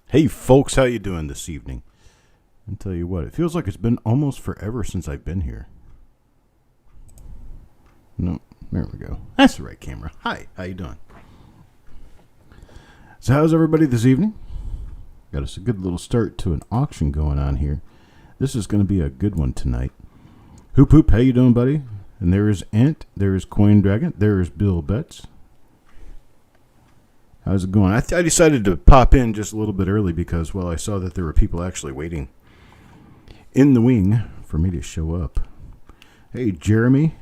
Hey folks, how you doing this evening? I'll tell you what, it feels like it's been almost forever since I've been here. No, there we go. That's the right camera. Hi, how you doing? So how's everybody this evening? Got us a good little start to an auction going on here. This is going to be a good one tonight. Hoop Hoop, how you doing, buddy? And there is Ant, there is Coin Dragon, there is Bill Betts. How's it going? I decided to pop in just a little bit early because, well, I saw that there were people actually waiting in the wing for me to show up. Hey, Jeremy,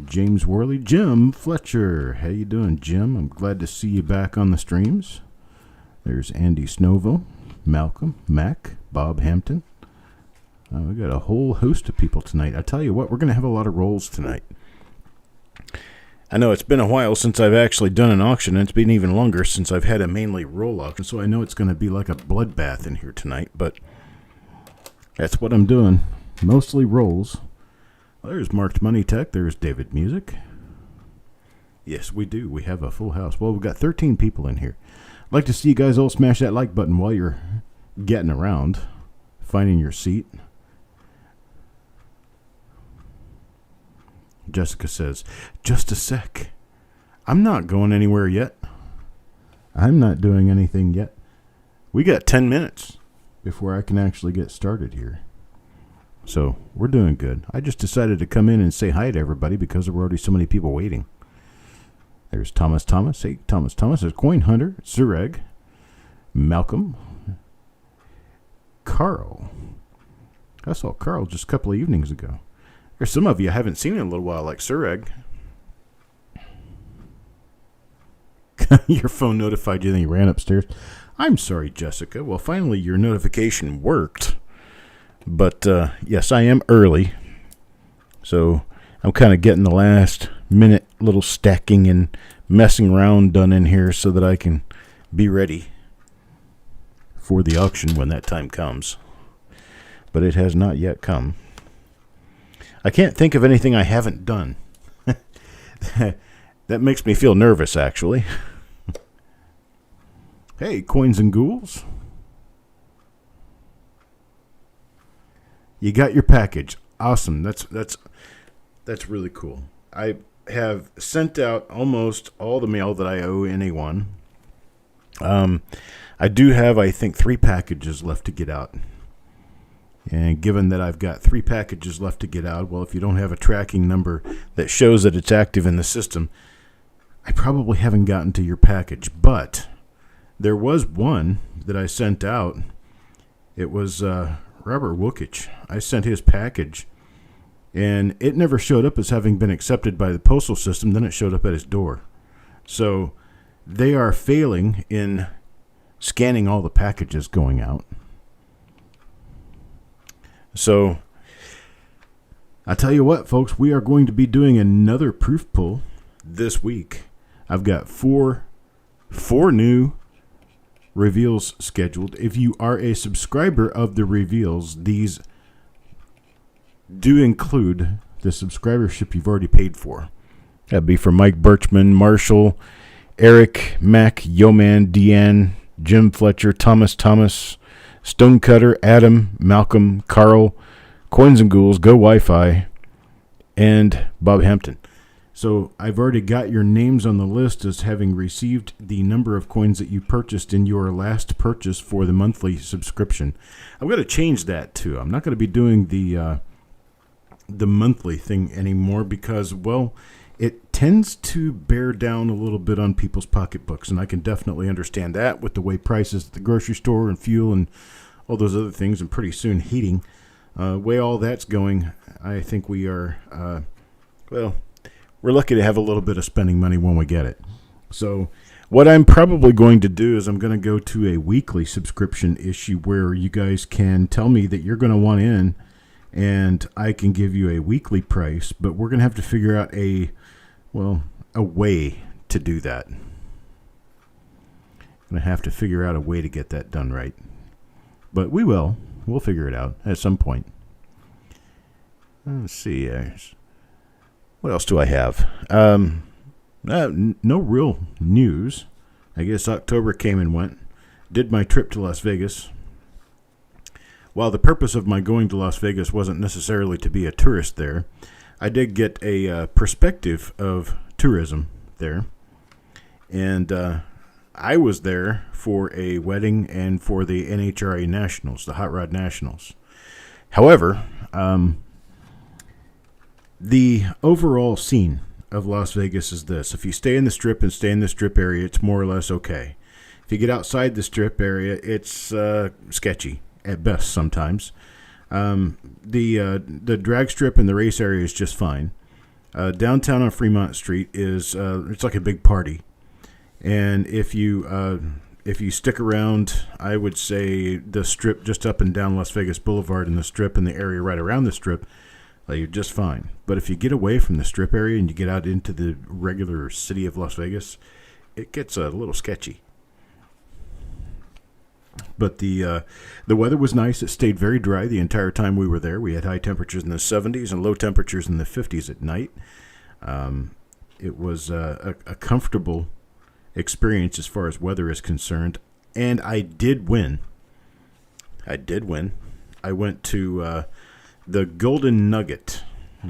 James Worley, Jim Fletcher. How you doing, Jim? I'm glad to see you back on the streams. There's Andy Snowville, Malcolm, Mac, Bob Hampton. We got a whole host of people tonight. I tell you what, we're going to have a lot of rolls tonight. I know it's been a while since I've actually done an auction, and it's been even longer since I've had a mainly roll auction, so I know it's going to be like a bloodbath in here tonight, but that's what I'm doing. Mostly rolls. Well, there's Marked Money Tech. There's David Music. Yes, we do. We have a full house. Well, we've got 13 people in here. I'd like to see you guys all smash that like button while you're getting around, finding your seat. Jessica says, just a sec. I'm not going anywhere yet. I'm not doing anything yet. We got 10 minutes before I can actually get started here. So we're doing good. I just decided to come in and say hi to everybody because there were already so many people waiting. There's Thomas. Hey, Thomas. There's Coin Hunter, Zureg, Malcolm, Carl. I saw Carl just a couple of evenings ago. There's some of you I haven't seen in a little while, like Sureg. Your phone notified you, then you ran upstairs. I'm sorry, Jessica. Well, finally your notification worked. But, yes, I am early. So I'm kind of getting the last minute little stacking and messing around done in here so that I can be ready for the auction when that time comes. But it has not yet come. I can't think of anything I haven't done. That makes me feel nervous, actually. Hey, Coins and Ghouls. You got your package. Awesome. That's really cool. I have sent out almost all the mail that I owe anyone. I do have, I think, 3 packages left to get out. And given that I've got 3 packages left to get out, well, if you don't have a tracking number that shows that it's active in the system, I probably haven't gotten to your package. But there was one that I sent out. It was Robert Wookich. I sent his package, and it never showed up as having been accepted by the postal system. Then it showed up at his door. So they are failing in scanning all the packages going out. So, I tell you what, folks, we are going to be doing another proof pull this week. I've got four new reveals scheduled. If you are a subscriber of the reveals, these do include the subscribership you've already paid for. That'd be for Mike Birchman, Marshall, Eric, Mac, Yoman, Deanne, Jim Fletcher, Thomas, Stonecutter, Adam, Malcolm, Carl, Coins and Ghouls, Go Wi-Fi, and Bob Hampton. So I've already got your names on the list as having received the number of coins that you purchased in your last purchase for the monthly subscription. I'm going to change that too. I'm not going to be doing the monthly thing anymore because, well, it tends to bear down a little bit on people's pocketbooks, and I can definitely understand that with the way prices at the grocery store and fuel and all those other things, and pretty soon heating. Way all that's going, I think we are, we're lucky to have a little bit of spending money when we get it. So what I'm probably going to do is I'm going to go to a weekly subscription issue where you guys can tell me that you're going to want in, and I can give you a weekly price, but we're going to have to figure out a way to do that. I'm going to have to figure out a way to get that done right. But we'll figure it out at some point. Let's see. What else do I have? No real news. I guess October came and went. did my trip to Las Vegas. While the purpose of my going to Las Vegas wasn't necessarily to be a tourist there, I did get a perspective of tourism there. And I was there for a wedding and for the NHRA Nationals, the Hot Rod Nationals. However, the overall scene of Las Vegas is this. If you stay in the Strip and stay in the Strip area, it's more or less okay. If you get outside the Strip area, it's sketchy at best sometimes. The drag strip and the race area is just fine. Downtown on Fremont Street is it's like a big party. And if you stick around, I would say the Strip just up and down Las Vegas Boulevard and the Strip and the area right around the Strip, you're just fine. But if you get away from the Strip area and you get out into the regular city of Las Vegas, it gets a little sketchy. But the weather was nice. It stayed very dry the entire time we were there. We had high temperatures in the 70s and low temperatures in the 50s at night. It was a comfortable experience as far as weather is concerned. And I did win. I went to the Golden Nugget.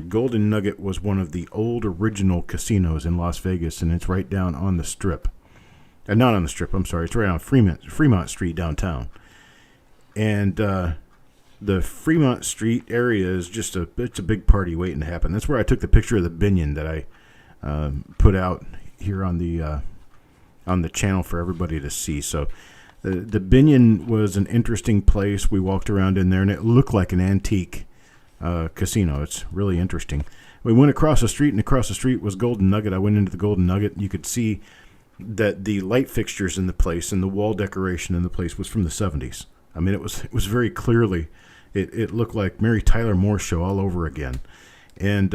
Golden Nugget was one of the old original casinos in Las Vegas, and it's right down on the Strip. Not on the Strip, I'm sorry. It's right on Fremont Street downtown. And the Fremont Street area is just it's a big party waiting to happen. That's where I took the picture of the Binion that I put out here on the channel for everybody to see. So the Binion was an interesting place. We walked around in there, and it looked like an antique casino. It's really interesting. We went across the street, and across the street was Golden Nugget. I went into the Golden Nugget. You could see that the light fixtures in the place and the wall decoration in the place was from the 70s. I mean, it was very clearly, it looked like Mary Tyler Moore show all over again. And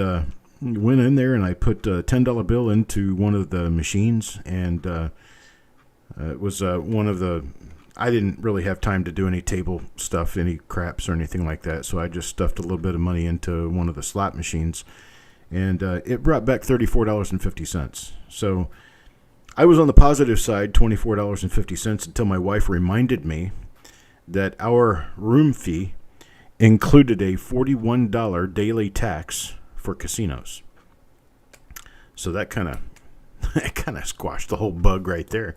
went in there and I put a $10 bill into one of the machines, and it was one of the, I didn't really have time to do any table stuff, any craps or anything like that, so I just stuffed a little bit of money into one of the slot machines, and it brought back $34.50. So I was on the positive side, $24.50, until my wife reminded me that our room fee included a $41 daily tax for casinos. So that kind of squashed the whole bug right there.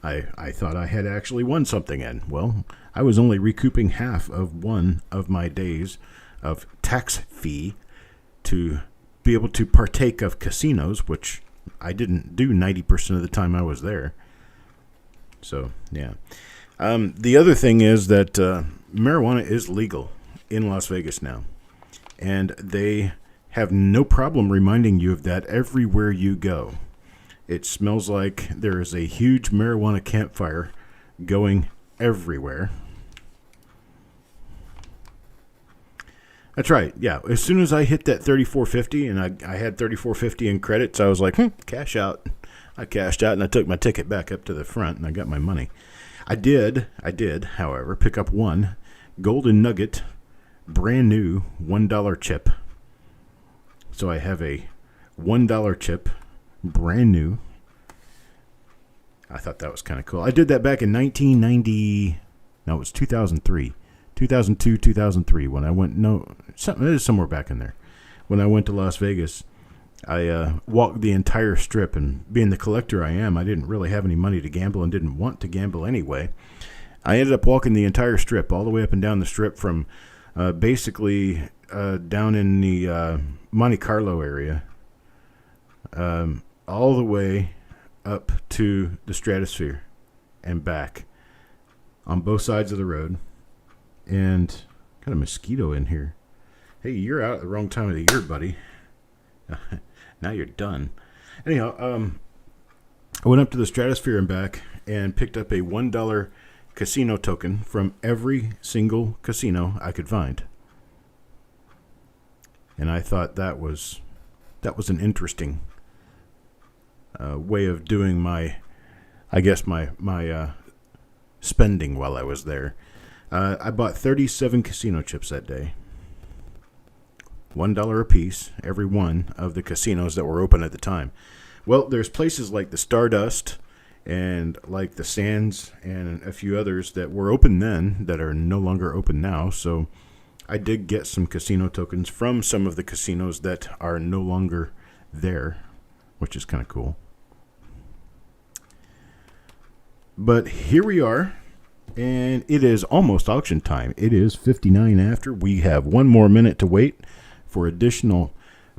I thought I had actually won something in. Well, I was only recouping half of one of my days of tax fee to be able to partake of casinos, which I didn't do 90% of the time I was there. So, yeah. The other thing is that marijuana is legal in Las Vegas now. And they have no problem reminding you of that everywhere you go. It smells like there is a huge marijuana campfire going everywhere. That's right. Yeah. As soon as I hit that $34.50 and I had $34.50 in credits, I was like, cash out. I cashed out and I took my ticket back up to the front and I got my money. I did, however, pick up one Golden Nugget brand new $1 chip. So I have a $1 chip brand new. I thought that was kind of cool. I did that back in 1990. No, it was 2003. 2002, 2003, when I went, it is somewhere back in there. When I went to Las Vegas, I walked the entire Strip, and being the collector I am, I didn't really have any money to gamble and didn't want to gamble anyway. I ended up walking the entire Strip, all the way up and down the Strip from basically down in the Monte Carlo area, all the way up to the Stratosphere and back on both sides of the road. And got a mosquito in here. Hey, you're out at the wrong time of the year, buddy. Now you're done. Anyhow, I went up to the Stratosphere and back and picked up a $1 casino token from every single casino I could find. And I thought that was an interesting way of doing my spending while I was there. I bought 37 casino chips that day. $1 a piece, every one of the casinos that were open at the time. Well, there's places like the Stardust and like the Sands and a few others that were open then that are no longer open now. So I did get some casino tokens from some of the casinos that are no longer there, which is kind of cool. But here we are, and it is almost auction time. It is 59 after. We have one more minute to wait for additional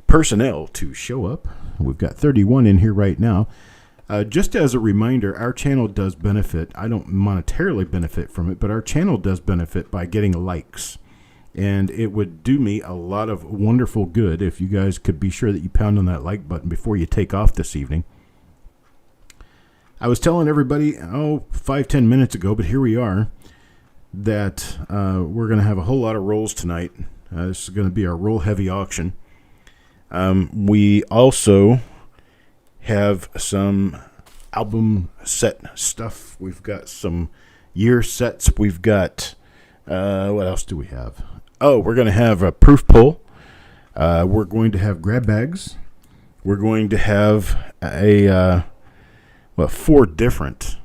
personnel to show up. We've got 31 in here right now. Just as a reminder, our channel does benefit. I don't monetarily benefit from it, but our channel does benefit by getting likes. And it would do me a lot of wonderful good if you guys could be sure that you pound on that like button before you take off this evening. I was telling everybody, 5-10 minutes ago, but here we are, that we're going to have a whole lot of rolls tonight. This is going to be our roll-heavy auction. We also have some album set stuff. We've got some year sets. We've got, what else do we have? Oh, we're going to have a proof pull. We're going to have grab bags. We're going to have four different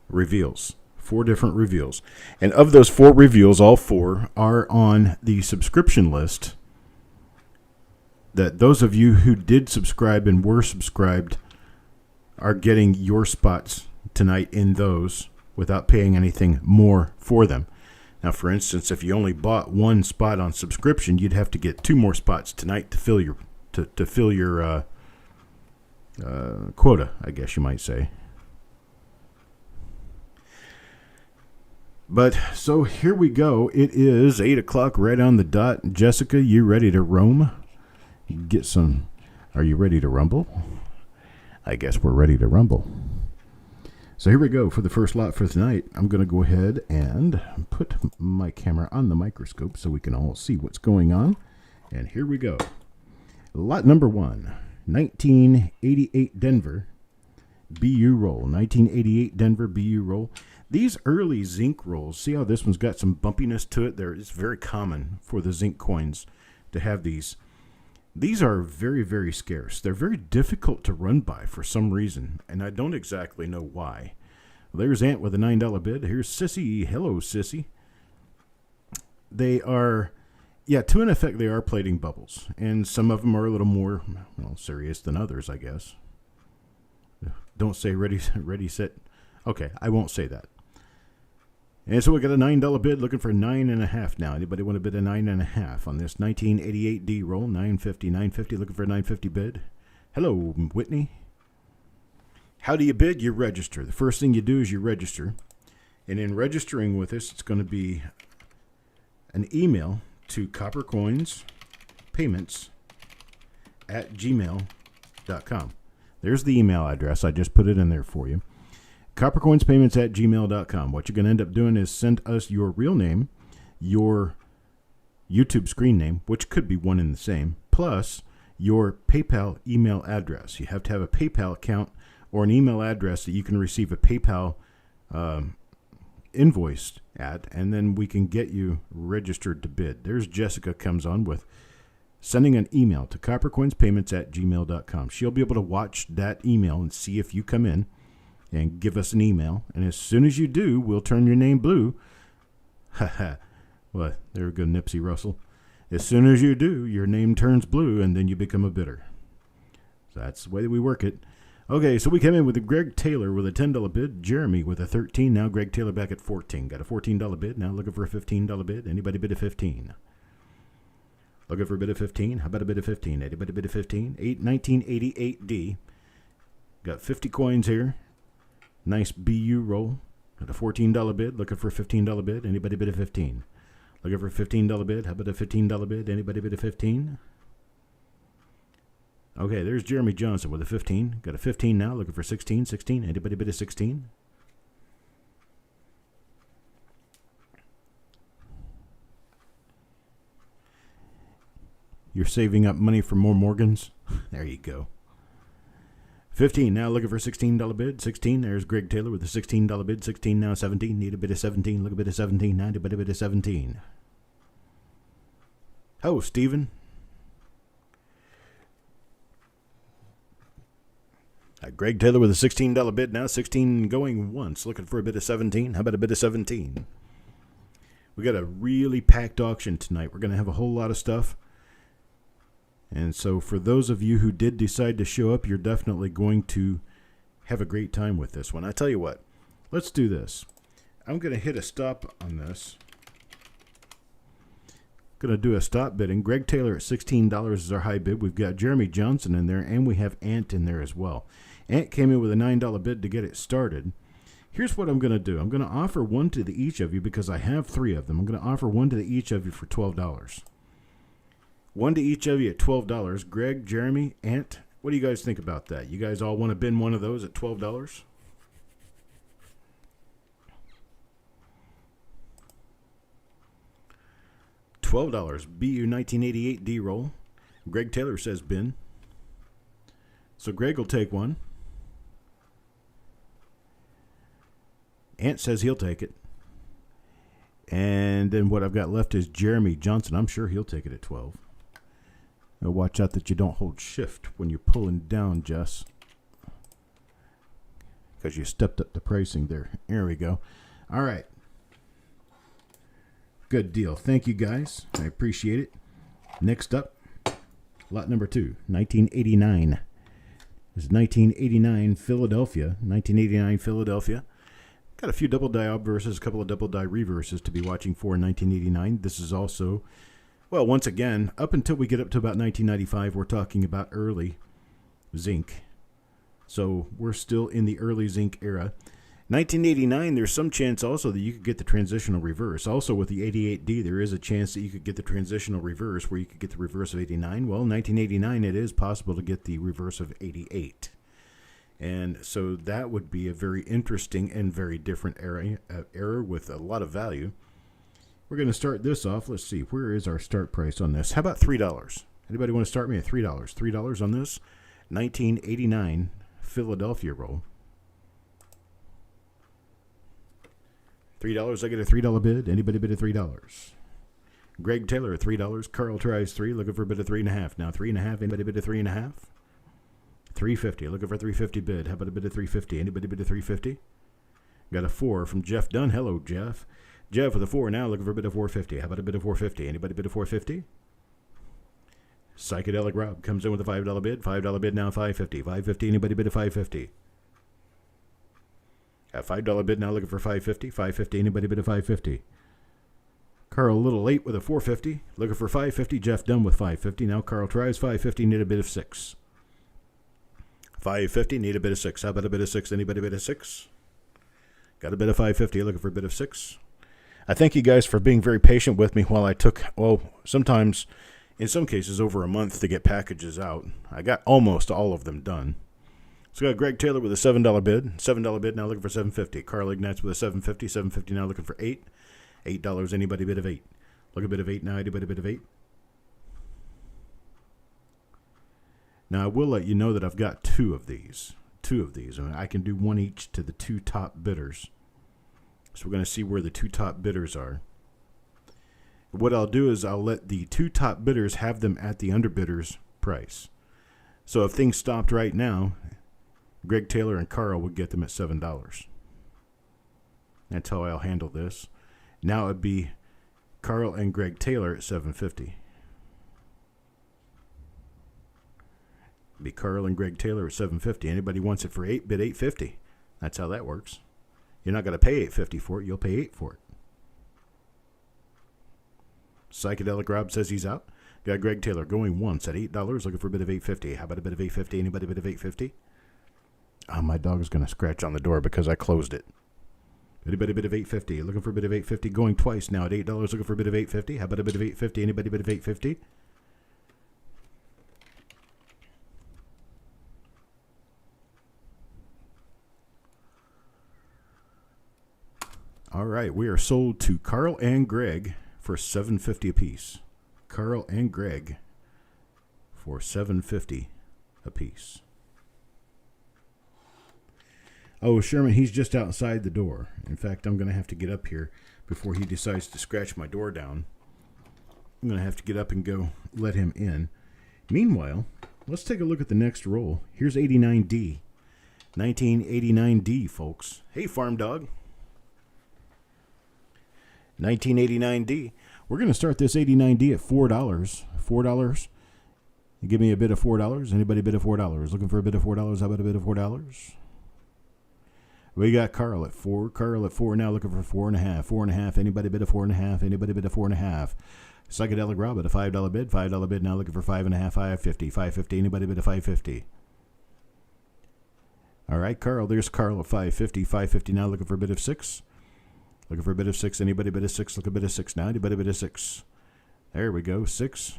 reveals. 4 different reveals. And of those 4 reveals, all 4 are on the subscription list. That those of you who did subscribe and were subscribed are getting your spots tonight in those without paying anything more for them. Now, for instance, if you only bought 1 spot on subscription, you'd have to get 2 more spots tonight to fill your quota, I guess you might say. But so here we go. It is 8 o'clock right on the dot. Jessica, you ready to roam? Get some. Are you ready to rumble? I guess we're ready to rumble. So here we go for the first lot for tonight. I'm going to go ahead and put my camera on the microscope so we can all see what's going on. And here we go. Lot number 1, 1988 Denver BU roll. 1988 Denver BU roll. These early zinc rolls, see how this one's got some bumpiness to it? It's very common for the zinc coins to have these. These are very, very scarce. They're very difficult to run by for some reason, and I don't exactly know why. Well, there's Ant with a $9 bid. Here's Sissy. Hello, Sissy. They are, to an effect, they are plating bubbles, and some of them are a little more serious than others, I guess. Don't say ready, set. Okay, I won't say that. And so we got a $9 bid looking for 9.5 now. Anybody want to bid a 9.5 on this 1988 D roll? 950 looking for a 950 bid. Hello, Whitney. How do you bid? You register. The first thing you do is you register. And in registering with us, it's going to be an email to coppercoinspayments@gmail.com. There's the email address. I just put it in there for you. Coppercoinspayments@gmail.com. What you're going to end up doing is send us your real name, your YouTube screen name, which could be one and the same, plus your PayPal email address. You have to have a PayPal account or an email address that you can receive a PayPal invoice at, and then we can get you registered to bid. There's Jessica comes on with sending an email to coppercoinspayments@gmail.com. She'll be able to watch that email and see if you come in and give us an email. And as soon as you do, we'll turn your name blue. What? There we go, Nipsey Russell. As soon as you do, your name turns blue, and then you become a bidder. So that's the way that we work it. Okay, so we came in with Greg Taylor with a $10 bid. Jeremy with a 13. Now Greg Taylor back at 14. Got a $14 bid. Now looking for a $15 bid. Anybody bid a 15? Looking for a bid of 15? How about a bid of 15? Anybody bid a 15? 1988D. Got 50 coins here. Nice BU roll. Got a $14 bid. Looking for a $15 bid. Anybody bid a 15? Looking for a $15 bid. How about a $15 bid? Anybody bid a 15? Okay, there's Jeremy Johnson with a 15. Got a 15 now. Looking for 16. 16. Anybody bid a 16? You're saving up money for more Morgans? There you go. 15 now, looking for a $16 bid. 16, there's Greg Taylor with a $16 bid. 16 now, 17. Need a bid of 17. Look a bit of 17. Now, a bit of 17. Oh, Steven. Greg Taylor with a $16 bid now. 16 going once. Looking for a bid of 17. How about a bid of 17? We got a really packed auction tonight. We're going to have a whole lot of stuff. And so for those of you who did decide to show up, you're definitely going to have a great time with this one. I tell you what, let's do this. I'm going to hit a stop on this. Going to do a stop bidding. Greg Taylor at $16 is our high bid. We've got Jeremy Johnson in there, and we have Ant in there as well. Ant came in with a $9 bid to get it started. Here's what I'm going to do. I'm going to offer one to each of you because I have 3 of them. I'm going to offer one to each of you for $12. One to each of you at $12. Greg, Jeremy, Ant, what do you guys think about that? You guys all want to bin one of those at $12? $12. BU 1988 D-roll. Greg Taylor says bin. So Greg will take one. Ant says he'll take it. And then what I've got left is Jeremy Johnson. I'm sure he'll take it at 12. Now watch out that you don't hold shift when you're pulling down, Jess. Because you stepped up the pricing there. There we go. All right. Good deal. Thank you, guys. I appreciate it. Next up, lot number 2, 1989. This is 1989 Philadelphia. 1989 Philadelphia. Got a few double die obverses, a couple of double die reverses to be watching for in 1989. This is also, well, once again, up until we get up to about 1995, we're talking about early zinc. So we're still in the early zinc era. 1989, there's some chance also that you could get the transitional reverse. Also with the 88D, there is a chance that you could get the transitional reverse where you could get the reverse of 89. Well, 1989, it is possible to get the reverse of 88. And so that would be a very interesting and very different error with a lot of value. We're going to start this off. Let's see, where is our start price on this? How about $3? Anybody want to start me at $3? $3 on this 1989 Philadelphia roll. $3, I get a $3 bid. Anybody bid at $3? Greg Taylor at $3. Carl tries 3, looking for a bid of 3.5. Now 3.5. Anybody bid at 3.5? $3.50. Looking for a $3.50 bid. How about a bid of $3.50? Anybody bid at $3.50? Got a 4 from Jeff Dunn. Hello, Jeff. Jeff with a 4 now, looking for a bid of $4.50. How about a bid of $4.50? Anybody bid at $4.50? Psychedelic Rob comes in with a $5 bid. $5 bid now, $5.50. $5.50. Anybody bid at $5.50? Got a $5 bid now, looking for $5.50. $5.50. Anybody bid at $5.50? Carl a little late with a $4.50. Looking for $5.50. Jeff Dunn with $5.50. Now Carl tries $5.50. Need a bid of $6. $5.50. Need a bid of $6. How about a bid of $6? Anybody bid of $6? Got a bid of $5.50. Looking for a bid of $6. I thank you guys for being very patient with me while I took, well, sometimes, in some cases, over a month to get packages out. I got almost all of them done. So we got Greg Taylor with a $7 bid. $7 bid now looking for $7.50. Carl Ignatz with a $7.50. $7.50 now looking for $8. $8. Anybody bid of $8? Look a bid of $8 now. Anybody bid of $8? Now I will let you know that I've got 2 of these. 2 of these. I mean, I can do one each to the 2 top bidders. So we're going to see where the 2 top bidders are. What I'll do is I'll let the 2 top bidders have them at the underbidder's price. So if things stopped right now, Greg Taylor and Carl would get them at $7. That's how I'll handle this. Now it'd be Carl and Greg Taylor at $7.50. Be Carl and Greg Taylor at $7.50. Anybody wants it for $8, bid $8.50. That's how that works. You're not going to pay $8.50 for it. You'll pay $8 for it. Psychedelic Rob says he's out. Got Greg Taylor going once at $8, looking for a bid of $8.50. How about a bid of $8.50? Anybody bid of $8.50? Oh, my dog is going to scratch on the door because I closed it. Anybody bid of $8.50? Looking for a bid of $8.50. Going twice now at $8, looking for a bid of $8.50. How about a bid of $8.50? Anybody bid of $8.50? All right, we are sold to Carl and Greg for $7.50 apiece. Carl and Greg for $7.50 apiece. Oh, Sherman, he's just outside the door. In fact, I'm going to have to get up here before he decides to scratch my door down. I'm going to have to get up and go let him in. Meanwhile, let's take a look at the next roll. Here's 89D. 1989D, folks. Hey, Farm Dog. 1989D. We're going to start this 89D at $4. $4. You give me a bid of $4. Anybody bid of $4? Looking for a bid of $4? How about a bid of $4? We got Carl at 4. Carl at 4 now, looking for 4.5. 4.5. Anybody bid of 4.5? Anybody bid of 4.5? Psychedelic Rob at a $5 bid. $5 bid now, looking for 5.5. 5.50. 5.50. Anybody bid of 5.50? All right, Carl. There's Carl at 5.50. 5.50 now, looking for a bid of 6. Looking for a bid of 6. Anybody bid of 6? Look a bid of 6 now. Anybody bid of 6? There we go. 6.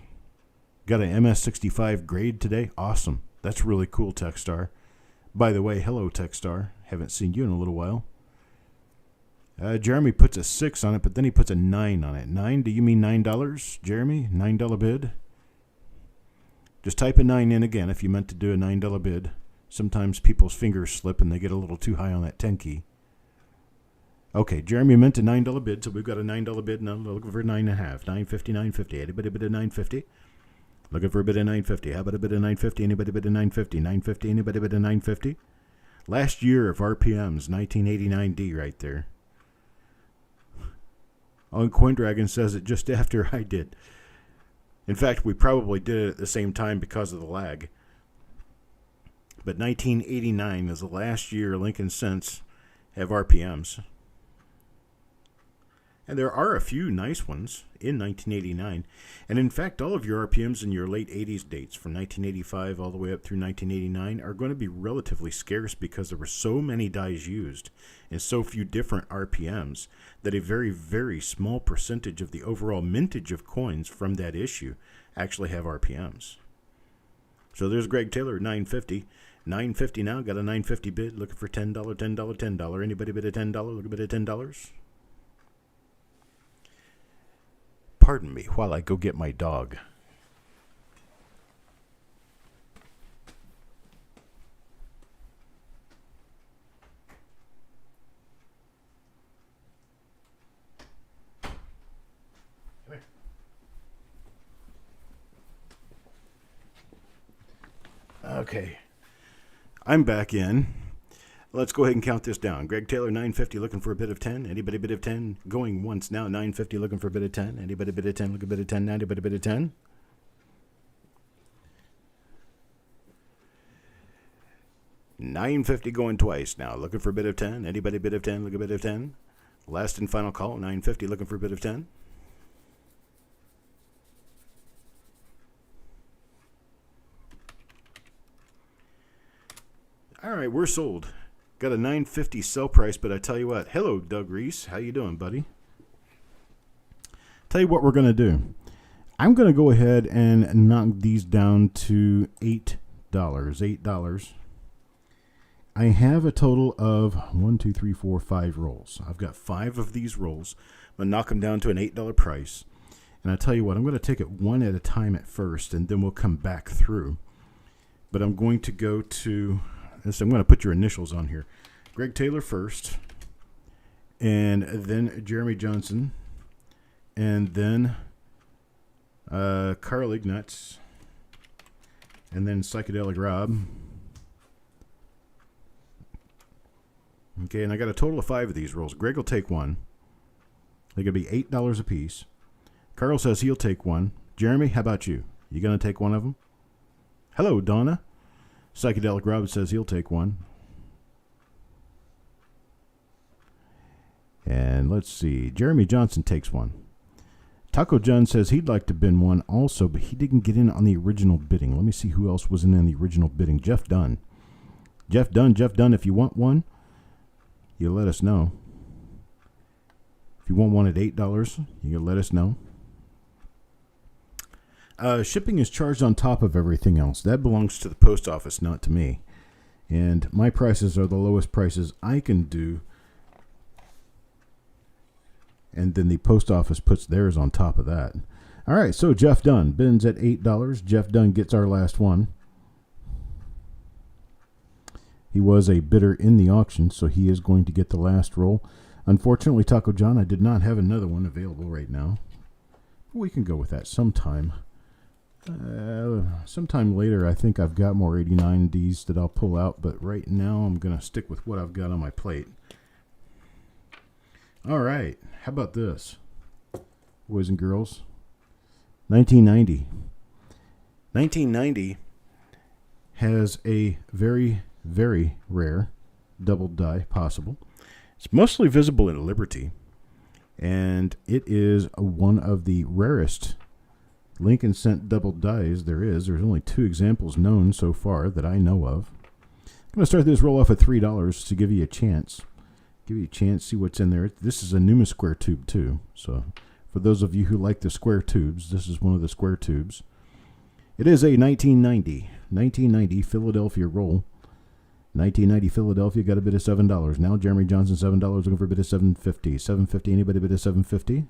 Got an MS65 grade today. Awesome. That's really cool, Techstar. By the way, hello, Techstar. Haven't seen you in a little while. Jeremy puts a 6 on it, but then he puts a 9 on it. 9? Do you mean $9, Jeremy? $9 bid? Just type a 9 in again if you meant to do a $9 bid. Sometimes people's fingers slip and they get a little too high on that 10 key. Okay, Jeremy meant a $9 bid, so we've got a $9 bid now. Looking for 9.5. 9.50, 9.50. Anybody bid a 9.50? Looking for a bid of 9.50. How about a bid of 9.50? Anybody bid a 9.50? 9.50. Anybody bid a 9.50? Last year of RPMs, 1989D right there. Oh, Coindragon says it just after I did. In fact, we probably did it at the same time because of the lag. But 1989 is the last year Lincoln Cents have RPMs. And there are a few nice ones in 1989. And in fact, all of your RPMs in your late 80s dates from 1985 all the way up through 1989 are going to be relatively scarce because there were so many dies used and so few different RPMs that a very, very small percentage of the overall mintage of coins from that issue actually have RPMs. So there's Greg Taylor, 950. 950 now, got a 950 bid, looking for $10, $10, $10. Anybody bid a $10? Look a bid of $10. Pardon me while I go get my dog. Come here. Okay. I'm back in. Let's go ahead and count this down. Greg Taylor, 950, looking for a bid of 10. Anybody bid of 10? Going once now, 950, looking for a bid of 10. Anybody bid of 10? Look a bid of 10 now. Anybody bid of 10? $950 going twice now. Looking for a bid of 10. Anybody bid of 10? Look a bid of 10. Last and final call, $950, looking for a bid of 10. All right, we're sold. Got a $950 sell price, but I tell you what. Hello, Doug Reese. How you doing, buddy? Tell you what we're going to do. I'm going to go ahead and knock these down to $8. $8. I have a total of 5 rolls. I've got 5 of these rolls. I'm going to knock them down to an $8 price. And I tell you what, I'm going to take it one at a time at first, and then we'll come back through. But I'm going to go to... I'm going to put your initials on here. Greg Taylor first, and then Jeremy Johnson, and then Carl Ignatz, and then Psychedelic Rob. Okay, and I got a total of 5 of these rolls. Greg will take one. They're going to be $8 a piece. Carl says he'll take one. Jeremy, how about you? You going to take one of them? Hello, Donna. Psychedelic Rob says he'll take one. And let's see. Jeremy Johnson takes one. Taco John says he'd like to bid one also, but he didn't get in on the original bidding. Let me see who else was in the original bidding. Jeff Dunn. Jeff Dunn, if you want one, you let us know. If you want one at $8, you can let us know. Shipping is charged on top of everything else. That belongs to the post office, not to me. And my prices are the lowest prices I can do. And then the post office puts theirs on top of that. All right, so Jeff Dunn bids at $8. Jeff Dunn gets our last one. He was a bidder in the auction, so he is going to get the last roll. Unfortunately, Taco John, I did not have another one available right now. We can go with that sometime. Sometime later, I think I've got more 89Ds that I'll pull out, but right now I'm going to stick with what I've got on my plate. All right, how about this, boys and girls? 1990. 1990 has a very, very rare double die possible. It's mostly visible in Liberty, and it is one of the rarest Lincoln Cent double dies there is. There's only 2 examples known so far that I know of. I'm going to start this roll off at $3 to give you a chance. Give you a chance, see what's in there. This is a Numa square tube too. So for those of you who like the square tubes, this is one of the square tubes. It is a 1990 Philadelphia roll. 1990 Philadelphia got a bid of $7. Now Jeremy Johnson $7, looking for a bid of $7.50. $7.50, anybody bid of $7.50?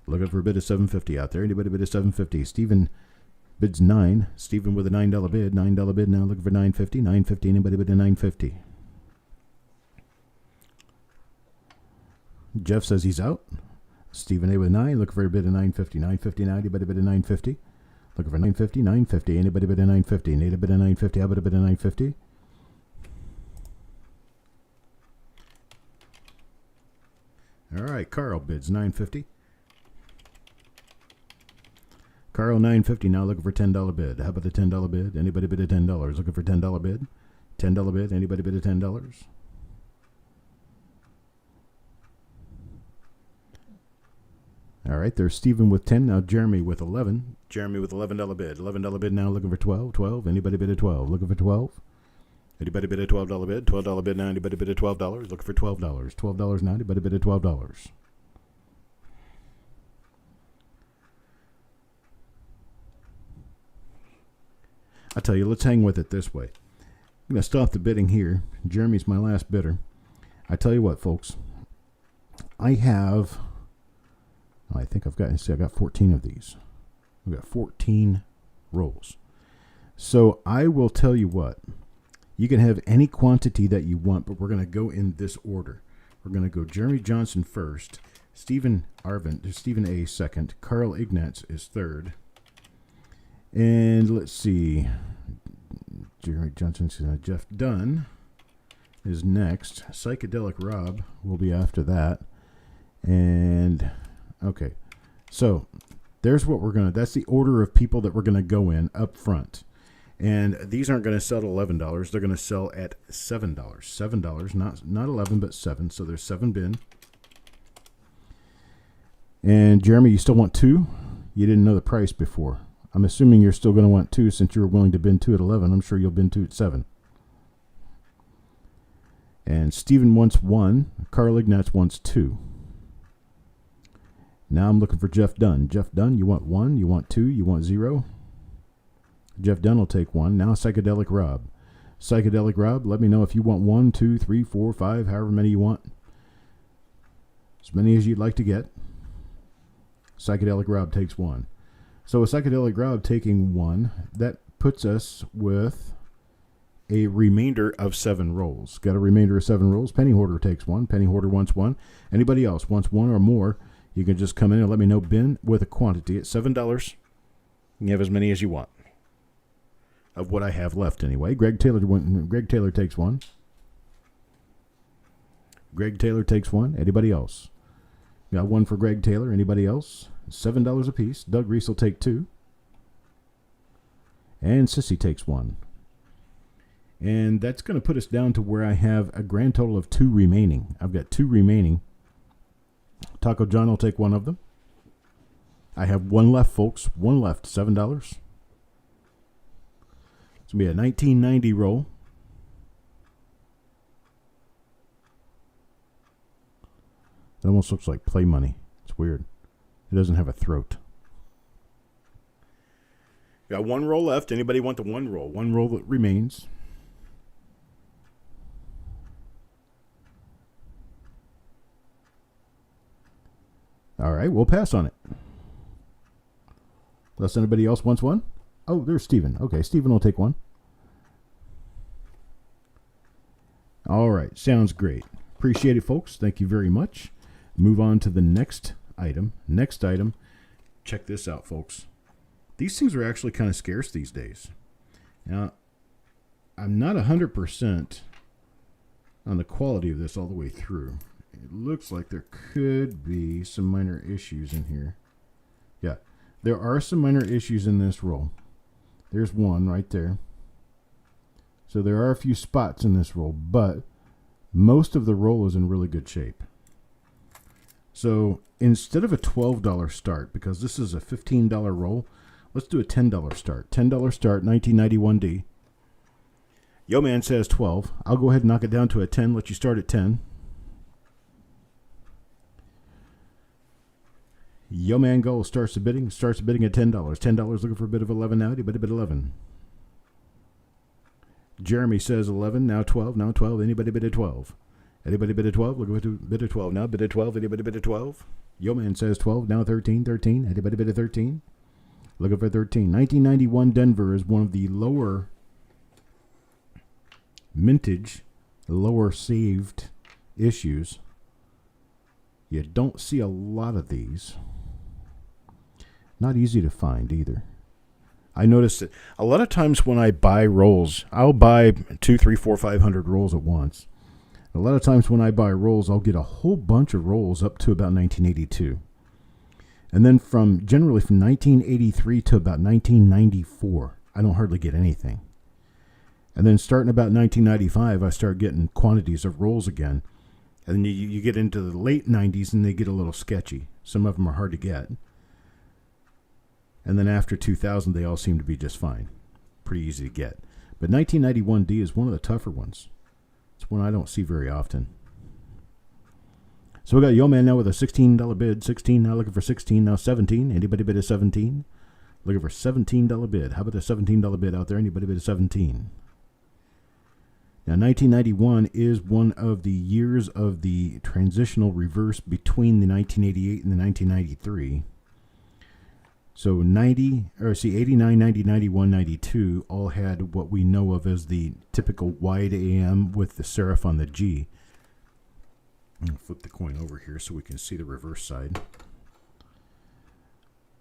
Looking for a bid of $7.50 out there. Anybody bid of $7.50? Stephen bids $9. Stephen with a $9 bid. $9 bid now, looking for $9.50. $9.50, anybody bid of $9.50? Jeff says he's out. Stephen A with 9, looking for a bid of $9.50. $9.50 now, anybody bid of $9.50? Looking for $9.50. $9.50, anybody bid of $9.50? Nate a bid of $9.50. How about a bid of $9.50? All right, Carl bids $9.50. Carl $9.50 now, looking for $10 bid. How about the $10 bid? Anybody bid a $10? Looking for $10 bid? $10 bid. Anybody bid a $10? All right, there's Stephen with 10. Now Jeremy with 11. Jeremy with $11 bid. $11 bid now, looking for 12. 12. Anybody bid a 12? Looking for 12? Anybody bid a $12 bid? $12 bid now. Anybody bid a $12? Looking for $12. $12 now. Anybody bid a $12? I tell you, let's hang with it this way. I'm going to stop the bidding here. Jeremy's my last bidder. I tell you what, folks. I think I've got 14 of these. I've got 14 rolls. So I will tell you what. You can have any quantity that you want, but we're going to go in this order. We're going to go Jeremy Johnson first, Stephen A second, Carl Ignatz is third. And let's see, Jeremy Johnson, Jeff Dunn is next. Psychedelic Rob will be after that. And, okay, so there's what that's the order of people that we're going to go in up front. And these aren't going to sell at $11. They're going to sell at $7. $7, not 11, but 7. So there's 7 bin. And Jeremy, you still want 2? You didn't know the price before. I'm assuming you're still going to want 2 since you were willing to bin 2 at 11. I'm sure you'll bin 2 at 7. And Stephen wants 1. Carl Ignatz wants 2. Now I'm looking for Jeff Dunn. Jeff Dunn, you want 1? You want 2? You want 0? Jeff Dunn will take 1. Now Psychedelic Rob. Psychedelic Rob, let me know if you want 1, 2, 3, 4, 5, however many you want. As many as you'd like to get. Psychedelic Rob takes 1. So with Psychedelic Rob taking 1, that puts us with a remainder of 7 rolls. Got a remainder of 7 rolls. Penny Hoarder takes 1. Penny Hoarder wants 1. Anybody else wants 1 or more, you can just come in and let me know bin with a quantity at $7. You can have as many as you want. Of what I have left anyway. Greg Taylor takes 1. Greg Taylor takes 1. Anybody else? Got 1 for Greg Taylor. Anybody else? $7 a piece. Doug Reese will take 2. And Sissy takes 1. And that's going to put us down to where I have a grand total of 2 remaining. I've got 2 remaining. Taco John will take 1 of them. I have 1 left, folks. 1 left. $7. It's going to be a 1990 roll. It almost looks like play money. It's weird. It doesn't have a throat. Got 1 roll left. Anybody want the 1 roll? 1 roll that remains. All right, we'll pass on it. Unless anybody else wants 1. Oh, there's Steven. Okay, Steven will take 1. All right, sounds great. Appreciate it, folks. Thank you very much. Move on to the next item. Next item, check this out, folks. These things are actually kind of scarce these days. Now, I'm not 100% on the quality of this all the way through. It looks like there could be some minor issues in here. Yeah, there are some minor issues in this roll. There's one right there. So there are a few spots in this roll, but most of the roll is in really good shape. So instead of a $12 start, because this is a $15 roll, let's do a $10 start. $10 start, 1991D. Yo Man says 12. I'll go ahead and knock it down to a 10, let you start at 10. Yo Man Gold starts the bidding at $10. $10 looking for a bid of 11 now. Anybody bid 11? Jeremy says 11, now 12, now 12. Anybody bid at 12? Anybody bid at 12? Looking for a bid at 12 now. Bid at 12. Anybody bid at 12? Yo Man says 12, now 13, 13. Anybody bid at 13? Looking for 13. 1991 Denver is one of the lower mintage, lower saved issues. You don't see a lot of these. Not easy to find either. I noticed that a lot of times when I buy rolls, I'll buy 2, 3, 4, 500 rolls at once. A lot of times when I buy rolls, I'll get a whole bunch of rolls up to about 1982. And then generally from 1983 to about 1994, I don't hardly get anything. And then starting about 1995, I start getting quantities of rolls again. And then you get into the late 90s and they get a little sketchy. Some of them are hard to get. And then after 2000, they all seem to be just fine. Pretty easy to get. But 1991D is one of the tougher ones. It's one I don't see very often. So we got Yo Man now with a $16 bid. 16 now, looking for 16. Now 17. Anybody bid a 17? Looking for $17 bid. How about the $17 bid out there? Anybody bid a 17? Now 1991 is one of the years of the transitional reverse between the 1988 and the 1993. So 89, 90, 91, 92 all had what we know of as the typical wide AM with the serif on the G. I'll flip the coin over here so we can see the reverse side.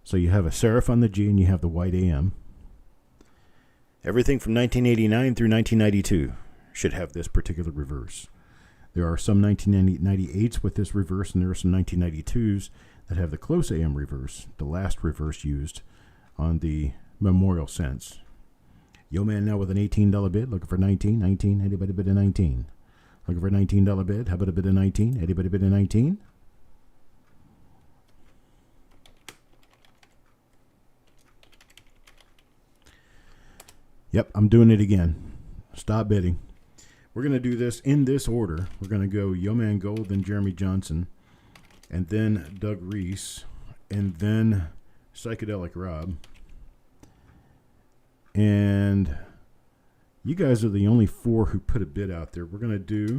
So you have a serif on the G and you have the wide AM. Everything from 1989 through 1992 should have this particular reverse. There are some 1998s with this reverse, and there are some 1992s that have the close AM reverse, the last reverse used on the Memorial Sense. Yo Man now with an $18 bid, looking for 19. 19, anybody bid a 19? Looking for a $19 bid, how about a bid of 19? Anybody bid a 19? Yep, I'm doing it again. Stop bidding. We're going to do this in this order. We're going to go Yo Man Gold, then Jeremy Johnson, and then Doug Reese, and then Psychedelic Rob. And you guys are the only 4 who put a bid out there. We're going to do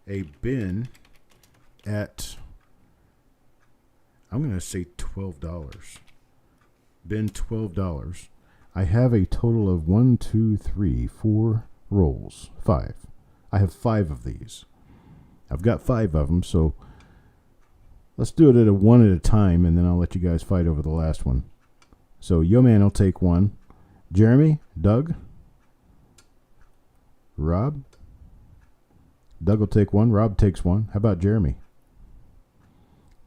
a bin at, I'm going to say $12. Bin $12. I have a total of 1, 2, 3, 4 rolls. 5. I have 5 of these. I've got 5 of them, so let's do it at one at a time, and then I'll let you guys fight over the last one. So Yo Man will take one. Jeremy, Doug, Rob. Doug will take one. Rob takes one. How about Jeremy?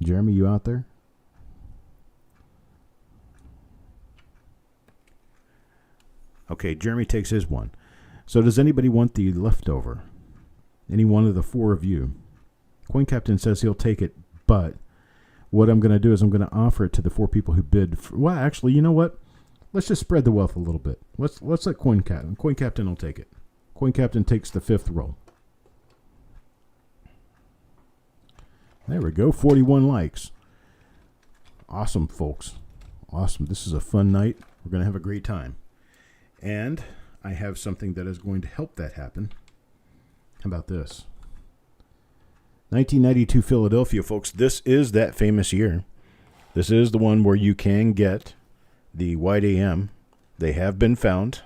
Jeremy, you out there? Okay, Jeremy takes his one. So does anybody want the leftover? Any one of the 4 of you? Coin Captain says he'll take it, but what I'm going to do is I'm going to offer it to the 4 people who bid. Well, actually, you know what? Let's just spread the wealth a little bit. Let's let Coin Captain. Coin Captain will take it. Coin Captain takes the 5th roll. There we go. 41 likes. Awesome, folks. Awesome. This is a fun night. We're going to have a great time. And I have something that is going to help that happen. How about this? 1992 Philadelphia, folks. This is that famous year. This is the one where you can get the wide AM. They have been found.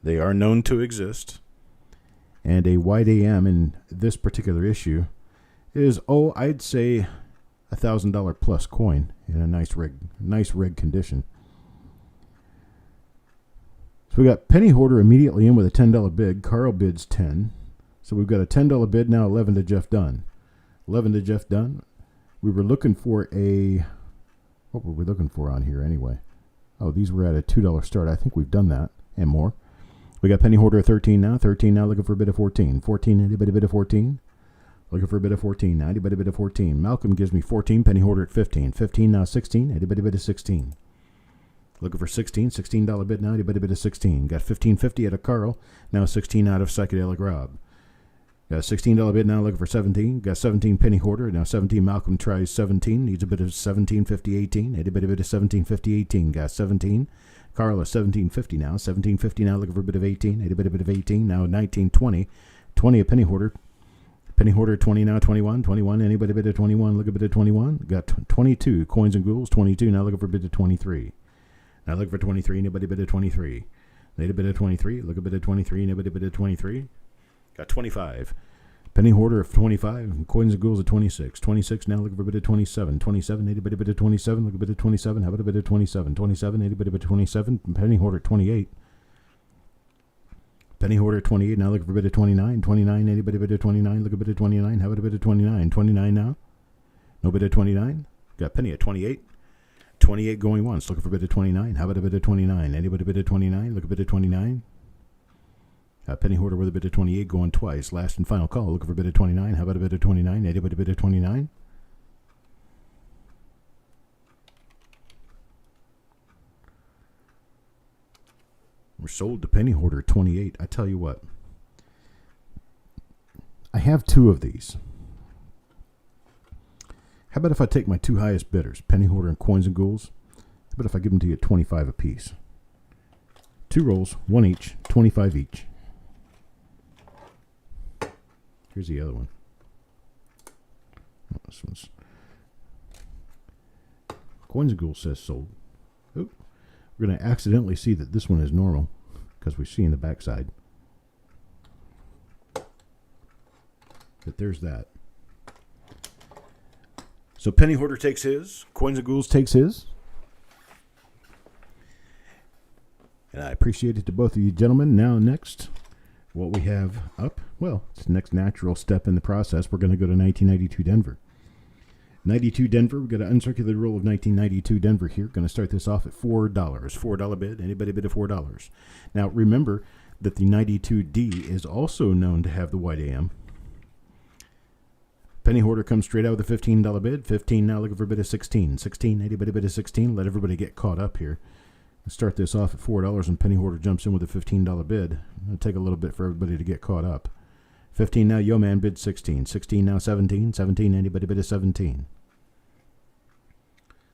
They are known to exist. And a wide AM in this particular issue is, I'd say $1,000 plus coin in a nice rig condition. So we got Penny Hoarder immediately in with a $10 bid. Carl bids 10. So we've got a $10 bid now, 11 to Jeff Dunn. 11 to Jeff Dunn. We were looking for a... What were we looking for on here anyway? Oh, these were at a $2 start. I think we've done that and more. We got Penny Hoarder at 13 now. 13 now, looking for a bid of 14. 14, anybody bid of 14? Looking for a bid of 14 now. Anybody bid of 14? Malcolm gives me 14. Penny Hoarder at 15. 15 now, 16. Anybody bid of 16? Looking for 16. $16 bid now. Anybody bid of 16? Got 15.50 out of Carl. Now 16 out of Psychedelic Rob. Got a $16 bid now, looking for 17. Got 17 Penny Hoarder. Now 17, Malcolm tries 17. Needs a bit of 17.50, 18. Anybody bid of 17.50, 18. Got 17. Carl is 17.50 now. 17.50 now, looking for a bit of 18. Anybody bid of 18. Now 19, 20. 20 a Penny Hoarder. Penny Hoarder 20 now, 21. 21, anybody bid of 21. Look a bit of 21. Got 22. Coins and Ghouls, 22. Now looking for a bid of 23. Now looking for 23. Anybody bid of 23. Need a bit of 23. Look a bit of 23. Anybody bid of 23. Got 25. Penny Hoarder of 25. Coins and Ghouls at 26. 26 now, looking for a bit of 27. 27, anybody bid of 27. Look a bit of 27. How about a bit of 27? 27, anybody bid of 27. Penny Hoarder at 28. Penny Hoarder at 28 now, looking for a bit of 29. 29, anybody bid of 29. Look a bit of 29. How about a bit of 29? 29 now. No bid of 29. Got Penny at 28. 28 going once. Looking for a bit of 29. How about a bit of 29? Anybody bid of 29? Look a bit of 29. Penny Hoarder with a bid of 28 going twice. Last and final call. Looking for a bid of 29. How about a bid of 29? Anybody bid of 29? We're sold to Penny Hoarder 28. I tell you what. I have two of these. How about if I take my two highest bidders, Penny Hoarder and Coins and Ghouls? How about if I give them to you at 25 apiece? Two rolls, one each, 25 each. Here's the other one. Oh, this one's... Coins and Ghouls says sold. Oop. We're going to accidentally see that this one is normal because we see in the backside. But there's that. So Penny Hoarder takes his. Coins and Ghouls takes his. And I appreciate it to both of you gentlemen. Now next, what we have up, well, it's the next natural step in the process. We're going to go to 1992 Denver. 92 Denver, we've got an uncirculated roll of 1992 Denver here. Going to start this off at $4. $4 bid. Anybody bid of $4? Now remember that the 92D is also known to have the white AM. Penny Hoarder comes straight out with a $15 bid. 15 now, looking for a bid of 16. 16, anybody bid of 16? Let everybody get caught up here. Let's start this off at $4 and Penny Hoarder jumps in with a $15 bid. It'll take a little bit for everybody to get caught up. 15 now, Yo Man bid 16. 16 now, 17. 17, anybody bid of 17.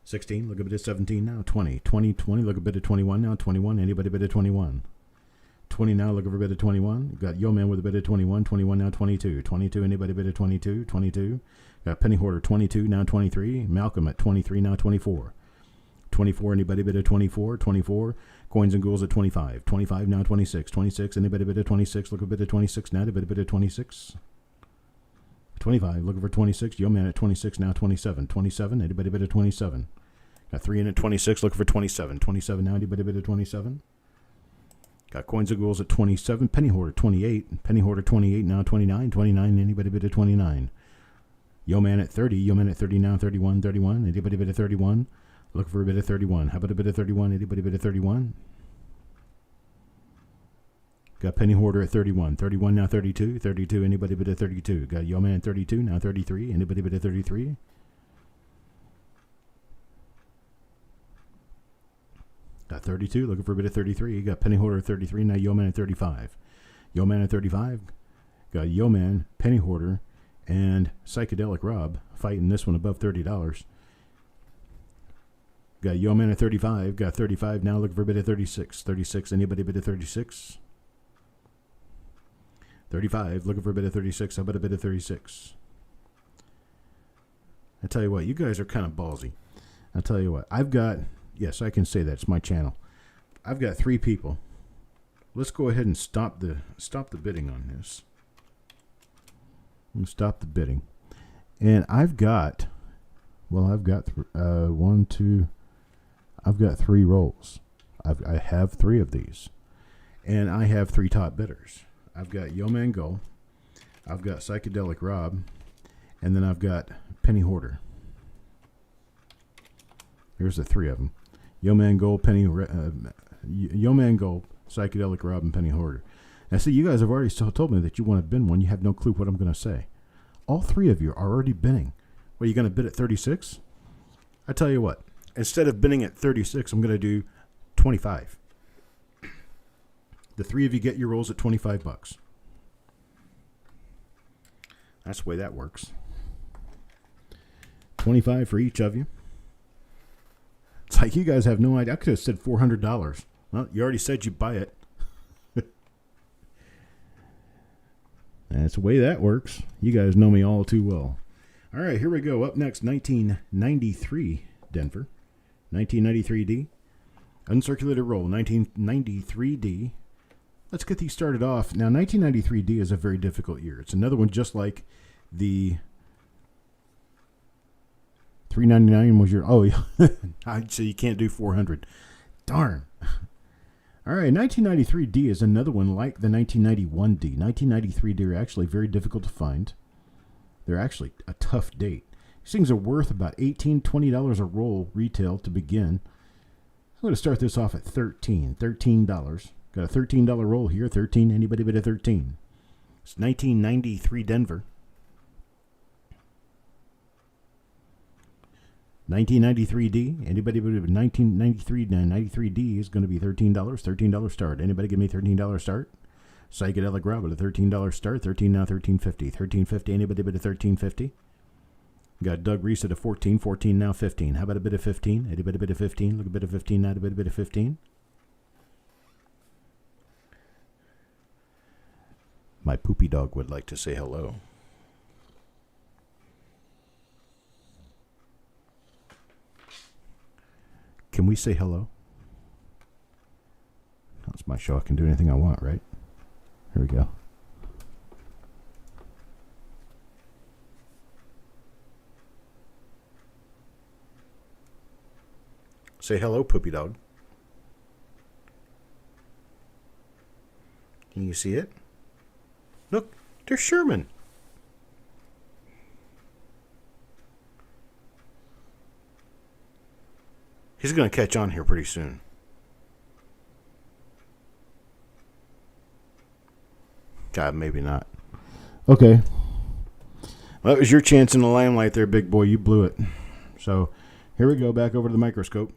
16, look a bit of 17 now. 20. 20, 20, look a bit of 21 now. 21, anybody bid of 21. 20 now, look for a bid of 21. Got Yo Man with a bid of 21. 21 now, 22. 22, anybody bid of 22. 22. Got Penny Hoarder 22, now 23. Malcolm at 23, now 24. 24, anybody bid of 24. 24. Coins and Ghouls at 25. 25 now, 26. 26, anybody bid of 26. Look a bit of 26 now. Anybody bid of 26. 25, looking for 26. Yo Man at 26, now 27. 27, anybody bid of 27. Got 3 in at 26, looking for 27. 27 now, anybody bid of 27. Got Coins and Ghouls at 27. Penny Hoarder 28. Penny Hoarder 28, now 29. 29, anybody bid of 29. Yo Man at 30. Yo Man at 30 now, 31. 31, anybody bid of 31. Looking for a bid of 31. How about a bid of 31? Anybody bid of 31? Got Penny Hoarder at 31. 31 now, 32. 32, anybody bid of 32? Got Yo Man at 32, now 33. Anybody bid of 33? Got 32, looking for a bit of 33. Got Penny Hoarder at 33, now Yo Man at 35. Yo Man at 35. Got Yo Man, Penny Hoarder, and Psychedelic Rob fighting this one above $30. Got Yo Man at 35. Got 35 now, looking for a bit of 36. 36, anybody bid of 36? 35, looking for a bit of 36. How about a bit of 36? I tell you what, you guys are kind of ballsy. I tell you what, I've got... Yes, I can say that. It's my channel. I've got 3 people. Let's go ahead and stop the bidding on this. Stop the bidding. And I've got, well, I've got 1, 2. I've got 3 rolls. I have 3 of these. And I have 3 top bidders. I've got Yo Man Go, I've got Psychedelic Rob, and then I've got Penny Hoarder. Here's the 3 of them. Yo Man Go, Yo Man Go, Psychedelic Rob, and Penny Hoarder. Now, see, you guys have already told me that you want to bin one. You have no clue what I'm going to say. All 3 of you are already binning. What, are you going to bid at 36? I tell you what. Instead of bidding at 36, I'm going to do 25. The 3 of you get your rolls at $25. That's the way that works. 25 for each of you. It's like you guys have no idea. I could have said $400. Well, you already said you buy it. That's the way that works. You guys know me all too well. All right, here we go. Up next, 1993 Denver. 1993D. Uncirculated roll, 1993D. Let's get these started off. Now, 1993D is a very difficult year. It's another one just like the 399 was your... Oh, so you can't do 400. Darn. All right, 1993D is another one like the 1991D. 1993D are actually very difficult to find. They're actually a tough date. These things are worth about $18, $20 a roll retail to begin. I'm going to start this off at $13. Got a $13 roll here. 13. Anybody bid a 13? It's 1993 Denver. 1993D. Anybody bid a 1993? 93D is going to be $13. $13 start. Anybody give me $13 start? Psychedelic Rob at a $13 start. 13 now. $13.50. $13.50. Anybody bid a $13.50? Got Doug Reese at a 14. 14 now. 15. How about a bid of 15? Anybody bid a 15? Look, a bid of 15 now. A bid of 15. My poopy dog would like to say hello. Can we say hello? That's my show. I can do anything I want, right? Here we go. Say hello, poopy dog. Can you see it? Look, there's Sherman. He's going to catch on here pretty soon. God, maybe not. Okay. Well, that was your chance in the limelight there, big boy. You blew it. So, here we go. Back over to the microscope.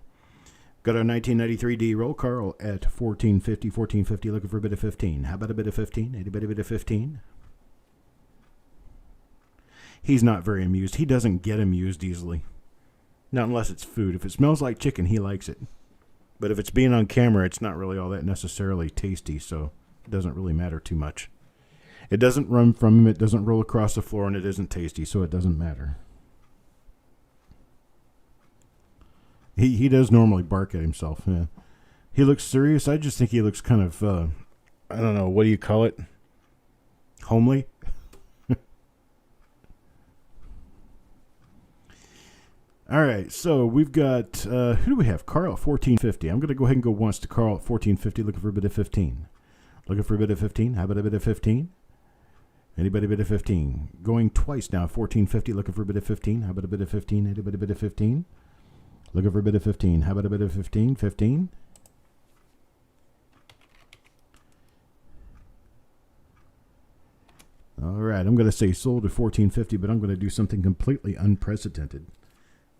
Got our 1993D roll. Carl at 1450. 1450. Looking for a bit of 15. How about a bit of 15? Anybody bit of 15? He's not very amused. He doesn't get amused easily. Not unless it's food. If it smells like chicken, he likes it. But if it's being on camera, it's not really all that necessarily tasty, so it doesn't really matter too much. It doesn't run from him, it doesn't roll across the floor, and it isn't tasty, so it doesn't matter. He does normally bark at himself. Yeah. He looks serious. I just think he looks kind of, I don't know, what do you call it? Homely? All right, so we've got, who do we have? Carl at 1450. I'm going to go ahead and go once to Carl at 1450, looking for a bit of 15. Looking for a bit of 15. How about a bit of 15? Anybody bid of 15? Going twice now, 1450, looking for a bit of 15. How about a bit of 15? Anybody bid of 15? Looking for a bit of 15. How about a bit of 15? 15? All right, I'm going to say sold at 1450, but I'm going to do something completely unprecedented.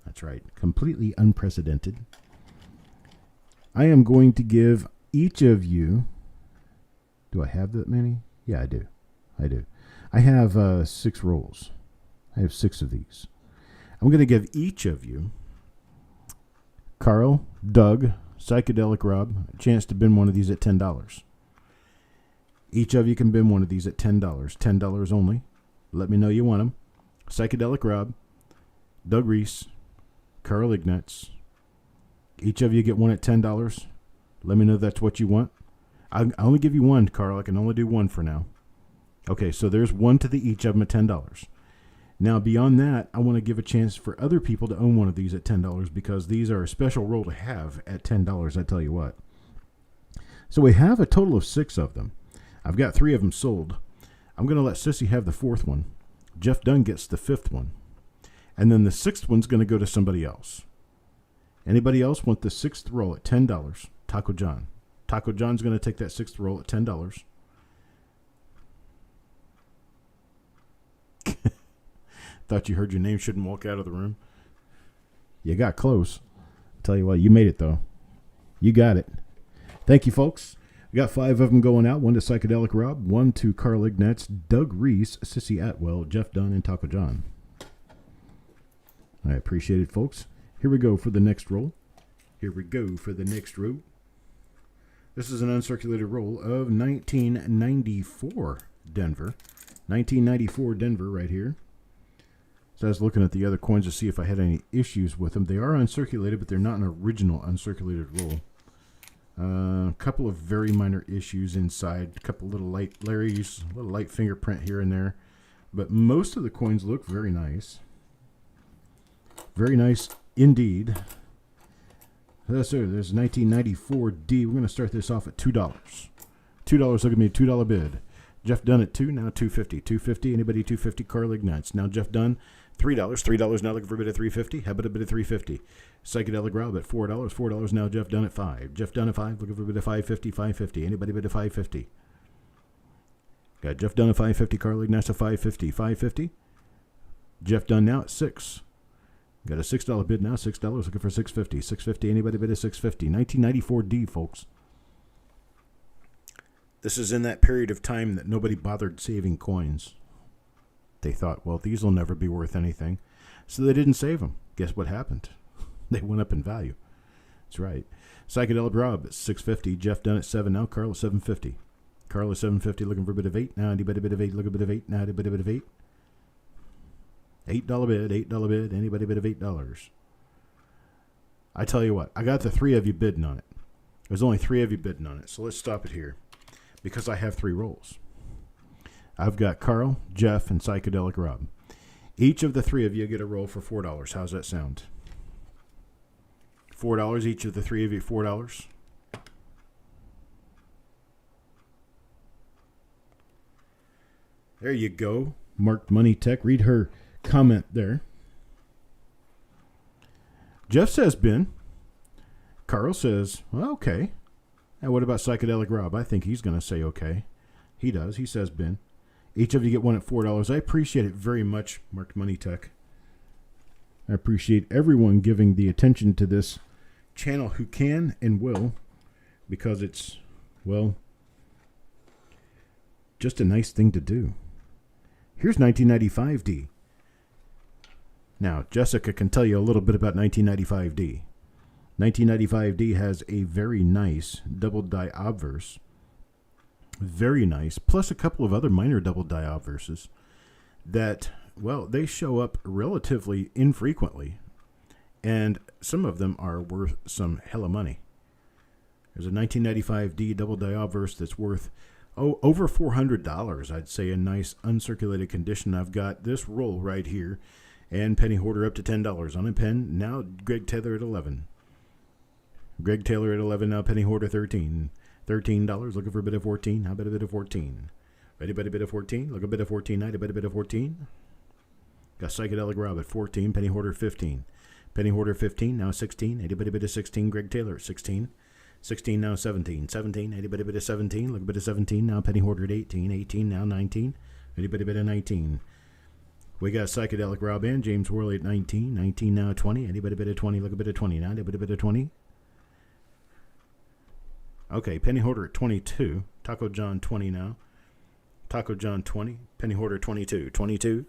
That's right, completely unprecedented. I am going to give each of you... Do I have that many? Yeah, I do. I have 6 rolls. I have 6 of these. I'm going to give each of you, Carl, Doug, Psychedelic Rob, a chance to bin one of these at $10. Each of you can bin one of these at $10. $10 only. Let me know you want them. Psychedelic Rob, Doug Reese, Carl Ignatz. Each of you get one at $10. Let me know that's what you want. I only give you one, Carl. I can only do one for now. Okay, so there's one to the each of them at $10. Now, beyond that, I want to give a chance for other people to own one of these at $10 because these are a special roll to have at $10, I tell you what. So we have a total of 6 of them. I've got 3 of them sold. I'm going to let Sissy have the 4th one. Jeff Dunn gets the 5th one. And then the 6th one's going to go to somebody else. Anybody else want the 6th roll at $10? Taco John. Taco John's going to take that 6th roll at $10. Thought you heard your name, shouldn't walk out of the room. You got close. I'll tell you what, you made it though. You got it. Thank you, folks. We got 5 of them going out. 1 to Psychedelic Rob, 1 to Carl Ignatz, Doug Reese, Sissy Atwell, Jeff Dunn, and Taco John. I appreciate it, folks. Here we go for the next roll. Here we go for the next roll. This is an uncirculated roll of 1994 Denver. 1994 Denver right here. So I was looking at the other coins to see if I had any issues with them. They are uncirculated, but they're not an original uncirculated roll. A couple of very minor issues inside. A couple little light Larry's, a little light fingerprint here and there. But most of the coins look very nice. Very nice indeed. Yes, sir. There's 1994D. We're going to start this off at $2. $2. Look at me, a $2 bid. Jeff Dunn at $2, now $2.50. $2.50. Anybody $2.50? Carl Ignatz. Now Jeff Dunn, $3. $3 now looking for a bid of $3.50. How about a bid of $3.50? Psychedelic Rob at $4. $4 now Jeff Dunn at $5. Jeff Dunn at $5. Looking for a bid of $5.50. $5.50. Anybody bid of $5.50? Got Jeff Dunn at $5.50. Carl Ignatz at $5.50. $5.50. Jeff Dunn now at $6. Got a $6 bid now. $6 looking for $6.50. $6.50. Anybody bid of $6.50? 1994D, folks. This is in that period of time that nobody bothered saving coins. They thought, well, these will never be worth anything. So they didn't save them. Guess what happened? They went up in value. That's right. Psychedelic Rob at $6.50. Jeff Dunn at $7 now. Carl at $7.50. Carl at $7.50 looking for a bid of $8. Now anybody bid of $8. Look a bid of $8. Now anybody bid of $8. $8 bid. $8 bid. Anybody bid of $8. I tell you what. I got the 3 of you bidding on it. There's only 3 of you bidding on it. So let's stop it here. Because I have 3 rolls. I've got Carl, Jeff, and Psychedelic Rob. Each of the 3 of you get a roll for $4. How's that sound? $4, each of the 3 of you, $4. There you go. Marked Money Tech. Read her comment there. Jeff says bin. Carl says, well, okay. Now, what about Psychedelic Rob? I think he's going to say okay. He does. He says bin. Each of you get one at $4. I appreciate it very much, Marked Money Tech. I appreciate everyone giving the attention to this channel who can and will, because it's, well, just a nice thing to do. Here's 1995D. Now, Jessica can tell you a little bit about 1995D. 1995D has a very nice double die obverse. Very nice. Plus a couple of other minor double die obverses that, well, they show up relatively infrequently. And some of them are worth some hella money. There's a 1995D double die obverse that's worth, over $400, I'd say, in nice uncirculated condition. I've got this roll right here. And penny hoarder up to $10 on a pen. Now Greg Taylor at 11. Greg Taylor at 11, now penny hoarder 13. $13, looking for a bit of 14. How about a bit of 14? Ready, bet a bit of 14. Look a bit of 14. I bet a bit of 14. Got Psychedelic Rob at 14. Penny hoarder 15. Penny hoarder 15, now 16. Anybody bit of 16. Greg Taylor at 16. 16, now 17. 17, anybody bit of 17. Look a bit of 17. Now penny hoarder at 18. 18, now 19. Anybody bit of 19. We got Psychedelic Rob and James Worley at 19. 19, now 20. Anybody bit of 20. Look a bit of 20. Now anybody bit of 20. Okay, penny hoarder at 22. Taco John 20 now. Taco John 20. Penny hoarder 22. 22.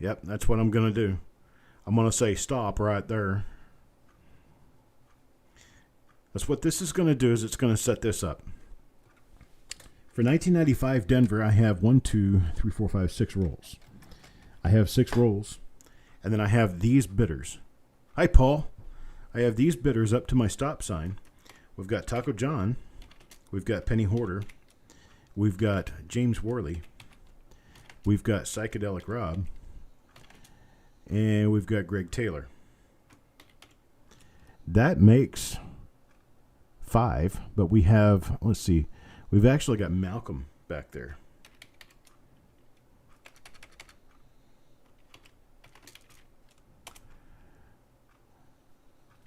Yep, that's what I'm going to do. I'm going to say stop right there. That's what this is going to do, is it's going to set this up. For 1995 Denver, I have 1, 2, 3, 4, 5, 6 rolls. I have 6 rolls. And then I have these bidders. Hi, Paul. I have these bidders up to my stop sign. We've got Taco John. We've got Penny Hoarder. We've got James Worley. We've got Psychedelic Rob. And we've got Greg Taylor. That makes 5, but we have, let's see, we've actually got Malcolm back there.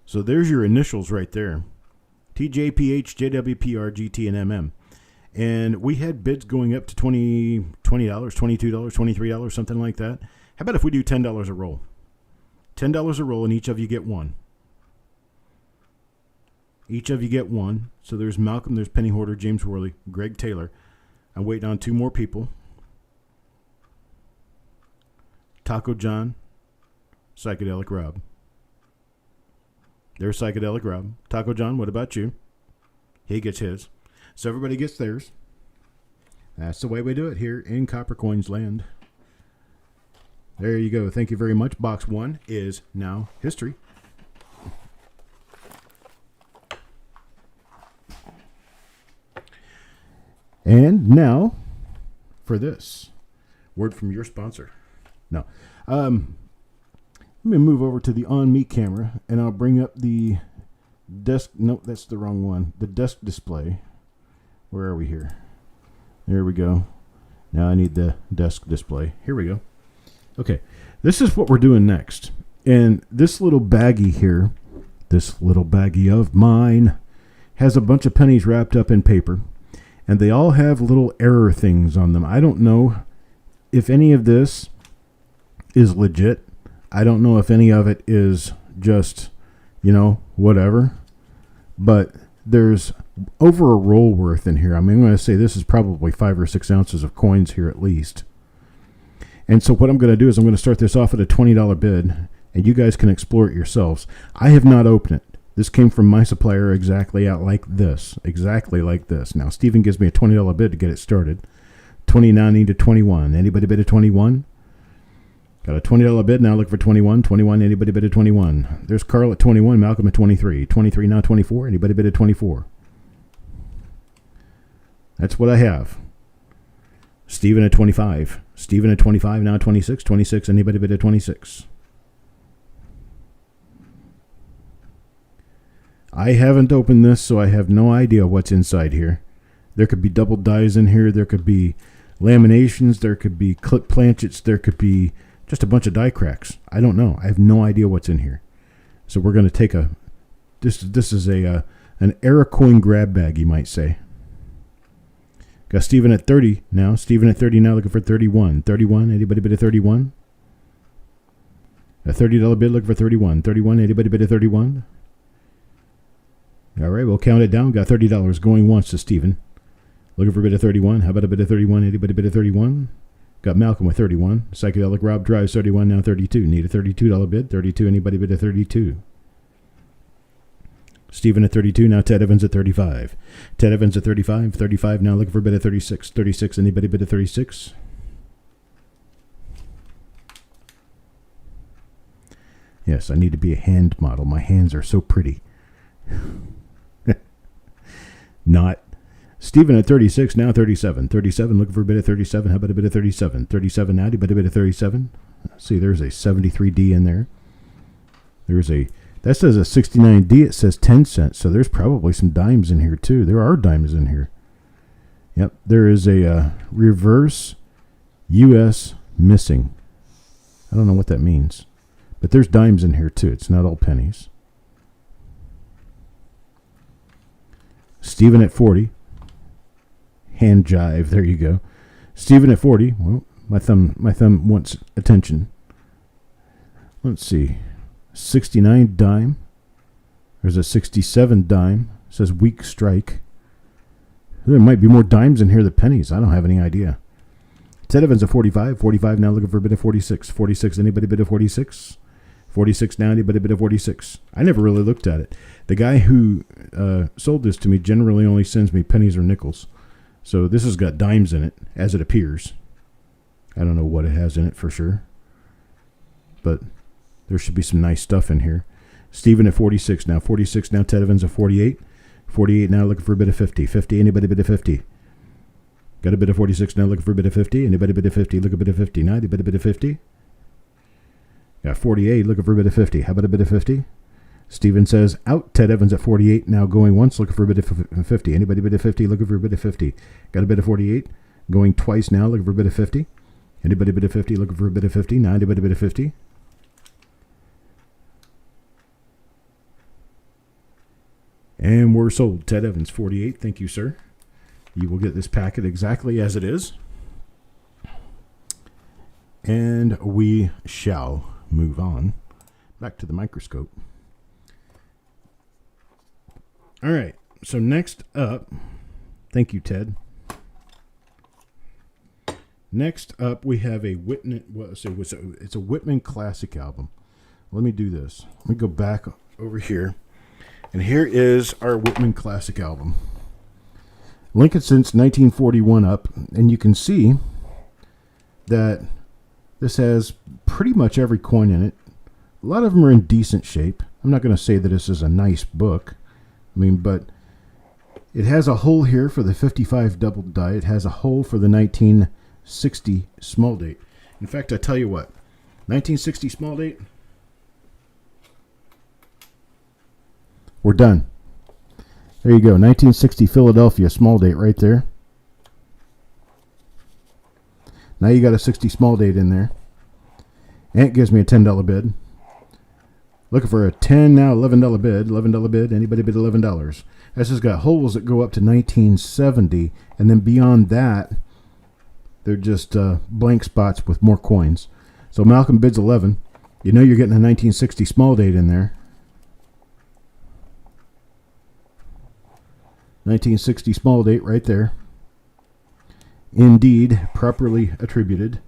So there's your initials right there. TJPH, JWPR, GT, and MM. And we had bids going up to $20, $22, $23, something like that. How about if we do $10 a roll? $10 a roll, and each of you get one. Each of you get one. So there's Malcolm, there's Penny Hoarder, James Worley, Greg Taylor. I'm waiting on 2 more people. Taco John, Psychedelic Rob. There's Psychedelic Rob. Taco John, what about you? He gets his. So everybody gets theirs. That's the way we do it here in Coppercoins land. There you go. Thank you very much. Box 1 is now history. And now for this word from your sponsor. No. Let me move over to the on me camera, and I'll bring up the desk. Nope, that's the wrong one. The desk display. Where are we here? There we go. Now I need the desk display. Here we go. Okay, this is what we're doing next. And this little baggie here, this little baggie of mine, has a bunch of pennies wrapped up in paper. And they all have little error things on them. I don't know if any of this is legit. I don't know if any of it is just, whatever. But there's over a roll worth in here. I mean, I'm going to say this is probably 5 or 6 ounces of coins here at least. And so what I'm going to do is I'm going to start this off at a $20 bid, and you guys can explore it yourselves. I have not opened it. This came from my supplier exactly out like this. Exactly like this. Now, Stephen gives me a $20 bid to get it started. 29 to 21. Anybody bid a 21? Got a $20 bid, now look for 21. 21, anybody bid a 21? There's Carl at 21, Malcolm at 23. 23, now 24. Anybody bid a 24? That's what I have. Stephen at 25. Stephen at 25, now 26. 26, anybody bid a 26? I haven't opened this, so I have no idea what's inside here. There could be double dies in here. There could be laminations. There could be clip planchets. There could be just a bunch of die cracks. I don't know. I have no idea what's in here. So we're going to take a... This is an error coin grab bag, you might say. Got Stephen at 30 now. Stephen at 30 now, looking for 31. 31, anybody bid a 31? A $30 bid, looking for 31. 31, anybody bid a 31? All right, we'll count it down. Got $30 going once to Stephen. Looking for a bid of 31. How about a bid of 31? Anybody bid of 31? Got Malcolm with 31. Psychedelic Rob drives 31, now 32. Need a $32 bid. 32, anybody bid of 32? Stephen at 32, now Ted Evans at 35. Ted Evans at 35. 35, now looking for a bid of 36. 36, anybody bid of 36? Yes, I need to be a hand model. My hands are so pretty. Not. Stephen at 36, now 37. 37, looking for a bid of 37. How about a bid of 37? 37 now, do you bet a bid of 37? See, there's a 73D in there. That says a 69D, it says 10 cents, so there's probably some dimes in here too. There are dimes in here. Yep, there is a reverse US missing. I don't know what that means, but there's dimes in here too. It's not all pennies. Stephen at 40. Hand jive, there you go. Stephen at 40. Well, my thumb wants attention. Let's see. 69 dime. There's a 67 dime. It says weak strike. There might be more dimes in here than pennies. I don't have any idea. Ted Evans at 45. 45 now looking for a bid of 46. 46, anybody bid of 46? 46 now, anybody bid of 46? I never really looked at it. The guy who sold this to me generally only sends me pennies or nickels. So this has got dimes in it, as it appears. I don't know what it has in it for sure. But there should be some nice stuff in here. Stephen at 46 now. 46 now, Ted Evans at 48. 48 now, looking for a bid of 50. 50, anybody bid of 50? Got a bid of 46 now, looking for a bid of 50. Anybody bid of 50? Look a bid of 50 now. Anybody bid of 50? Got 48, looking for a bid of 50. How about a bid of 50? Steven says, out Ted Evans at 48, now going once, looking for a bid of 50. Anybody bid of 50, looking for a bid of 50. Got a bid of 48, going twice now, looking for a bid of 50. Anybody bid of 50, looking for a bid of 50. Now anybody bid of 50. And we're sold. Ted Evans, 48. Thank you, sir. You will get this packet exactly as it is. And we shall move on back to the microscope. All right, so next up, thank you, Ted. Next up, we have a Whitman. It's a Whitman Classic album. Let me do this. Let me go back over here, and here is our Whitman Classic album. Lincoln since 1941 up, and you can see that this has pretty much every coin in it. A lot of them are in decent shape. I'm not going to say that this is a nice book. I mean, but it has a hole here for the 55 double die. It has a hole for the 1960 small date. In fact, I tell you what, 1960 small date, we're done. There you go, 1960 Philadelphia small date right there. Now you got a 60 small date in there. And it gives me a $10 bid. Looking for a 10 now, $11 bid. $11 bid. Anybody bid $11? This has got holes that go up to 1970, and then beyond that, they're just blank spots with more coins. So Malcolm bids 11. You know you're getting a 1960 small date in there. 1960 small date right there. Indeed, properly attributed.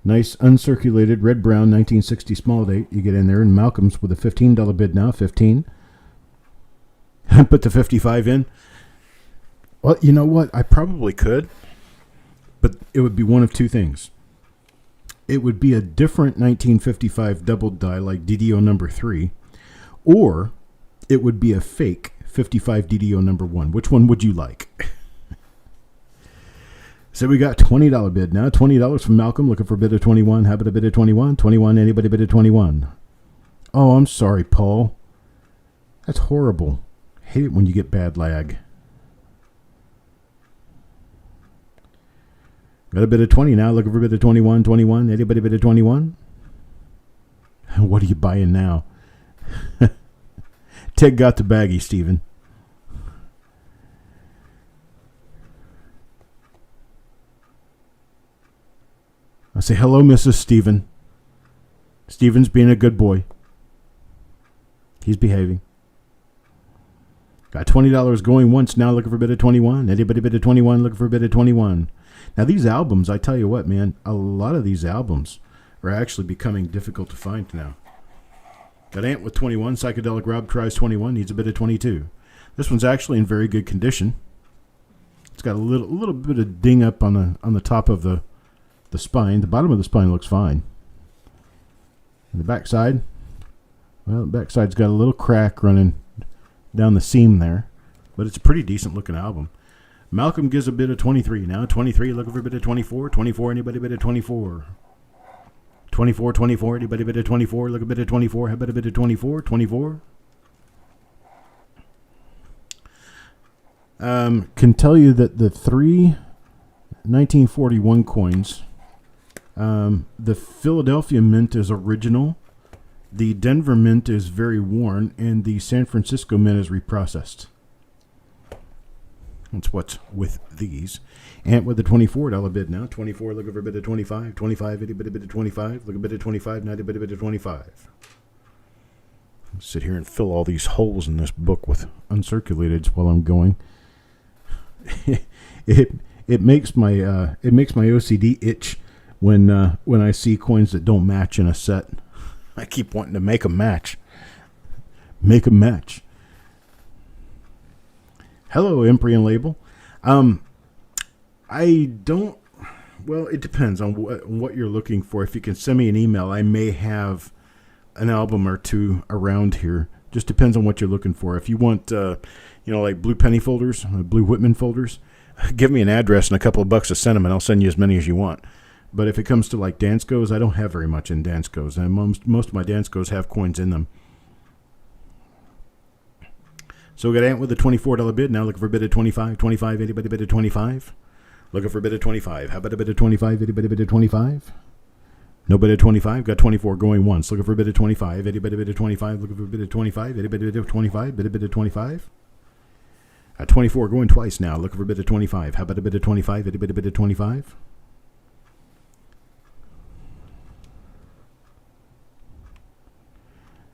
Nice uncirculated red-brown 1960 small date you get in there. And Malcolm's with a $15 bid now, 15. Put the 55 in. Well, you know what? I probably could. But it would be one of two things. It would be a different 1955 double die like DDO number 3. Or it would be a fake 55 DDO number 1. Which one would you like? So we got $20 bid now. $20 from Malcolm, looking for a bid of 21. How about a bid of 21? 21, anybody bid of 21? Oh, I'm sorry, Paul. That's horrible. Hate it when you get bad lag. Got a bid of 20 now, looking for a bid of 21. 21, anybody bid of 21? What are you buying now? Ted got the baggie, Stephen. I say, hello, Mrs. Stephen. Stephen's being a good boy. He's behaving. Got $20 going once now, looking for a bid of 21. Anybody bid of 21, looking for a bid of 21. Now, these albums, I tell you what, man, a lot of these albums are actually becoming difficult to find now. Got Ant with 21. Psychedelic Rob tries 21, needs a bid of 22. This one's actually in very good condition. It's got a little bit of ding up on the top of the spine. The bottom of the spine looks fine. And the back side, well, the back side's got a little crack running down the seam there, but it's a pretty decent looking album. Malcolm gives a bid of 23 now. 23, looking for a bid of 24. 24, anybody bid of 24? 24, 24, anybody bid of 24? Look a bid of 24. How about a bid of 24? 24. Can tell you that the three 1941 coins, the Philadelphia mint is original, the Denver mint is very worn, and the San Francisco mint is reprocessed. That's what's with these. And with the $24 bid now. 24, looking for a bid of 25. 25, itty bit of 25. Look a bit of 25, 90 bit of 25. I'll sit here and fill all these holes in this book with uncirculateds while I'm going. It makes my OCD itch when I see coins that don't match in a set. I keep wanting to make a match. Make a match. Hello, Emprian Label. I don't. Well, it depends on what you're looking for. If you can send me an email, I may have an album or two around here. Just depends on what you're looking for. If you want, like blue penny folders, blue Whitman folders, give me an address and a couple of bucks to send them, and I'll send you as many as you want. But if it comes to like Danskos, I don't have very much in Danskos, and most of my Danskos have coins in them. So we got Ant with a $24 bid. Now looking for a bid at 25. 25. Anybody bid at 25? Looking for a bid at 25. How about a bid at 25? Anybody bid at 25? No bid at 25. Got 24 going once. Looking for a bid at 25. Anybody bid at 25? Looking for a bid at 25. Anybody bid at 25? Bid at 25. At 24 going twice now. Looking for a bid at 25. How about a bid at 25? Anybody bid at 25?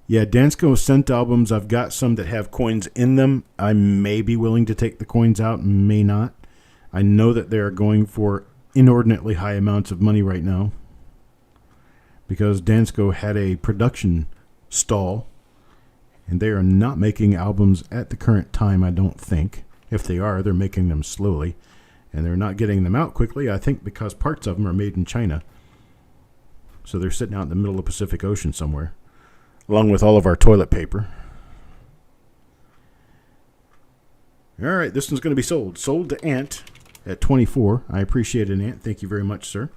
Yeah, Dansko sent albums. I've got some that have coins in them. I may be willing to take the coins out, may not. I know that they're going for inordinately high amounts of money right now because Dansko had a production stall, and they are not making albums at the current time, I don't think. If they are, they're making them slowly, and they're not getting them out quickly, I think because parts of them are made in China. So they're sitting out in the middle of the Pacific Ocean somewhere, along with all of our toilet paper. All right, this one's going to be sold. Sold to Ant at 24. I appreciate it, Ant. Thank you very much, sir.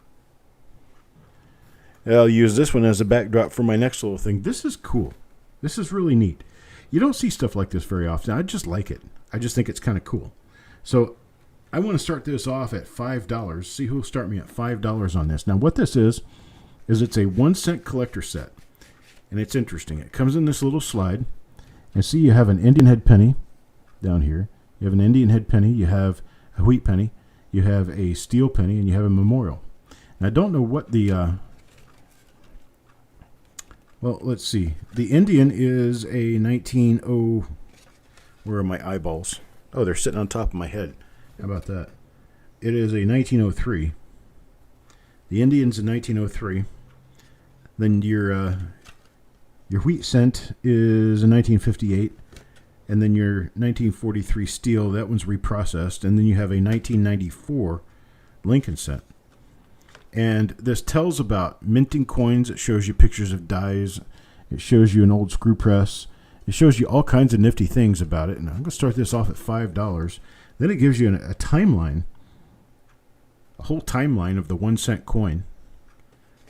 I'll use this one as a backdrop for my next little thing. This is cool. This is really neat. You don't see stuff like this very often. I just like it. I just think it's kind of cool. So I want to start this off at $5. See who'll start me at $5 on this. Now, what this is it's a 1-cent collector set. And it's interesting. It comes in this little slide. And see, you have an Indian head penny down here. You have an Indian head penny. You have a wheat penny. You have a steel penny. And you have a memorial. And I don't know what the... well, let's see. The Indian is a 19... Where are my eyeballs? Oh, they're sitting on top of my head. How about that? It is a 1903. The Indian's a 1903. Then your wheat cent is a 1958. And then your 1943 steel, that one's reprocessed. And then you have a 1994 Lincoln cent. And this tells about minting coins. It shows you pictures of dies. It shows you an old screw press. It shows you all kinds of nifty things about it. And I'm going to start this off at $5. Then it gives you a timeline, a whole timeline of the 1-cent coin.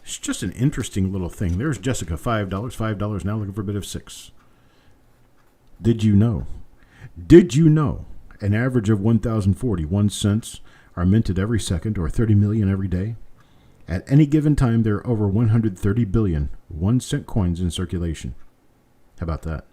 It's just an interesting little thing. There's Jessica, $5. $5 now, looking for a bid of 6. Did you know? Did you know an average of 1,041 cents are minted every second, or 30 million every day? At any given time, there are over 130 billion 1-cent coins in circulation. How about that?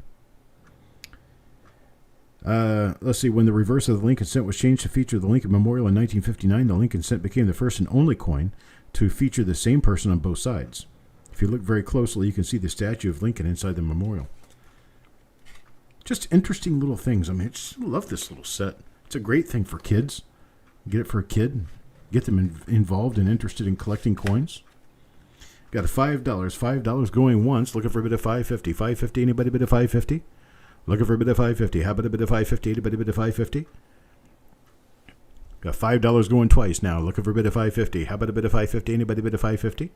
Let's see. When the reverse of the Lincoln cent was changed to feature the Lincoln Memorial in 1959, the Lincoln cent became the first and only coin to feature the same person on both sides. If you look very closely, you can see the statue of Lincoln inside the memorial. Just interesting little things. I mean, I just love this little set. It's a great thing for kids. Get it for a kid. Get them involved and interested in collecting coins. Got a $5. $5 going once. Looking for a bid of $5.50. $5.50. Anybody bid of $5.50? Looking for a bid of $5.50. How about a bid of $5.50? Anybody bid of $5.50? Got $5 going twice now. Looking for a bid of $5.50. How about a bid of $5.50? Anybody bid of $5.50?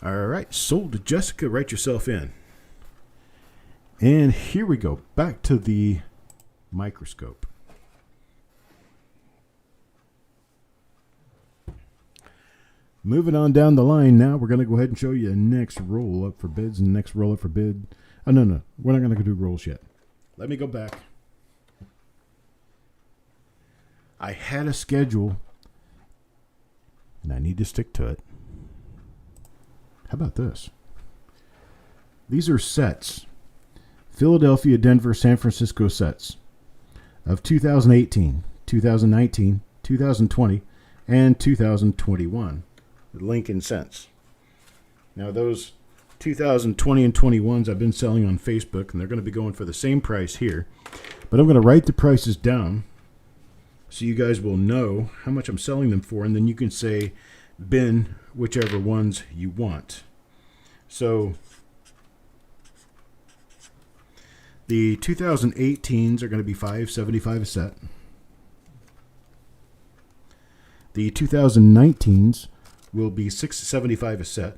All right. Sold to Jessica. Write yourself in. And here we go. Back to the microscope. Moving on down the line now, we're going to go ahead and show you the next roll up for bids and the next roll up for bid. Oh, no. We're not going to do rolls yet. Let me go back. I had a schedule, and I need to stick to it. How about this? These are sets. Philadelphia, Denver, San Francisco sets of 2018, 2019, 2020, and 2021. Lincoln cents. Now those 2020 and 21s I've been selling on Facebook, and they're going to be going for the same price here. But I'm going to write the prices down so you guys will know how much I'm selling them for, and then you can say bin whichever ones you want. So the 2018s are going to be $5.75 a set. The 2019s will be $6.75 a set.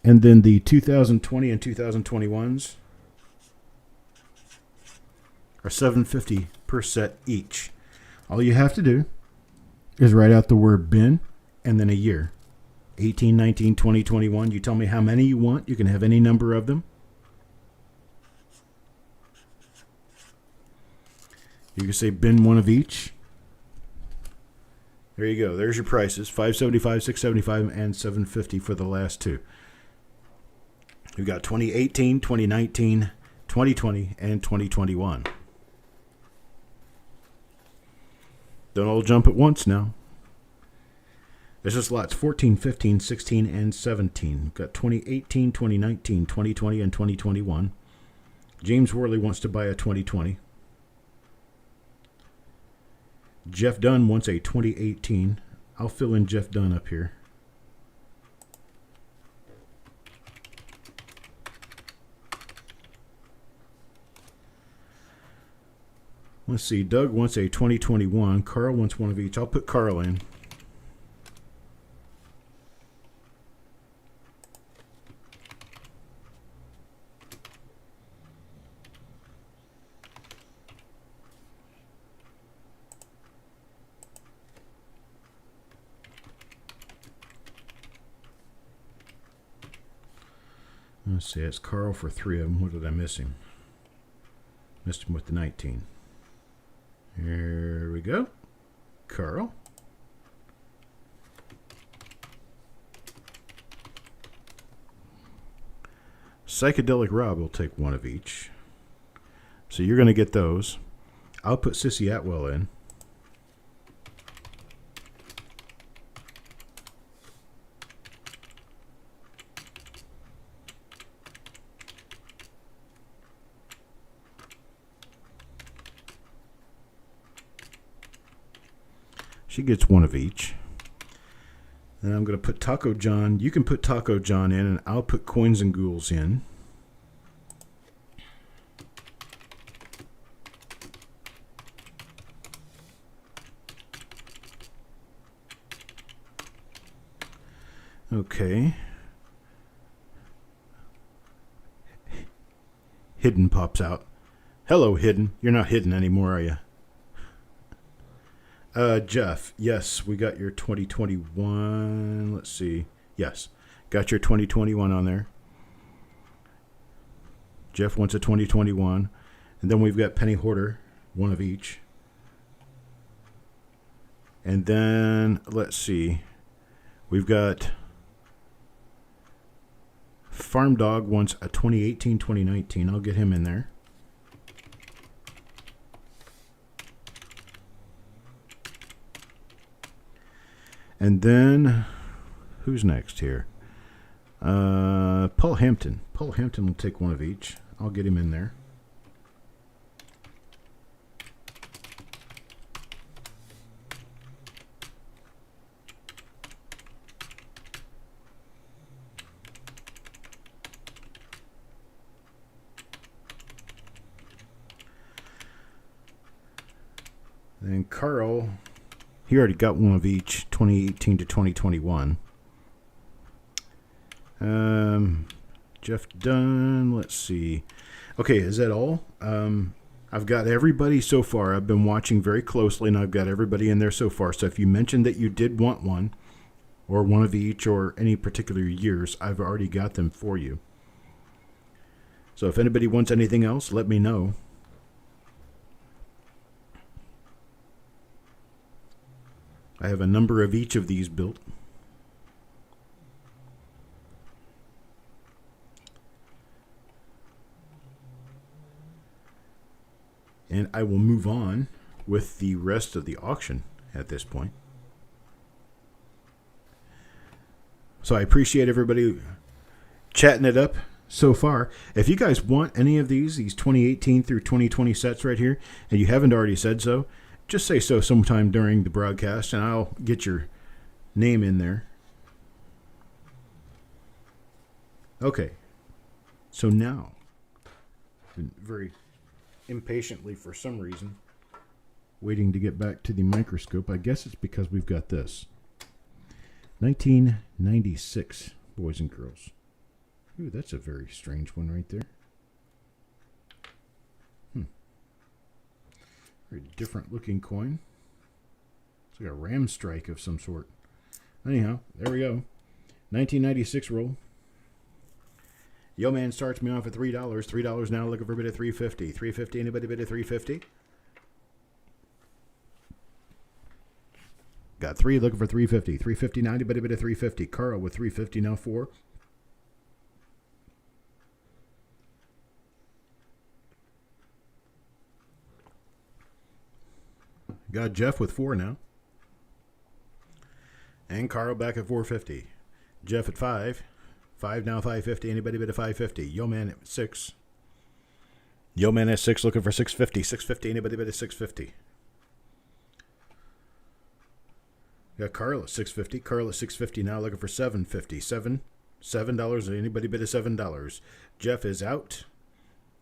And then the 2020 and 2021s are $7.50 per set each. All you have to do is write out the word bin and then a year. 18, 19, 20, 21. You tell me how many you want. You can have any number of them. You can say bin one of each. There you go. There's your prices. $575, $675, and $750 for the last two. We've got 2018, 2019, 2020, and 2021. Don't all jump at once now. There's just lots 14, 15, 16, and 17. We've got 2018, 2019, 2020, and 2021. James Worley wants to buy a 2020. Jeff Dunn wants a 2018. I'll fill in Jeff Dunn up here. Let's see. Doug wants a 2021. Carl wants one of each. I'll put Carl in. Let's see, it's Carl for 3 of them. What did I miss him? Missed him with the 19. Here we go. Carl. Psychedelic Rob will take one of each. So you're going to get those. I'll put Sissy Atwell in. She gets one of each. Then I'm going to put Taco John. You can put Taco John in, and I'll put Coins and Ghouls in. Okay. Hidden pops out. Hello, Hidden. You're not hidden anymore, are you? Jeff, yes, we got your 2021. Let's see. Yes, got your 2021 on there. Jeff wants a 2021. And then we've got Penny Hoarder, one of each. And then, let's see. We've got Farm Dog wants a 2018, 2019. I'll get him in there. And then, who's next here? Paul Hampton. Paul Hampton will take one of each. I'll get him in there. Then Carl, he already got one of each, 2018 to 2021. Jeff Dunn, let's see. Okay, is that all? I've got everybody so far. I've been watching very closely, and I've got everybody in there so far. So if you mentioned that you did want one, or one of each, or any particular years, I've already got them for you. So if anybody wants anything else, let me know. I have a number of each of these built. And I will move on with the rest of the auction at this point. So I appreciate everybody chatting it up so far. If you guys want any of these 2018 through 2020 sets right here, and you haven't already said so, just say so sometime during the broadcast, and I'll get your name in there. Okay. So now, been very impatiently for some reason waiting to get back to the microscope. I guess it's because we've got this. 1996, boys and girls. Ooh, that's a very strange one right there. Very different looking coin. It's like a ram strike of some sort. Anyhow, there we go. 1996 roll. Yo man starts me off at $3. $3 now, looking for a bid at $3.50. $3.50, anybody bid at $3.50? Got 3, looking for $3.50. $3.50 now, anybody bid at $3.50? Carl with $3.50 now, 4. Got Jeff with 4 now. And Carl back at $4.50. Jeff at 5. 5 now, $5.50. Anybody bid at $5.50? Yo man at 6. Yo man at 6 looking for $6.50. $6.50. Anybody bid at $6.50? Got Carl at $6.50. Carl at $6.50 now looking for $7.50. $7. Anybody bid at $7? Jeff is out.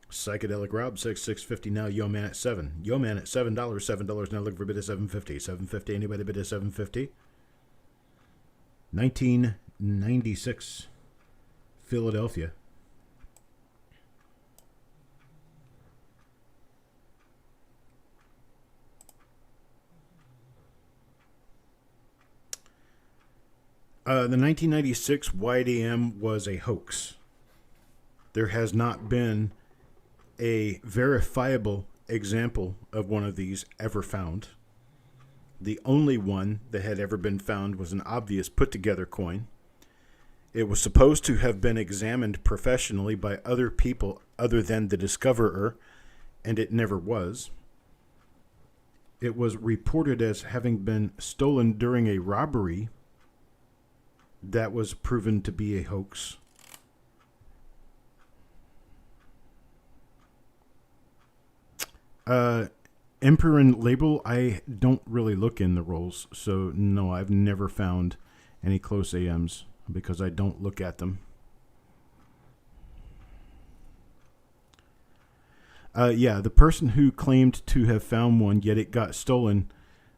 Psychedelic Rob $6.50 now. Yo man at 7. Yo man at $7. $7 now looking for a bid at $7.50. $7.50. Anybody bid at $7.50? 1996. Philadelphia. The 1996 YDM was a hoax. There has not been a verifiable example of one of these ever found. The only one that had ever been found was an obvious put-together coin. It was supposed to have been examined professionally by other people other than the discoverer, and it never was. It was reported as having been stolen during a robbery that was proven to be a hoax. Emperor and label, I don't really look in the rolls, so no, I've never found any close AMs because I don't look at them. Yeah, the person who claimed to have found one, yet it got stolen,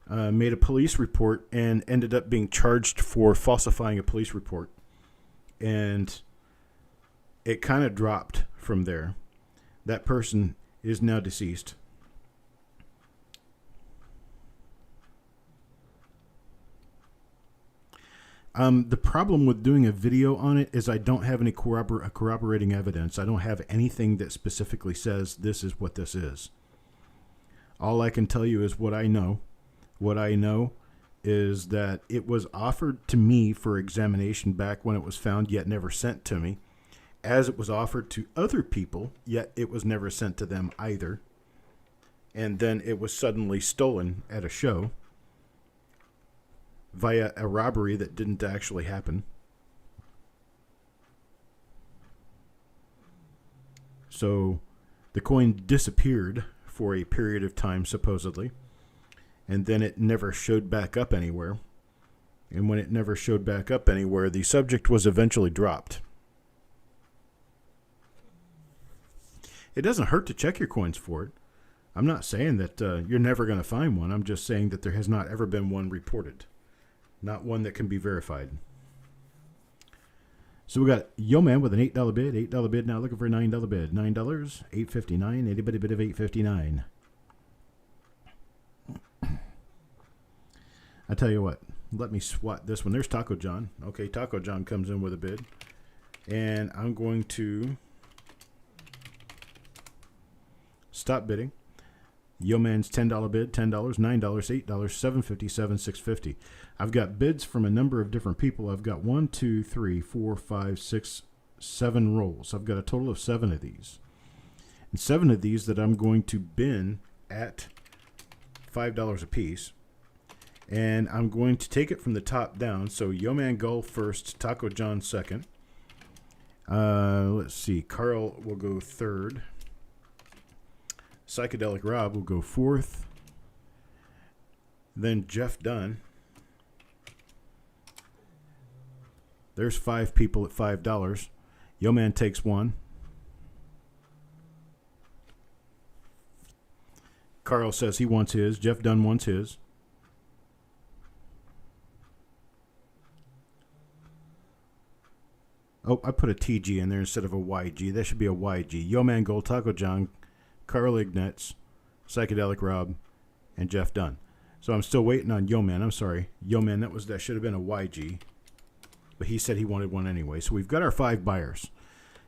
made a police report and ended up being charged for falsifying a police report. And it kind of dropped from there. That person is now deceased. The problem with doing a video on it is I don't have any corroborating evidence. I don't have anything that specifically says this is what this is. All I can tell you is what I know. What I know is that it was offered to me for examination back when it was found, yet never sent to me, as it was offered to other people, yet it was never sent to them either. And then it was suddenly stolen at a show via a robbery that didn't actually happen. So the coin disappeared for a period of time, supposedly, and then it never showed back up anywhere. And when it never showed back up anywhere, the subject was eventually dropped. It doesn't hurt to check your coins for it. I'm not saying that you're never going to find one. I'm just saying that there has not ever been one reported. Not one that can be verified. So we got Yo Man with an $8 bid. $8 bid now looking for a $9 bid. $9. $8.59. Anybody bid of $8.59? I tell you what. Let me swat this one. There's Taco John. Okay, Taco John comes in with a bid. And I'm going to stop bidding. Yo Man's $10 bid, $10, $9, $8, $7.50, $6.50. I've got bids from a number of different people. I've got 1, 2, 3, 4, 5, 6, 7 rolls. I've got a total of 7 of these. And 7 of these that I'm going to bin at $5 a piece. And I'm going to take it from the top down. So Yo Man Gull first, Taco John second. Let's see, Carl will go third. Psychedelic Rob will go fourth. Then Jeff Dunn. There's 5 people at $5. Yo Man takes 1. Carl says he wants his. Jeff Dunn wants his. Oh, I put a TG in there instead of a YG. That should be a YG. Yo Man Gold, Taco John, Carl Ignatz, Psychedelic Rob, and Jeff Dunn. So I'm still waiting on Yo Man. I'm sorry. Yo Man, that should have been a YG. But he said he wanted one anyway. So we've got our 5 buyers.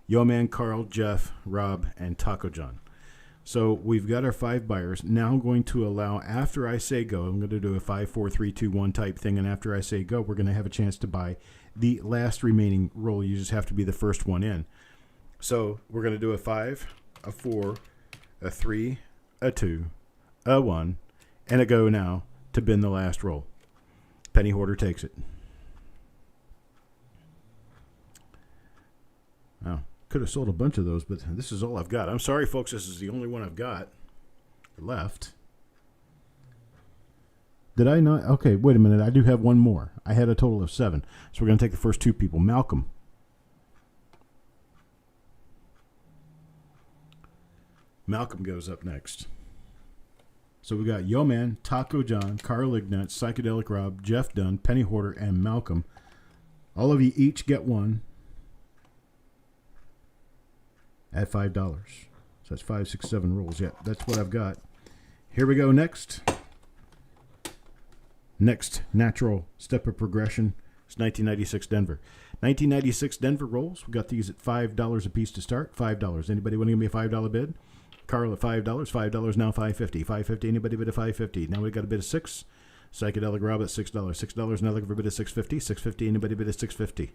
Yo Man, Carl, Jeff, Rob, and Taco John. So we've got our 5 buyers. Now I'm going to allow, after I say go, I'm going to do a 5, 4, 3, 2, 1 type thing. And after I say go, we're going to have a chance to buy the last remaining roll. You just have to be the first one in. So we're going to do a 5, a 4, a 3, a 2, a 1, and a go now to bin the last roll. Penny Hoarder takes it. Wow. Could have sold a bunch of those, but this is all I've got. I'm sorry, folks. This is the only one I've got left. Did I not? Okay, wait a minute. I do have one more. I had a total of 7. So we're going to take the first 2 people. Malcolm. Malcolm goes up next. So we got Yo Man, Taco John, Carl Ignatz, Psychedelic Rob, Jeff Dunn, Penny Hoarder, and Malcolm. All of you each get one at $5. So that's 5, 6, 7 rolls. Yeah, that's what I've got. Here we go next. Next natural step of progression is 1996 Denver. 1996 Denver rolls. We got these at $5 a piece to start. $5. Anybody want to give me a $5 bid? Carl at $5. $5 now $5.50. $5.50. Anybody bid a $5.50? Now we got a bid of $6. Psychedelic Rob at $6. $6 now looking for a bid of $6.50. $6.50. Anybody bid a $6.50?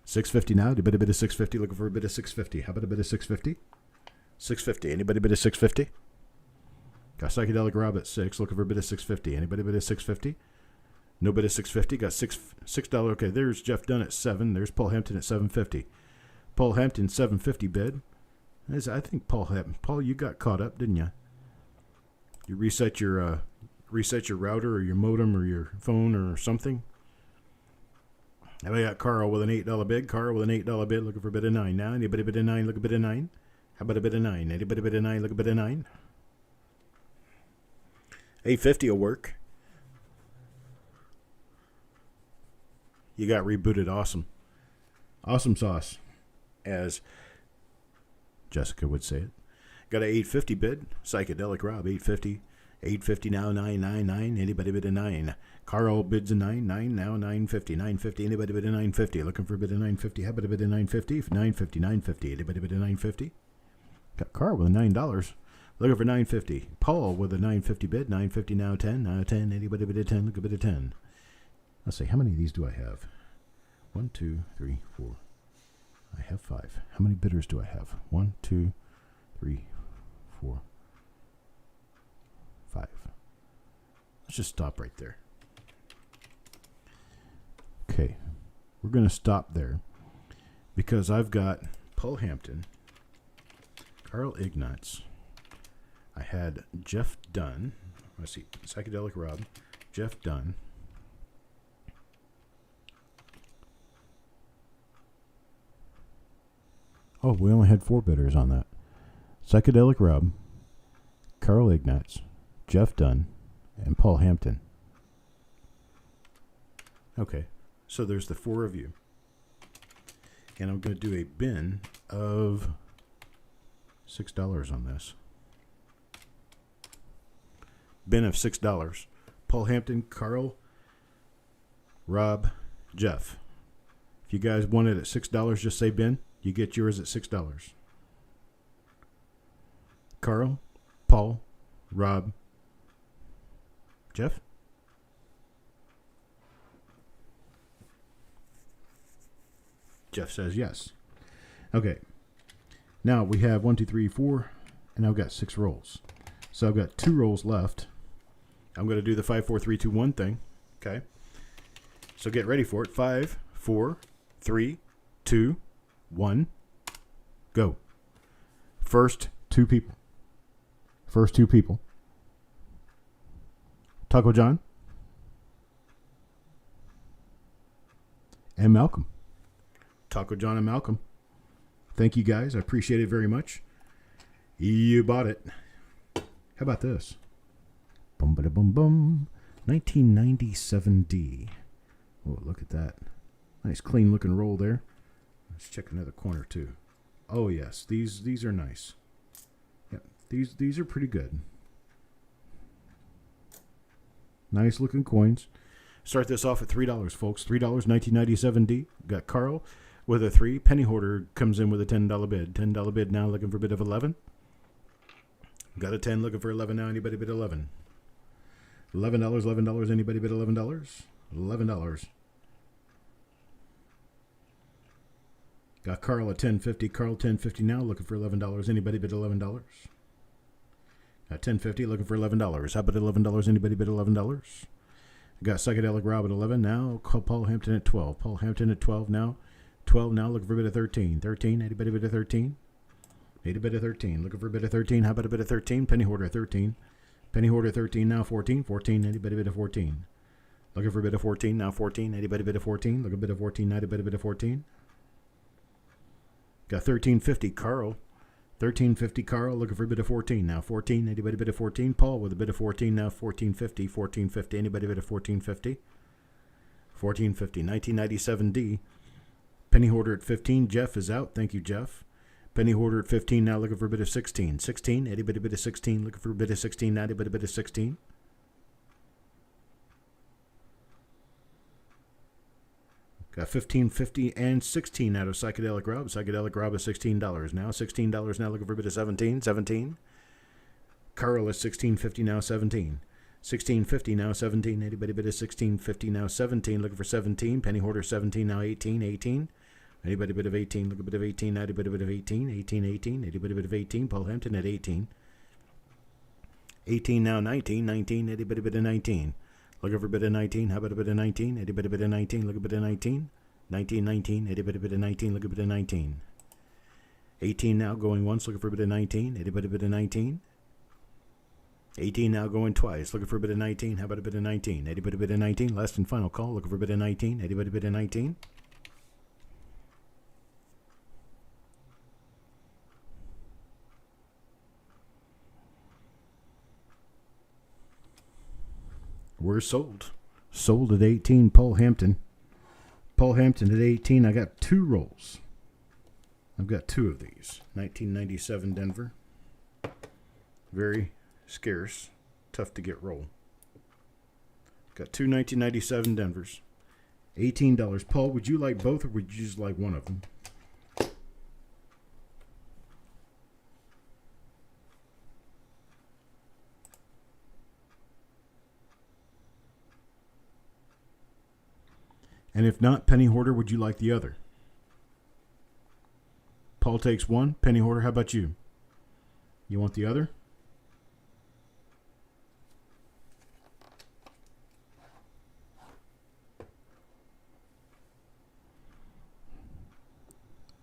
$6.50 now. Anybody bid a $6.50? Looking for a bid of $6.50. How about a bid of $6.50? $6.50. Anybody bid a $6.50? Got Psychedelic Rob at $6. Looking for a bid of $6.50. Anybody bid a $6.50? No bid of $6.50. Got $6. Okay, there's Jeff Dunn at $7. There's Paul Hampton at $7.50. Paul Hampton $7.50 bid. I think Paul Hampton. Paul, you got caught up, didn't you? You reset your router or your modem or your phone or something. And we got Carl with an $8 bid. Carl with an $8 bid. Looking for a bid of 9 now. Anybody bid a 9? Look a bid of 9. How about a bid of 9? Anybody bid a 9? Look a bid of 9. $8.50 will work. You got rebooted. Awesome. Awesome sauce, as Jessica would say it. Got an $8.50 bid. Psychedelic Rob, $8.50. $8.50 now, $9.99. Anybody bid a 9? Carl bids a 9. 9 now, $9.50. $9.50. Anybody bid a $9.50? Looking for a bid of $9.50. How about a bid of $9.50? $9.50. $9.50. Anybody bid a $9.50? Got Carl with a $9. Looking for $9.50. Paul with a $9.50 bid. $9.50 now, 10. Now 10. Anybody bid a 10? Look a bid of 10. Let's see. How many of these do I have? 1, 2, 3, 4. I have 5. How many bidders do I have? 1, 2, 3, 4, 5. Let's just stop right there. Okay. We're going to stop there because I've got Paul Hampton, Carl Ignatz. I had Jeff Dunn. Let's see. Psychedelic Rob. Jeff Dunn. Oh, we only had 4 bidders on that. Psychedelic Rob, Carl Ignatz, Jeff Dunn, and Paul Hampton. Okay, so there's the 4 of you. And I'm going to do a bin of $6 on this. Bin of $6. Paul Hampton, Carl, Rob, Jeff. If you guys want it at $6, just say bin. You get yours at $6. Carl, Paul, Rob, Jeff? Jeff says yes. Okay. Now we have 1, 2, 3, 4, and I've got 6 rolls. So I've got 2 rolls left. I'm going to do the 5, 4, 3, 2, 1 thing. Okay. So get ready for it. 5, 4, 3, 2, 1, go. First 2 people. First 2 people. Taco John and Malcolm. Taco John and Malcolm. Thank you guys. I appreciate it very much. You bought it. How about this? Bum ba da bum bum. 1997D. Oh, look at that. Nice clean looking roll there. Let's check another corner too. Oh yes, these are nice. Yep, these are pretty good. Nice looking coins. Start this off at $3, folks. $3, 1997D. Got Carl with a 3. Penny Hoarder comes in with a $10 bid. $10 bid now, looking for a bid of 11. Got a 10, looking for 11 now. Anybody bid 11? $11, $11. Anybody bid $11? $11. Got Carl at 10.50. Carl 10.50 now, looking for $11. Anybody bid $11? Got 10.50, looking for $11. How about $11? Anybody bid $11? Got Psychedelic Rob at 11 now. Call Paul Hampton at 12. Paul Hampton at 12 now. 12 now, looking for a bid of 13. 13, anybody bid of 13? Need a bid of 13. Looking for a bid of 13. How about a bid of 13? Penny Hoarder 13. Penny Hoarder 13 now. 14. 14, anybody bid of 14? Looking for a bid of 14 now. 14, anybody bid of 14? Look a bid of 14 now. Anybody bid of 14? Got 13.50 Carl. 13.50 Carl, looking for a bid of 14 now. 14, anybody bid of 14? Paul with a bid of 14 now. 14.50. 14.50, anybody bid of 14.50? 14.50. 1997D. Penny Hoarder at 15. Jeff is out. Thank you, Jeff. Penny Hoarder at 15 now, looking for a bid of 16. 16, anybody bid of 16? Looking for a bid of 16 now. Anybody bid of 16? Got 15.50 and 16 out of Psychedelic Rob. Psychedelic Rob is $16 now. $16 now, looking for a bid of 17. 17. Carl is 16.50 now. 17. 16.50 now. 17. Anybody bid of 16.50 now. 17. Looking for 17. Penny Hoarder 17 now. 18. 18. Anybody bid of 18? Look a bit of 18 now. Anybody bid of 18? 18. 18. Anybody bid of 18? Paul Hampton at 18. 18 now. 19. 19. Anybody bid of 19? Looking for a bit of 19. How about a bit of 19? Anybody bid of 19? Look a bit of 19. 19, 19. Anybody bid of 19? Look a bit of 19. 18 now, going once. Looking for a bit of 19. Anybody bid of 19? 18 now, going twice. Looking for a bit of 19. How about a bit of 19? Anybody bid of 19? Last and final call. Looking for a bit of 19. Anybody bid of 19? We're sold. Sold at 18, Paul Hampton. Paul Hampton at 18. I got 2 rolls. I've got 2 of these. 1997 Denver. Very scarce. Tough to get roll. Got 2 1997 Denvers. $18. Paul, would you like both or would you just like one of them? And if not, Penny Hoarder, would you like the other? Paul takes one. Penny Hoarder, how about you? You want the other?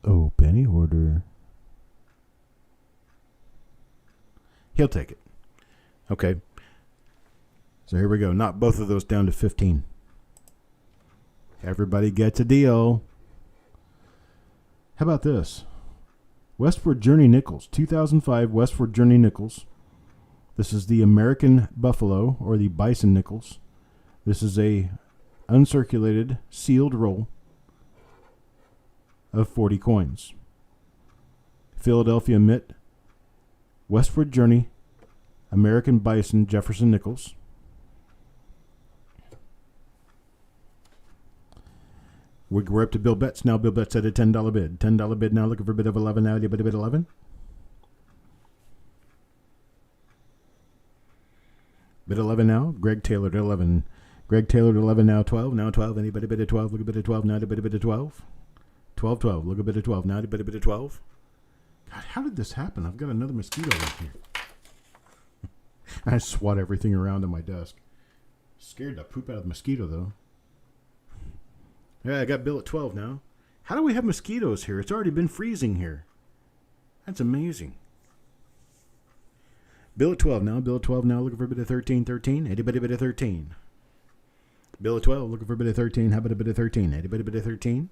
Oh, Penny Hoarder. He'll take it. Okay. So here we go. Knock both of those down to 15. Everybody gets a deal. How about this? Westward Journey Nickels. 2005 Westward Journey Nickels. This is the American Buffalo or the Bison Nickels. This is a uncirculated sealed roll of 40 coins. Philadelphia Mint. Westward Journey. American Bison Jefferson Nickels. We're up to Bill Betts now. Bill Betts at a $10 bid. $10 bid now. Looking for a bid of 11 now. Anybody bid 11? Bid 11 now. Greg Taylor at 11. Greg Taylor at 11 now. 12. Now 12. Anybody bid at 12? Look a bit of 12 now. Anybody bid at 12? 12, 12. Look a bit of 12 now. Anybody bid at 12? God, how did this happen? I've got another mosquito right here. I swat everything around on my desk. Scared to poop out of the mosquito, though. Yeah, I got Bill at 12 now. How do we have mosquitoes here? It's already been freezing here. That's amazing. Bill at 12 now. Bill at 12 now. Looking for a bit of 13. 13. Anybody bid of 13? Bill at 12. Looking for a bit of 13. How about a bit of 13? Anybody bid of 13?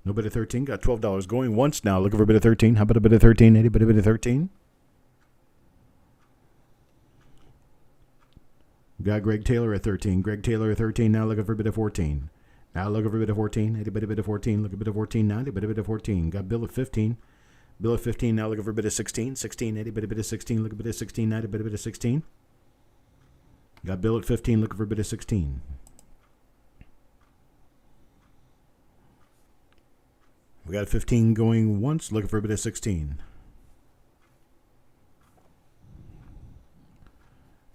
No bid of 13. Got $12 going once now. Looking for a bit of 13. How about a bit of 13? Anybody bid of 13? Got Greg Taylor at 13. Greg Taylor at 13 now. Looking for a bit of 14. Now look over a bit of 14. Anybody bit of 14? Look a bit of 14 now. Anybody bit of 14? Got Bill at 15. Bill at 15 now. Look over a bit of 16. 16. Anybody bit of 16? Look a bit of 16 now. Anybody bit of 16? Got Bill at 15, looking for a bid of 16. We got 15 going once, looking for a bid of 16.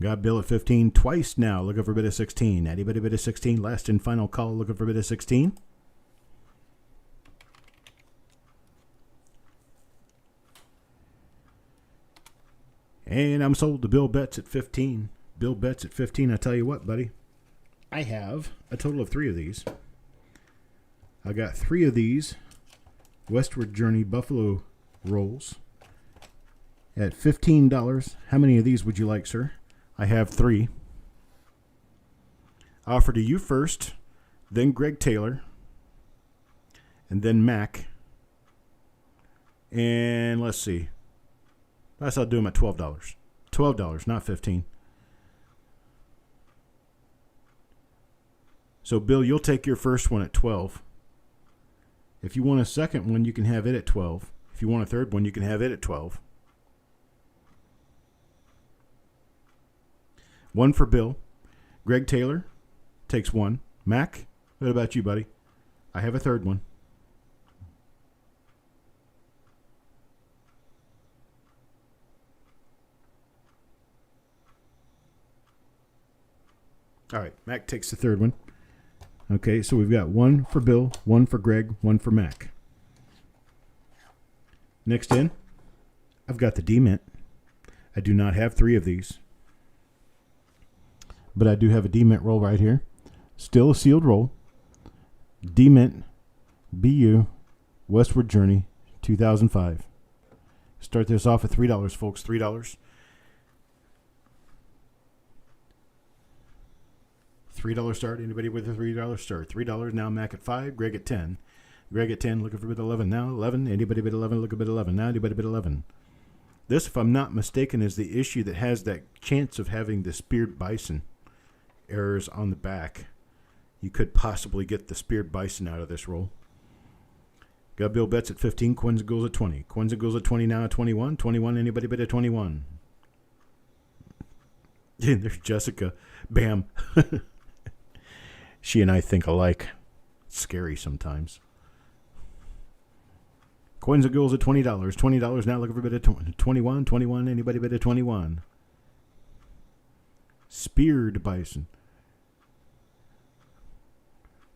Got Bill at 15 twice now, looking for a bid of 16. Anybody bid of 16? Last and final call, looking for a bid of 16. And I'm sold to Bill Betts at 15. Bill Betts at 15. I tell you what, buddy. I have a total of 3 of these. I got 3 of these Westward Journey Buffalo Rolls at $15. How many of these would you like, sir? I have 3. Offer to you first, then Greg Taylor, and then Mac. And let's see. I'll do them at $12. $12, not $15. So, Bill, you'll take your first one at $12. If you want a second one, you can have it at $12. If you want a third one, you can have it at $12. One for Bill. Greg Taylor takes 1. Mac, what about you, buddy? I have a third one. All right, Mac takes the third one. Okay, so we've got 1 for Bill, 1 for Greg, 1 for Mac. Next in, I've got the D-Mint. I do not have 3 of these, but I do have a D-Mint roll right here. Still a sealed roll. D-Mint, BU, Westward Journey, 2005. Start this off at $3, folks, $3. $3 start. Anybody with a $3 start? $3 now. Mac at 5. Greg at 10. Greg at 10. Looking for bid 11 now. 11. Anybody bid 11? Look at bid 11 now. Anybody bid 11? This, if I'm not mistaken, is the issue that has that chance of having the speared bison errors on the back. You could possibly get the speared bison out of this roll. Got Bill Betts at 15. Quinza goes at 20. Quinza goes at 20 now. 21. 21. Anybody bid at 21? There's Jessica. Bam. She and I think alike. It's scary sometimes. Coins and goals at $20. $20 now. Looking for a bid of 21. 21. Anybody bid at 21? Speared bison.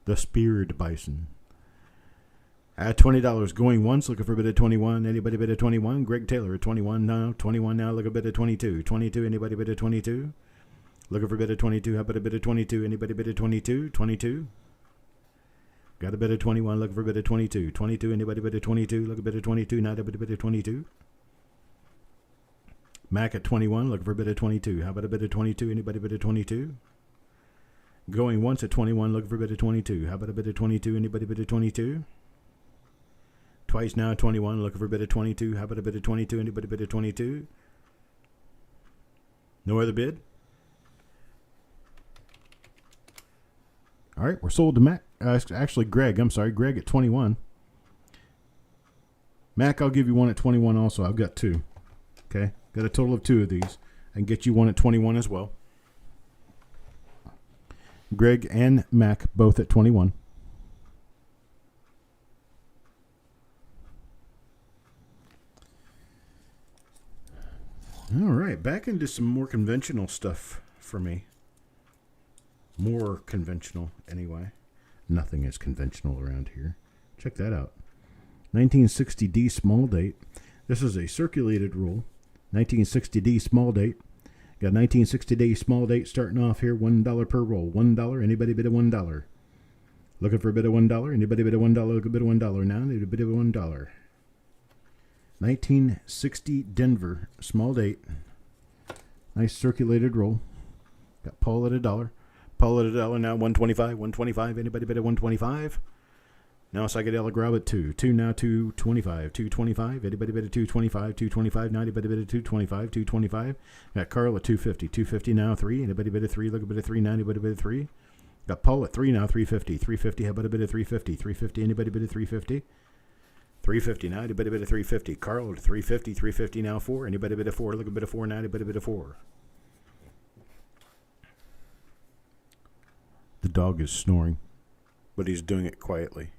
The speared bison. At $20. Going once. Looking for a bid of 21. Anybody bid at 21? Greg Taylor at 21 now. 21 now. Look a bid at 22. 22. Anybody bid at 22? Looking for a bid of 22. How about a bid of 22? Anybody bid of 22? 22. Got a bid of 21. Looking for a bid of 22. 22. Anybody bid of 22? Look a bid of 22. Not a bid of 22. Mac at 21. Looking for a bid of 22. How about a bid of 22? Anybody bid of 22? Going once at 21. Looking for a bid of 22. How about a bid of 22? Anybody bid of 22? Twice now at 21. Looking for a bid of 22. How about a bid of 22? Anybody bid of 22? No other bid? All right, we're sold to Mac. Actually, Greg. I'm sorry, Greg at 21. Mac, I'll give you one at 21 also. I've got 2. Okay, got a total of 2 of these. I can get you one at 21 as well. Greg and Mac both at 21. All right, back into some more conventional stuff for me. More conventional, anyway. Nothing is conventional around here. Check that out. 1960D small date. This is a circulated roll. 1960D small date. Got 1960D small date starting off here. $1 per roll. $1. Anybody bid of $1? Looking for a bid of $1? Anybody bid of $1? Look a bid of $1 now. Need a bid of $1. 1960 Denver small date. Nice circulated roll. Got Paul at $1. Paul at $1 now. 125. 125. Anybody bid at 125? Now psychedelic grab at 2. 2 now. 225. 225. Anybody bid at 225? 225. Now anybody bid at 225? 225. Got Carl at 250. 250 now. 3. Anybody bid at 3? Look a bid at 3 now. Anybody bid at 3? Got Paul at 3 now. 350. 350. How about a bid at 350? 350. Anybody bid at 350? 350 now. Anybody bid at 350? Carl at 350. 350 now. 4. Anybody bid at 4? Look a bid at 4 now. Anybody bid at 4? The dog is snoring, but he's doing it quietly.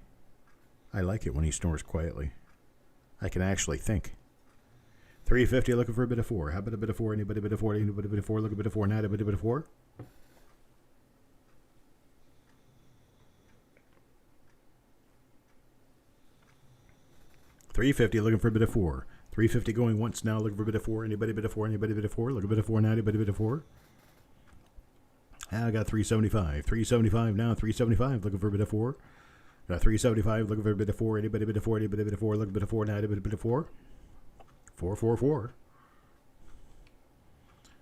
I like it when he snores quietly. I can actually think. 350, looking for a bit of 4. How about a bit of 4? Anybody a bit of 4? Anybody a bit of 4? Look a bit of 4 now. A bit of 4. 350, looking for a bit of 4. 350 going once now, looking for a bit of 4. Anybody a bit of 4? Anybody a bit of 4? Look a bit of 4 now. Anybody a bit of 4? I got 375. 375 now. 375, looking for a bit of 4. Got 375, looking for a bit of 4. Anybody a bit of 4? Anybody a bit of 4? Look a bit of 4 now. Anybody a bit of 4? 444.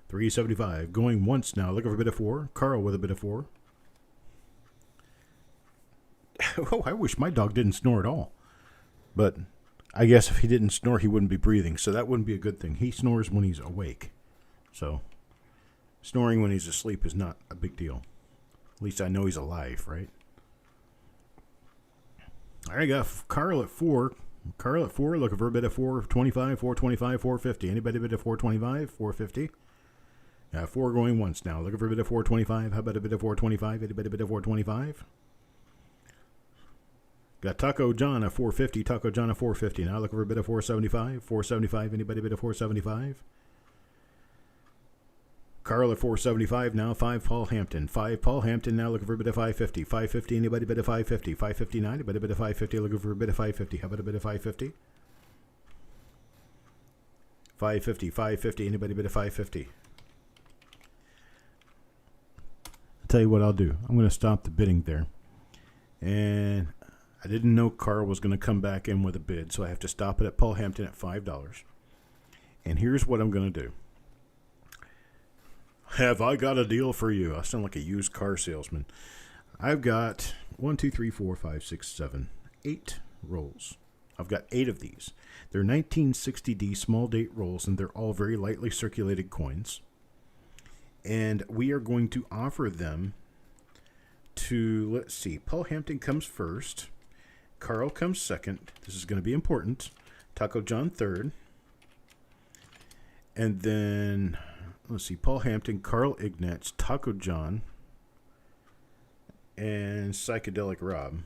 375 going once now, looking for a bit of 4. Carl with a bit of 4. Oh, I wish my dog didn't snore at all. But I guess if he didn't snore, he wouldn't be breathing, so that wouldn't be a good thing. He snores when he's awake. So snoring when he's asleep is not a big deal. At least I know he's alive, right? All right, got Carl at 4. Carl at 4, looking for a bit of 425, 425, 450. Anybody a bit of 425, 450? 4 going once now. Looking for a bit of 425. How about a bit of 425? Anybody a bit of 425? Got Taco John at 450. Taco John at 450. Now looking for a bit of 475. 475. Anybody a bit of 475? Carl at 475 now. 5 Paul Hampton. 5 Paul Hampton now looking for a bit of 550. 550. Anybody a bit of 550? 559. Anybody a bit of 550? Looking for a bit of 550. How about a bit of 550? 550. 550. Anybody a bit of 550? I'll tell you what I'll do. I'm going to stop the bidding there. And I didn't know Carl was going to come back in with a bid, so I have to stop it at Paul Hampton at $5. And here's what I'm going to do. Have I got a deal for you? I sound like a used car salesman. I've got 1, 2, 3, 4, 5, 6, 7, 8 rolls. I've got 8 of these. They're 1960D small date rolls, and they're all very lightly circulated coins. And we are going to offer them to, let's see, Paul Hampton comes first. Carl comes second. This is going to be important. Taco John third. And then, let's see, Paul Hampton, Carl Ignatz, Taco John, and Psychedelic Rob.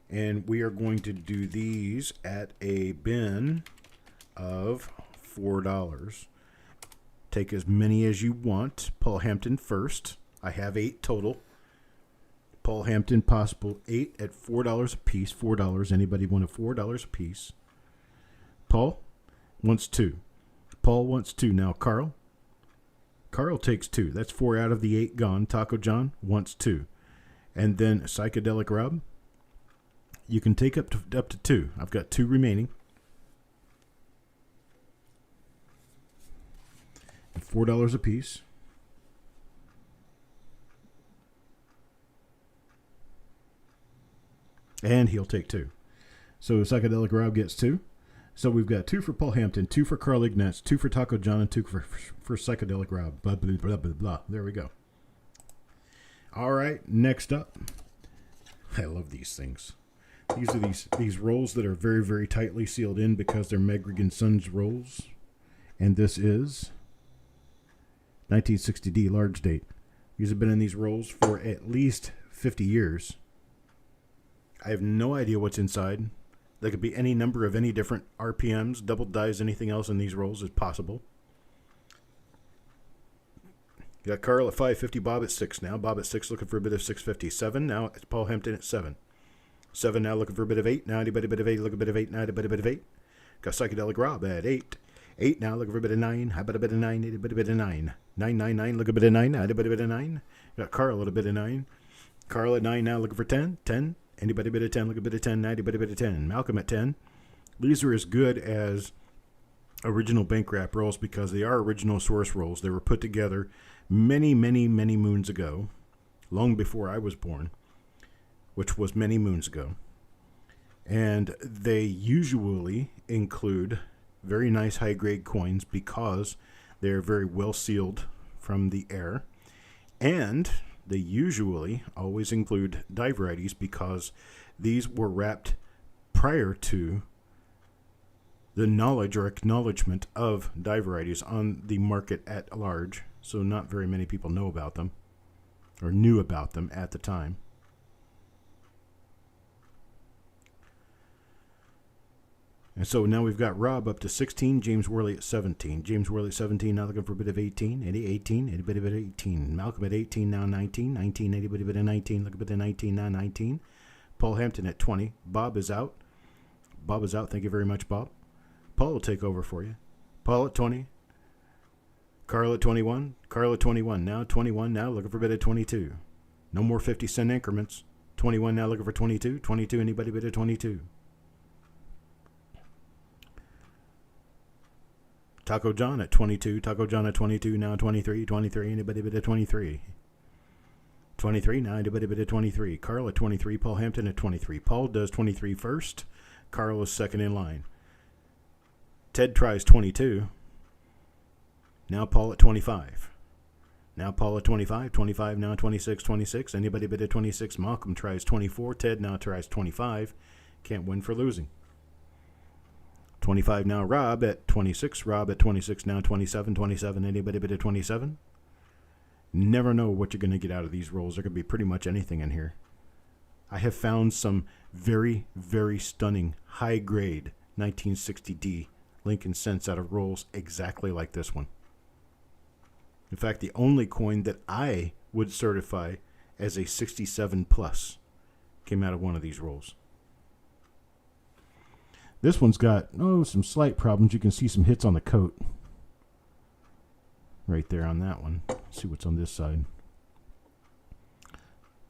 And we are going to do these at a bin of $4. Take as many as you want. Paul Hampton first. I have 8 total. Paul Hampton possible 8 at $4 a piece. $4. Anybody want a $4 a piece? Paul wants 2. Paul wants 2. Now Carl. Carl takes 2. That's 4 out of the 8 gone. Taco John wants 2. And then Psychedelic Rob. You can take up to 2. I've got 2 remaining. And $4 a piece. And he'll take 2. So Psychedelic Rob gets 2. So we've got 2 for Paul Hampton, 2 for Carl Ignatz, 2 for Taco John, and 2 for Psychedelic Rob. Blah, blah, blah, blah, blah. There we go. All right, next up. I love these things. These are these rolls that are very, very tightly sealed in because they're Megrig & Sons rolls. And this is 1960D large date. These have been in these rolls for at least 50 years. I have no idea what's inside. There could be any number of any different RPMs, double dies, anything else in these rolls is possible. You got Carl at 550, Bob at 6 now. Bob at 6 looking for a bit of 650. 7 now. It's Paul Hampton at 7. 7 now looking for a bit of 8. Now anybody a bit of 8? Look a bit of 8 now. Anybody a bit of 8? Got Psychedelic Rob at 8. 8 now looking for a bit of 9. How about a bit of 9? Anybody a bit of 9? 9, 9, 9. Look a bit of 9. Anybody a bit of 9? Got Carl at a bit of 9. Carl at 9 now looking for 10. 10. Anybody a bit of 10? Look a bit of 10. Anybody a bit of 10? Malcolm at 10. These are as good as original bank wrap rolls because they are original source rolls. They were put together many, many, many moons ago, long before I was born, which was many moons ago. And they usually include very nice high-grade coins because they're very well sealed from the air. And they usually always include die varieties because these were wrapped prior to the knowledge or acknowledgement of die varieties on the market at large. So not very many people know about them or knew about them at the time. And so now we've got Rob up to 16, James Worley at 17. James Worley at 17, now looking for a bit of 18. Eddie, 18, Eddie, bit of 18. Malcolm at 18, now 19. 19, Eddie, bit of 19. Look a bit of 19, now 19. Paul Hampton at 20. Bob is out. Bob is out. Thank you very much, Bob. Paul will take over for you. Paul at 20. Carl at 21. Carl at 21. Now 21, now looking for a bit of 22. No more 50-cent increments. 21, now looking for 22. 22, anybody bit of 22. Taco John at 22. Taco John at 22. Now 23. 23. Anybody bit of 23? 23. Now anybody bit of 23. Carl at 23. Paul Hampton at 23. Paul does 23 first. Carl is second in line. Ted tries 22. Now Paul at 25. Now Paul at 25. 25. Now 26. 26. Anybody bit of 26? Malcolm tries 24. Ted now tries 25. Can't win for losing. 25 now Rob at 26. Rob at 26 now 27. 27. Anybody bit of 27? Never know what you're going to get out of these rolls. There could be pretty much anything in here. I have found some very, very stunning high-grade 1960D Lincoln cents out of rolls exactly like this one. In fact, the only coin that I would certify as a 67 plus came out of one of these rolls. This one's got, some slight problems. You can see some hits on the coat. Right there on that one. Let's see what's on this side.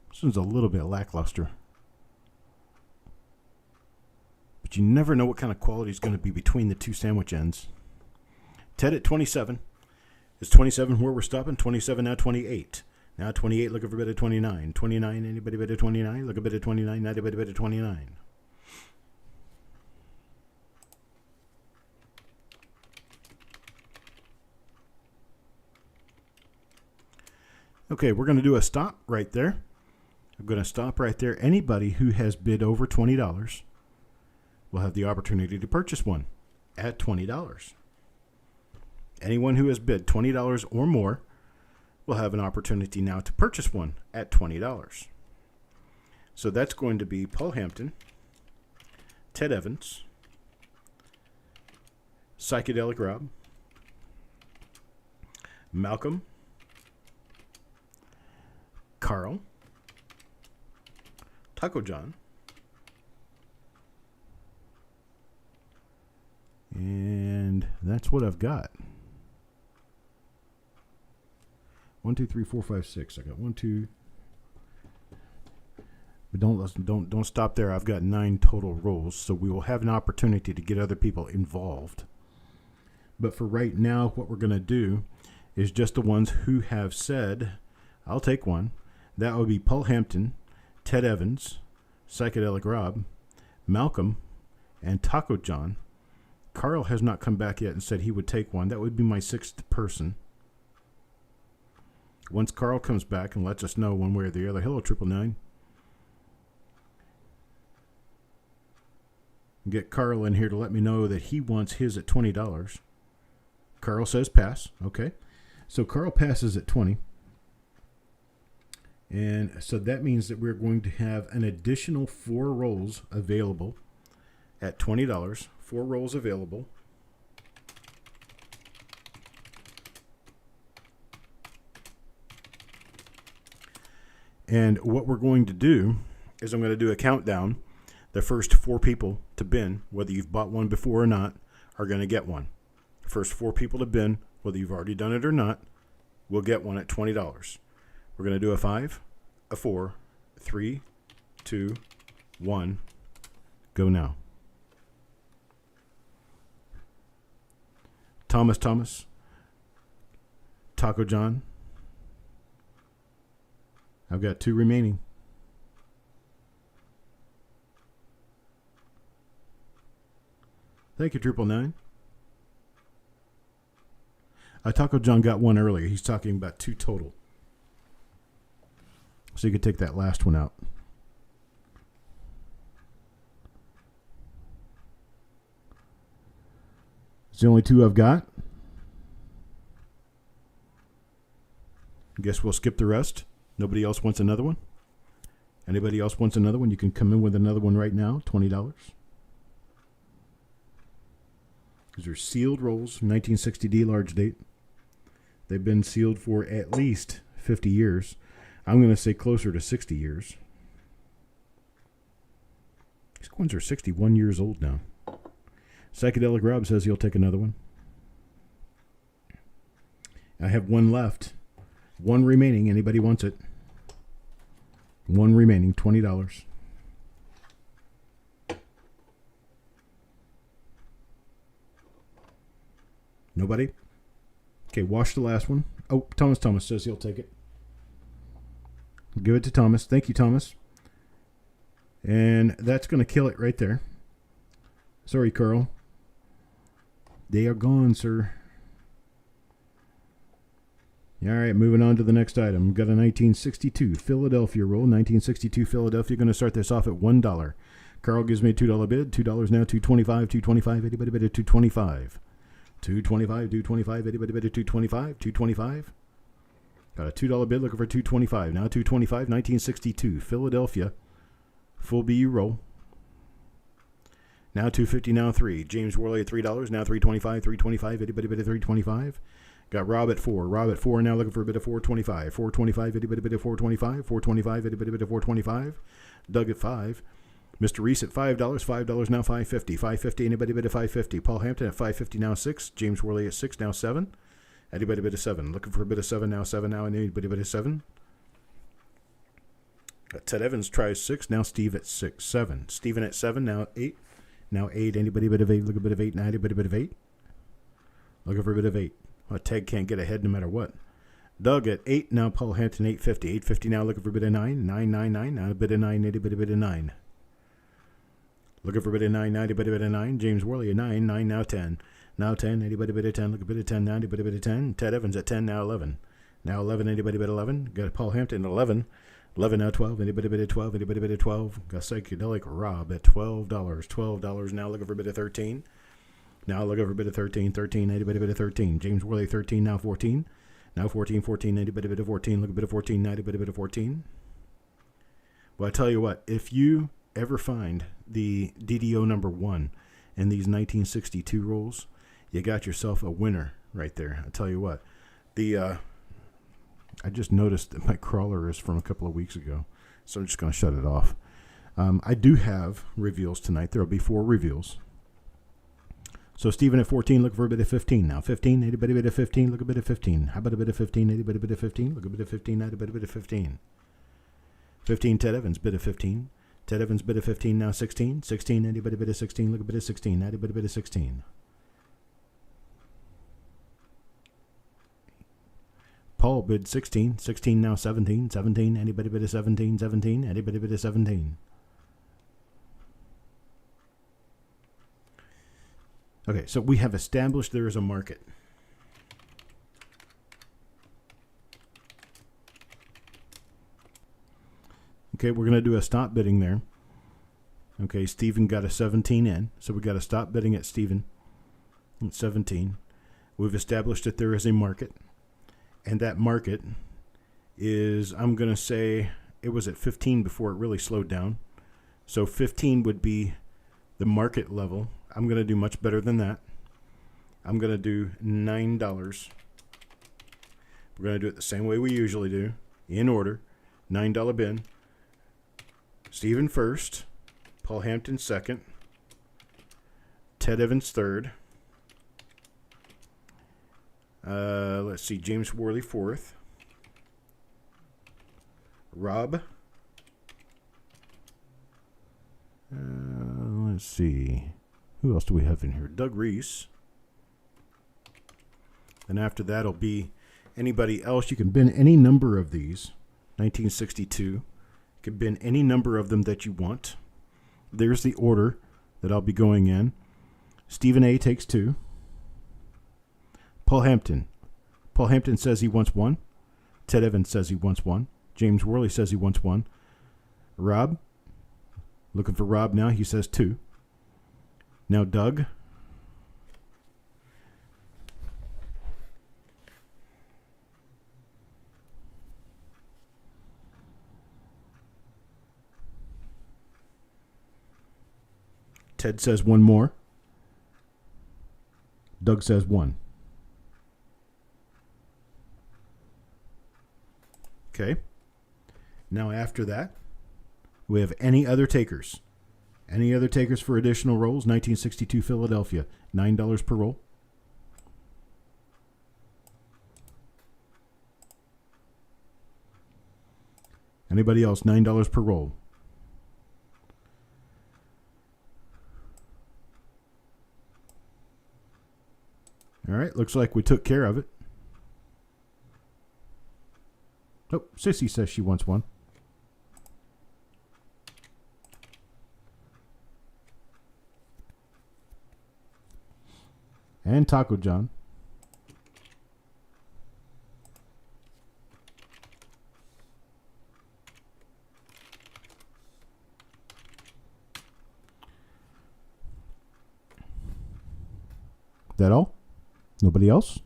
This one's a little bit lackluster. But you never know what kind of quality is going to be between the two sandwich ends. Ted at 27. Is 27 where we're stopping? 27, now 28. Now 28, look for a bit of 29. 29, anybody bit of 29? Look a bit of 29, not a bit of 29. Okay, we're going to do a stop right there. I'm going to stop right there. Anybody who has bid over $20 will have the opportunity to purchase one at $20. Anyone who has bid $20 or more will have an opportunity now to purchase one at $20. So that's going to be Paul Hampton, Ted Evans, Psychedelic Rob, Malcolm, Carl, Taco John, and that's what I've got. 1, 2, 3, 4, 5, 6. I got 1, 2. But don't stop there. I've got 9 total rolls, so we will have an opportunity to get other people involved. But for right now, what we're going to do is just the ones who have said, I'll take one. That would be Paul Hampton, Ted Evans, Psychedelic Rob, Malcolm, and Taco John. Carl has not come back yet and said he would take one. That would be my 6th person. Once Carl comes back and lets us know one way or the other. Hello, 999. Get Carl in here to let me know that he wants his at $20. Carl says pass. Okay. So Carl passes at 20. And so that means that we're going to have an additional 4 rolls available at $20. 4 rolls available. And what we're going to do is I'm going to do a countdown. The first 4 people to bin, whether you've bought one before or not, are going to get one. The first 4 people to bin, whether you've already done it or not, will get one at $20. We're going to do a 5, a 4, 3, 2, 1. Go now. Thomas, Taco John. I've got 2 remaining. Thank you, 999. Taco John got 1 earlier. He's talking about 2 total. So you could take that last one out. It's the only 2 I've got. Guess we'll skip the rest. Nobody else wants another one? Anybody else wants another one? You can come in with another one right now, $20. These are sealed rolls, 1960D large date. They've been sealed for at least 50 years. I'm going to say closer to 60 years. These coins are 61 years old now. Psychedelic Rob says he'll take another one. I have one left. One remaining. Anybody wants it? One remaining, $20. Nobody? Okay, wash the last one. Oh, Thomas says he'll take it. Give it to Thomas. Thank you, Thomas. And that's going to kill it right there. Sorry, Carl. They are gone, sir. All right, moving on to the next item. We've got a 1962 Philadelphia roll. 1962 Philadelphia. Going to start this off at $1. Carl gives me a $2 bid. $2 now, $2.25. $2.25. Anybody bid at $2.25? $2.25. $2.25. Anybody bid at $2.25? $2.25. Got a $2 bid looking for $2.25. Now $2.25. 1962 Philadelphia. Full BU roll. Now $2.50. Now $3. James Worley at $3. Now $3.25. $3.25. Anybody bid at $3.25? Got Rob at $4. Rob at $4. Now looking for a bid of $4.25. $4.25. Anybody bid at $4.25? $4.25. Anybody bid at $4.25? Doug at $5. Mr. Reese at $5. $5 now $5.50. $5.50. Anybody bid at $5.50? Paul Hampton at $5.50 now $6. James Worley at $6 now $7. Anybody bid at $7? Looking for a bid of $7 now $7 now. Anybody bid at $7? Ted Evans tries $6. Now Steve at $7. Stephen at $7 now $8. Now $8. Anybody bid of $8? Look a bit of $8 now. Anybody bid of $8? Looking for a bit of $8. Well, Ted can't get ahead no matter what. Doug at $8. Now Paul Hampton $8.50. $8.50 now looking for a bid of $9. $9.99. Now a bid of $9. Anybody bid of $9? Looking for a bid of $9. Now anybody bid of $9? James Worley at $9. $9 now $10. Now $10. Anybody bid of $10? Look a bid of $10 now. Anybody bid of $10? Ted Evans at $10. Now $11. Now $11. Anybody bid $11? Got Paul Hampton at $11. $11 now $12. Anybody bid at $12? Anybody bid at $12? Got Psychedelic Rob at $12. $12 now looking for a bid of $13. Now looking for a bid of $13. $13. Anybody bid at $13? James Worley $13. Now $14. Now $14. $14. Anybody bid at $14? Look a bid of $14. Now anybody bid at $14? Well, I tell you what. If you ever find the DDO number 1 in these 1962 rolls, you got yourself a winner right there. I tell you what. I just noticed that my crawler is from a couple of weeks ago, so I'm just going to shut it off. I do have reveals tonight. There will be 4 reveals. So Stephen at 14, look for a bit of 15 now. 15, anybody bid of 15? Look a bit of 15. How about a bit of 15? Anybody bid of 15? Look a bit of 15. Now a bit of 15. 15, Ted Evans, bid of 15. Ted Evans, bid of 15, now 16. 16, anybody bid of 16? Look a bit of 16. Now a bit of 16. Paul bid 16. 16 now 17. 17. Anybody bid a 17? 17. Anybody bid a 17? Okay, so we have established there is a market. Okay, we're going to do a stop bidding there. Okay, Stephen got a 17 in, so we got to stop bidding at Stephen at 17. We've established that there is a market. And that market is, I'm going to say, it was at 15 before it really slowed down. So 15 would be the market level. I'm going to do much better than that. I'm going to do $9. We're going to do it the same way we usually do, in order. $9 bin. Stephen first. Paul Hampton second. Ted Evans third. Let's see, James Worley fourth. Rob. Let's see. Who else do we have in here? Doug Reese. And after that'll be anybody else. You can bin any number of these. 1962. You can bin any number of them that you want. There's the order that I'll be going in. Stephen A. takes 2. Paul Hampton. Paul Hampton says he wants 1. Ted Evans says he wants 1. James Worley says he wants 1. Rob. Looking for Rob now. He says 2. Now Doug. Ted says one more. Doug says one. Okay. Now after that, we have any other takers. Any other takers for additional rolls? 1962 Philadelphia, $9 per roll. Anybody else? $9 per roll. All right, looks like we took care of it. Oh, Sissy says she wants one. And Taco John. That all? Nobody else?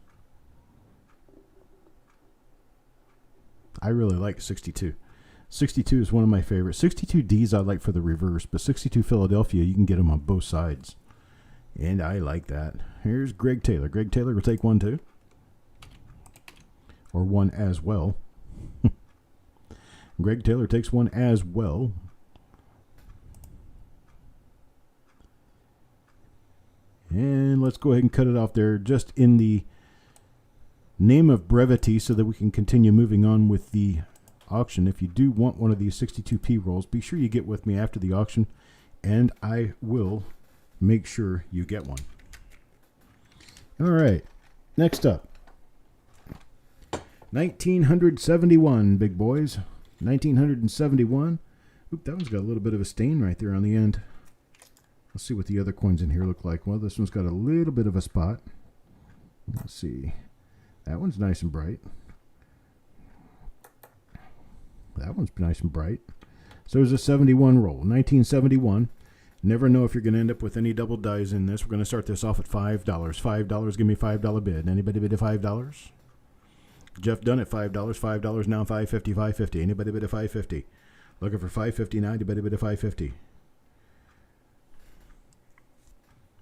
I really like 62. 62 is one of my favorites. 62Ds I like for the reverse, but 62 Philadelphia, you can get them on both sides. And I like that. Here's Greg Taylor. Greg Taylor will take one too. Or one as well. Greg Taylor takes one as well. And let's go ahead and cut it off there just in the name of brevity so that we can continue moving on with the auction. If you do want one of these 62p rolls, be sure you get with me after the auction and I will make sure you get one. All right, next up, 1971, big boys. 1971. Oop, that one's got a little bit of a stain right there on the end. Let's see what the other coins in here look like. Well, this one's got a little bit of a spot. Let's see. That one's nice and bright. That one's nice and bright. So there's a 71 roll. 1971. Never know if you're going to end up with any double dies in this. We're going to start this off at $5. $5, give me $5 bid. Anybody bid at $5? Jeff Dunn at $5. $5 now, $5.50, $5.50. Anybody bid at $5.50? Looking for $5.50 now. Anybody bid at $5.50?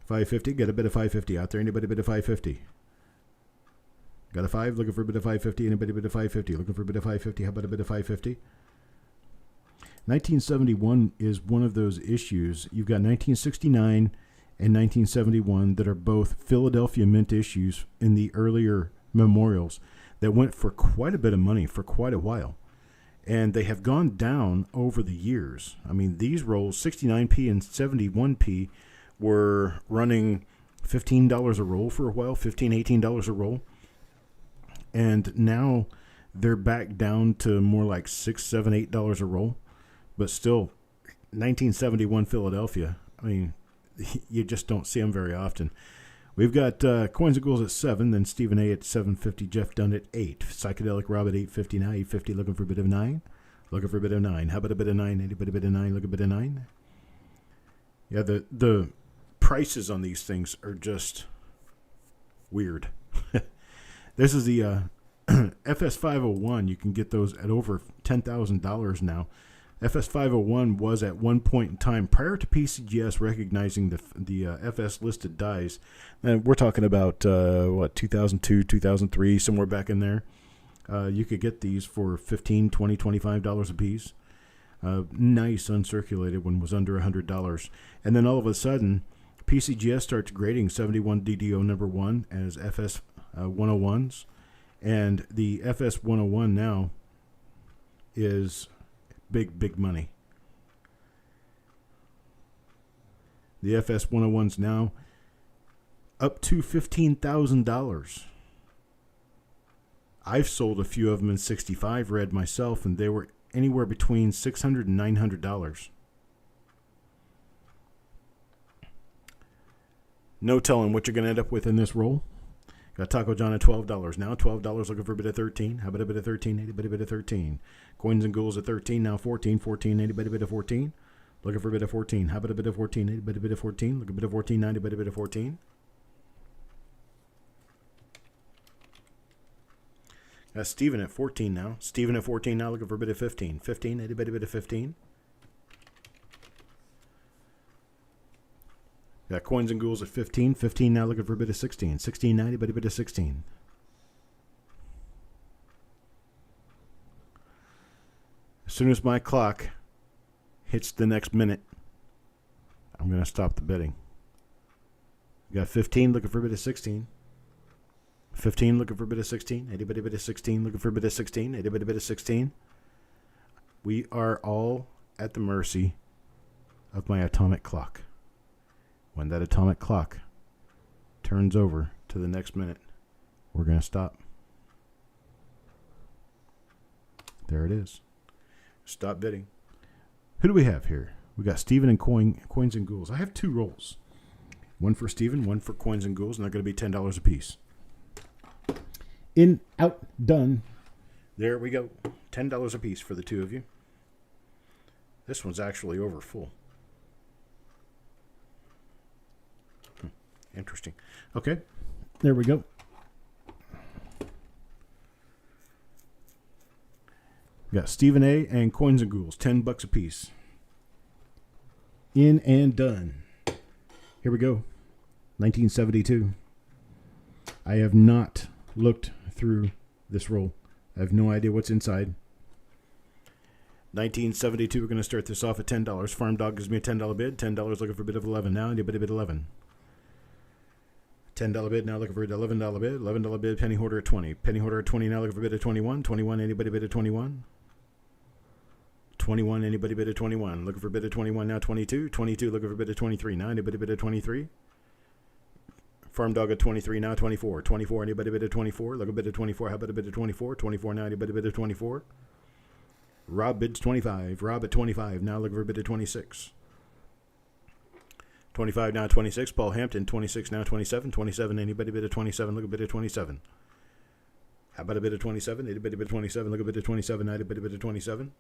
$5.50. Get a bid of $5.50 out there. Anybody bid at $5.50? Got a 5? Looking for a bid of $5.50. Anybody bid at $5.50? Looking for a bid of $5.50? How about a bid of $5.50? 1971 is one of those issues. You've got 1969 and 1971 that are both Philadelphia Mint issues in the earlier memorials that went for quite a bit of money for quite a while. And they have gone down over the years. I mean, these rolls, 69p and 71p, were running $15 a roll for a while, $15, $18 a roll. And now they're back down to more like $6, $7, $8 a roll. But still, 1971 Philadelphia, I mean, you just don't see them very often. We've got Coins and Ghouls at 7, then Stephen A. at 7.50, Jeff Dunn at 8, Psychedelic Rob at 8.50 now, 8.50, looking for a bit of 9. Looking for a bit of 9. How about a bit of 9? Anybody bit of 9? Look a bit of 9. Yeah, the prices on these things are just weird. This is the FS501. You can get those at over $10,000 now. FS501 was at one point in time, prior to PCGS recognizing the FS listed dies, and we're talking about, 2002, 2003, somewhere back in there. You could get these for $15, $20, $25 a piece. Nice uncirculated one was under $100. And then all of a sudden, PCGS starts grading 71 DDO number 1 as FS 101s. And the FS 101 now is big money. The FS 101's now up to $15,000. I've sold a few of them in 65 red myself, and they were anywhere between $600 and $900. No telling what you're going to end up with in this roll. Got Taco John at $12 now. $12 looking for a bit of 13. How about a bit of 13? Anybody bit of 13? Coins and Ghouls at 13 now. 14. 14. Anybody bit of 14? Looking for a bit of 14. How about a bit of 14? Anybody bit of 14? Look a bit of 14 now. Anybody bit of 14? Got Steven at 14 now. Steven at 14 now. Looking for a bit of 15. 15. Anybody bit of 15? Got Coins and Ghouls at 15. 15 now looking for a bid of 16. 16 now, anybody bid of 16. As soon as my clock hits the next minute, I'm going to stop the bidding. Got 15 looking for a bid of 16. 15 looking for a bid of 16. Anybody bid of 16 looking for a bid of 16. Anybody bid of 16. We are all at the mercy of my atomic clock. When that atomic clock turns over to the next minute, we're going to stop. There it is. Stop bidding. Who do we have here? We got Steven and Coins and Ghouls. I have 2 rolls. One for Steven, one for Coins and Ghouls, and they're going to be $10 a piece. In, out, done. There we go. $10 a piece for the 2 of you. This one's actually over full. Interesting. Okay. There we go. We got Stephen A. and Coins and Ghouls. $10 a piece. In and done. Here we go. 1972. I have not looked through this roll. I have no idea what's inside. 1972, we're going to start this off at $10. Farm Dog gives me a $10 bid. $10 looking for a bid of 11 now. Anybody bid 11? $10 bid now looking for an $11 bid. $11 bid. Penny Hoarder at 20. Penny Hoarder at 20 now looking for a bid of 21. 21, anybody bid at 21? 21, anybody bid at 21? Looking for a bid of 21 now. 22. 22 looking for a bid of 23 now. Anybody bid at 23? Farm Dog at 23 now. 24. 24, anybody bid at 24? Look a bid at 24. How about a bid of 24? 24 now. Anybody bid at 24? Rob bids 25. Rob at 25 now. Looking for a bid of 26. 25 now. 26. Paul Hampton 26 now. 27. 27, anybody bid at 27? Look a bid at 27. How about a bid of 27? Anybody bid at 27? Look a bid at 27. Anybody bid at 27?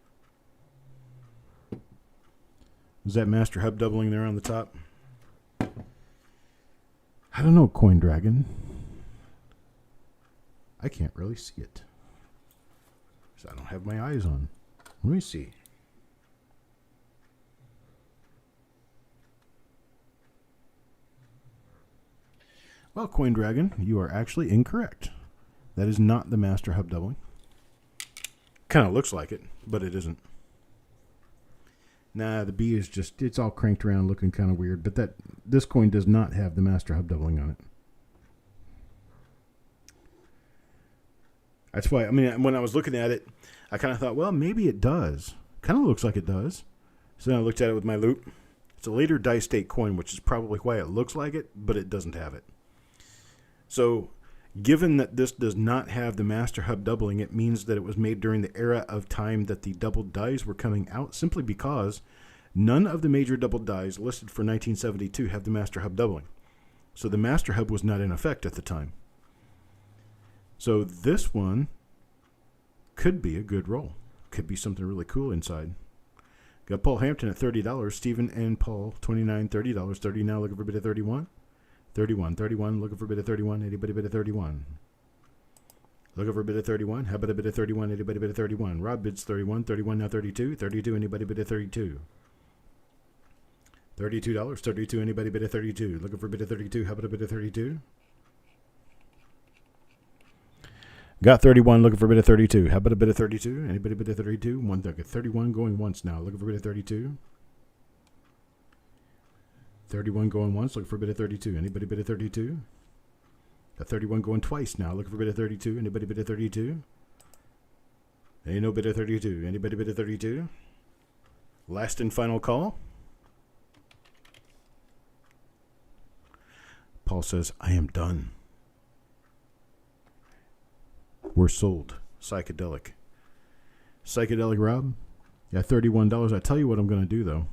Is that Master Hub doubling there on the top? I don't know, Coin Dragon. I can't really see it. So I don't have my eyes on. Let me see. Well, Coin Dragon, you are actually incorrect. That is not the Master Hub doubling. Kind of looks like it, but it isn't. Nah, the B is just, it's all cranked around looking kind of weird, but this coin does not have the Master Hub doubling on it. That's why, I mean, when I was looking at it, I kind of thought, well, maybe it does. Kind of looks like it does. So then I looked at it with my loop. It's a later die state coin, which is probably why it looks like it, but it doesn't have it. So given that this does not have the Master Hub doubling, it means that it was made during the era of time that the doubled dies were coming out, simply because none of the major doubled dies listed for 1972 have the Master Hub doubling. So the Master Hub was not in effect at the time. So this one could be a good roll. Could be something really cool inside. Got Paul Hampton at $30. Stephen and Paul, $29, $30. 30 now, looking for a bid of 31. 31, 31, looking for a bid of 31. Anybody bid of 31? Looking for a bid of 31. How about a bid of 31? Anybody bid of 31? Rob bids 31. 31 now, 32. 32, anybody bid of 32? $32. 32, anybody bid of 32? Looking for a bid of 32. How about a bid of 32? Got 31, looking for a bid of 32. How about a bid of 32? Anybody bid of 32? 31 going once now. Looking for a bid of 32. 31 going once, looking for a bid of 32. Anybody bid of 32? Got 31 going twice now. Looking for a bid of 32. Anybody bid of 32? Ain't no bid of 32. Anybody bid of 32? Last and final call. Paul says, I am done. We're sold. Psychedelic. Psychedelic Rob? Yeah, $31. I tell you what I'm going to do, though.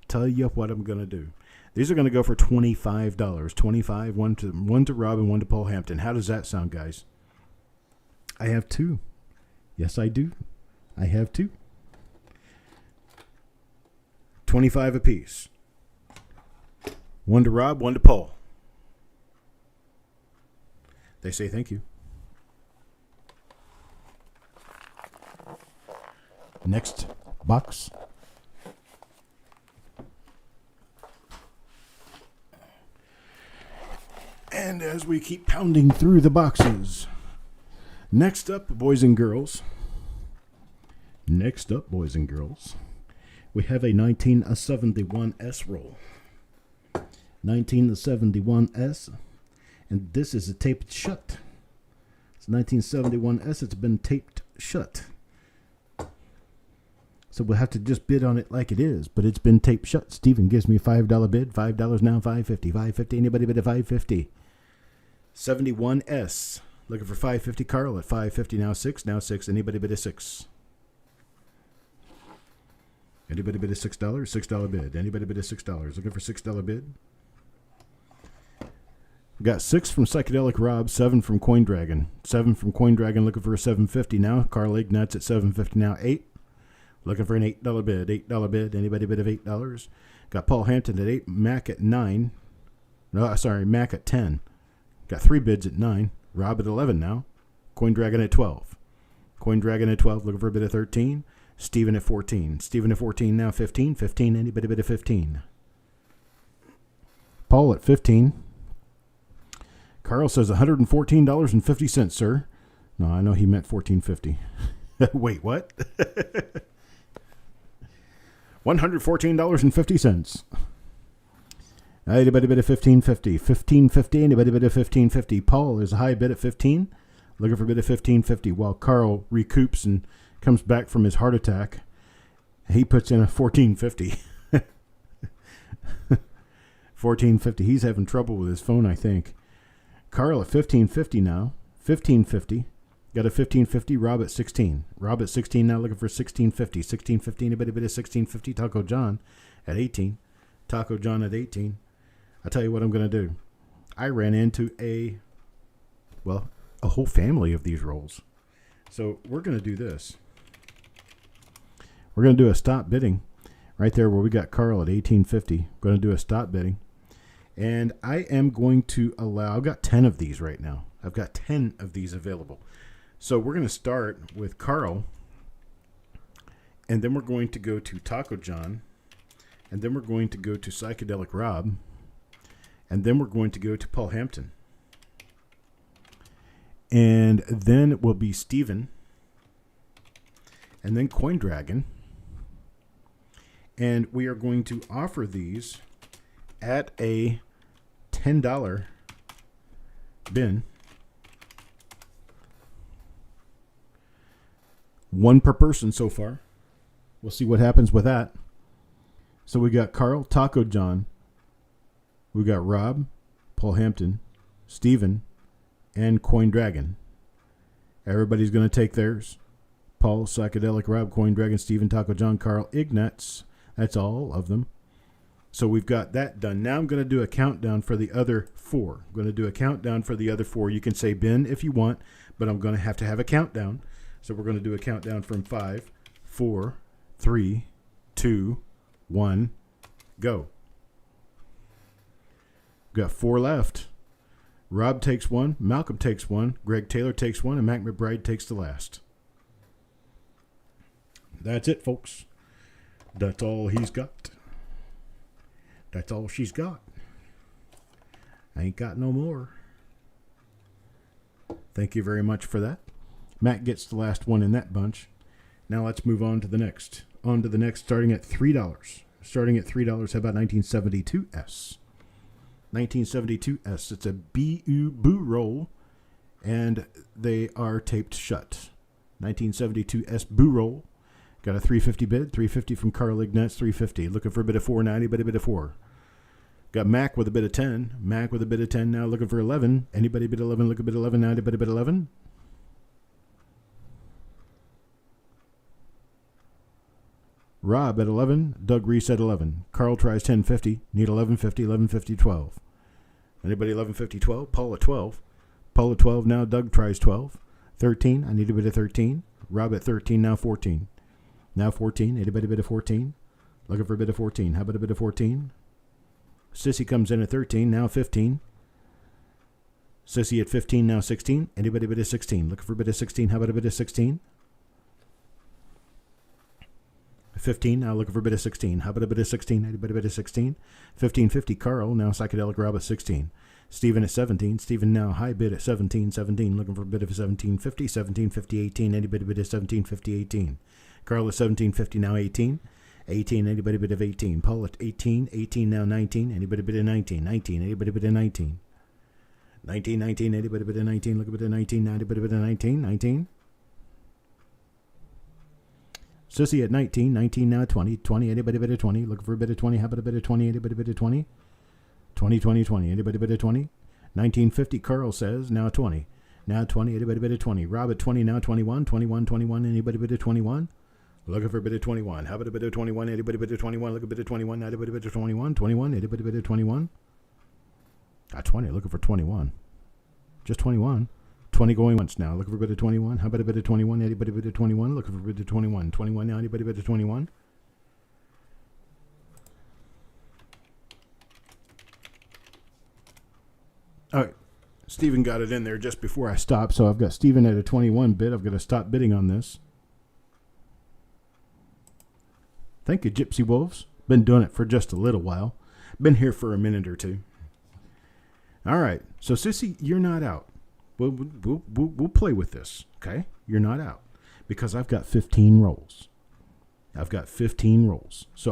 Tell you what I'm going to do. These are going to go for $25. 25, one to Rob and one to Paul Hampton. How does that sound, guys? I have 2. Yes, I do. I have 2. 25 apiece. One to Rob, one to Paul. They say thank you. Next box. And as we keep pounding through the boxes, next up, boys and girls, we have a 1971S roll. 1971S, and this is a taped shut. It's 1971S, it's been taped shut. So we'll have to just bid on it like it is, but it's been taped shut. Steven gives me a $5 bid. $5 now, $5.50. $5.50. Anybody bid at $5.50? 71S. Looking for $5.50. Carl at $5.50. Now 6. Now 6. Anybody bid at 6? Anybody bid at $6? $6 bid. Anybody bid at $6? Looking for $6 bid. We got 6 from Psychedelic Rob, 7 from Coin Dragon. 7 from Coin Dragon looking for a $7.50 now. Carl Ignatz at $7.50 now. 8. Looking for an $8 bid. $8 bid. Anybody bid of $8? Got Paul Hampton at 8. Mac at 9. No, sorry, Mac at 10. Got 3 bids at 9. Rob at 11 now. Coin Dragon at 12. Coin Dragon at 12. Looking for a bid of 13. Steven at 14. Steven at 14 now. 15. 15. Anybody bid of 15? Paul at 15. Carl says $114.50, sir. No, I know he meant $14.50. Wait, what? $114.50. Anybody bid at $15.50? $15.50. Anybody bid at $15.50? Paul is a high bid at 15. Looking for a bid at $15.50. While Carl recoups and comes back from his heart attack, he puts in a $14.50. $14.50. He's having trouble with his phone, I think. Carl at $15.50 now. $15.50. Got a $15.50. Rob at 16. Rob at 16 now looking for $16.50. $16.50. Anybody bid at $16.50? Taco John at 18. Taco John at 18. I'll tell you what I'm going to do. I ran into a whole family of these rolls. So we're going to do this. We're going to do a stop bidding right there where we got Carl at $18.50. Going to do a stop bidding. And I am going to allow, I've got 10 of these right now. I've got 10 of these available. So we're going to start with Carl, and then we're going to go to Taco John, and then we're going to go to Psychedelic Rob, and then we're going to go to Paul Hampton. And then it will be Steven, and then Coin Dragon. And we are going to offer these at a $10 bin. 1 per person so far. We'll see what happens with that. So we got Carl, Taco John. We got Rob, Paul Hampton, Steven, and Coin Dragon. Everybody's going to take theirs. Paul, Psychedelic Rob, Coin Dragon, Steven, Taco John, Carl, Ignatz. That's all of them. So we've got that done. Now I'm going to do a countdown for the other 4. I'm going to do a countdown for the other 4. You can say bin if you want, but I'm going to have a countdown. So we're going to do a countdown from 5, 4, 3, 2, 1, go. We've got 4 left. Rob takes 1, Malcolm takes 1, Greg Taylor takes 1, and Mac McBride takes the last. That's it, folks. That's all he's got. That's all she's got. I ain't got no more. Thank you very much for that. Matt gets the last one in that bunch. Now let's move on to the next. On to the next, starting at $3. Starting at $3, how about 1972S? 1972S. It's a Boo roll, and they are taped shut. 1972S Boo roll. Got a $3.50 bid. $3.50 from Carl Ignatz. $3.50. Looking for a bid of $4.90, but a bid of $4. Got Mac with a bid of 10. Mac with a bid of 10 now looking for 11. Anybody bid 11? Look a bid 11 now. Anybody bid 11? Rob at 11. Doug Reese at 11. Carl tries 10.50. Need 11.50. 11.50. 12. Anybody 11.50? 12. Paul at 12. Paul at 12 now. Doug tries 12. 13. I need a bid of 13. Rob at 13 now. 14. Now 14. Anybody bid of 14? Looking for a bid of 14. How about a bid of 14? Sissy comes in at 13. Now 15. Sissy at 15. Now 16. Anybody bid of 16? Looking for a bid of 16. How about a bid of 16? 15. Now looking for a bid of 16. How about a bid of 16? Anybody bid of 16? 15.50. Carl. Now Psychedelic Rob at 16. Stephen at 17. Stephen now high bid at 17. Looking for a bid of 17.50. 17.50, 18. Anybody bid of 17.50, 18. Carl at 17.50 now 18. 18. Anybody bid of 18. Paul at 18. 18 now 19. Anybody bid of 19. 19. Anybody bid of 19. 19. Anybody bid of 19. Look a bit of 19. Anybody bid of 19. 19. Sissy at 19. 19 now 20. 20. Anybody bid of 20. Looking for a bid of 20. How about a bid of 20? Anybody bid of 20? 20. Anybody bid of 20? 1950, Carl says, now 20. Now 20, anybody bid of 20? Rob at 20, now 21. 21, anybody bid of 21? Looking for a bid of 21. How about a bid of 21? Anybody bid of 21? Look a bid of 21. Anybody bid of 21? 21, anybody bid of 21? Got 20, looking for 21. Just 21. 20 going once now. Looking for a bid of 21. How about a bid of 21? Anybody bid of 21? Looking for a bid of 21. 21 now, anybody bid of 21? All right, Stephen got it in there just before I stopped, so I've got Stephen at a 21 bid. I've got to stop bidding on this. Thank you, Gypsy Wolves. Been doing it for just a little while. Been here for a minute or two. All right, so Sissy, you're not out. We'll play with this, okay? You're not out because I've got 15 rolls. So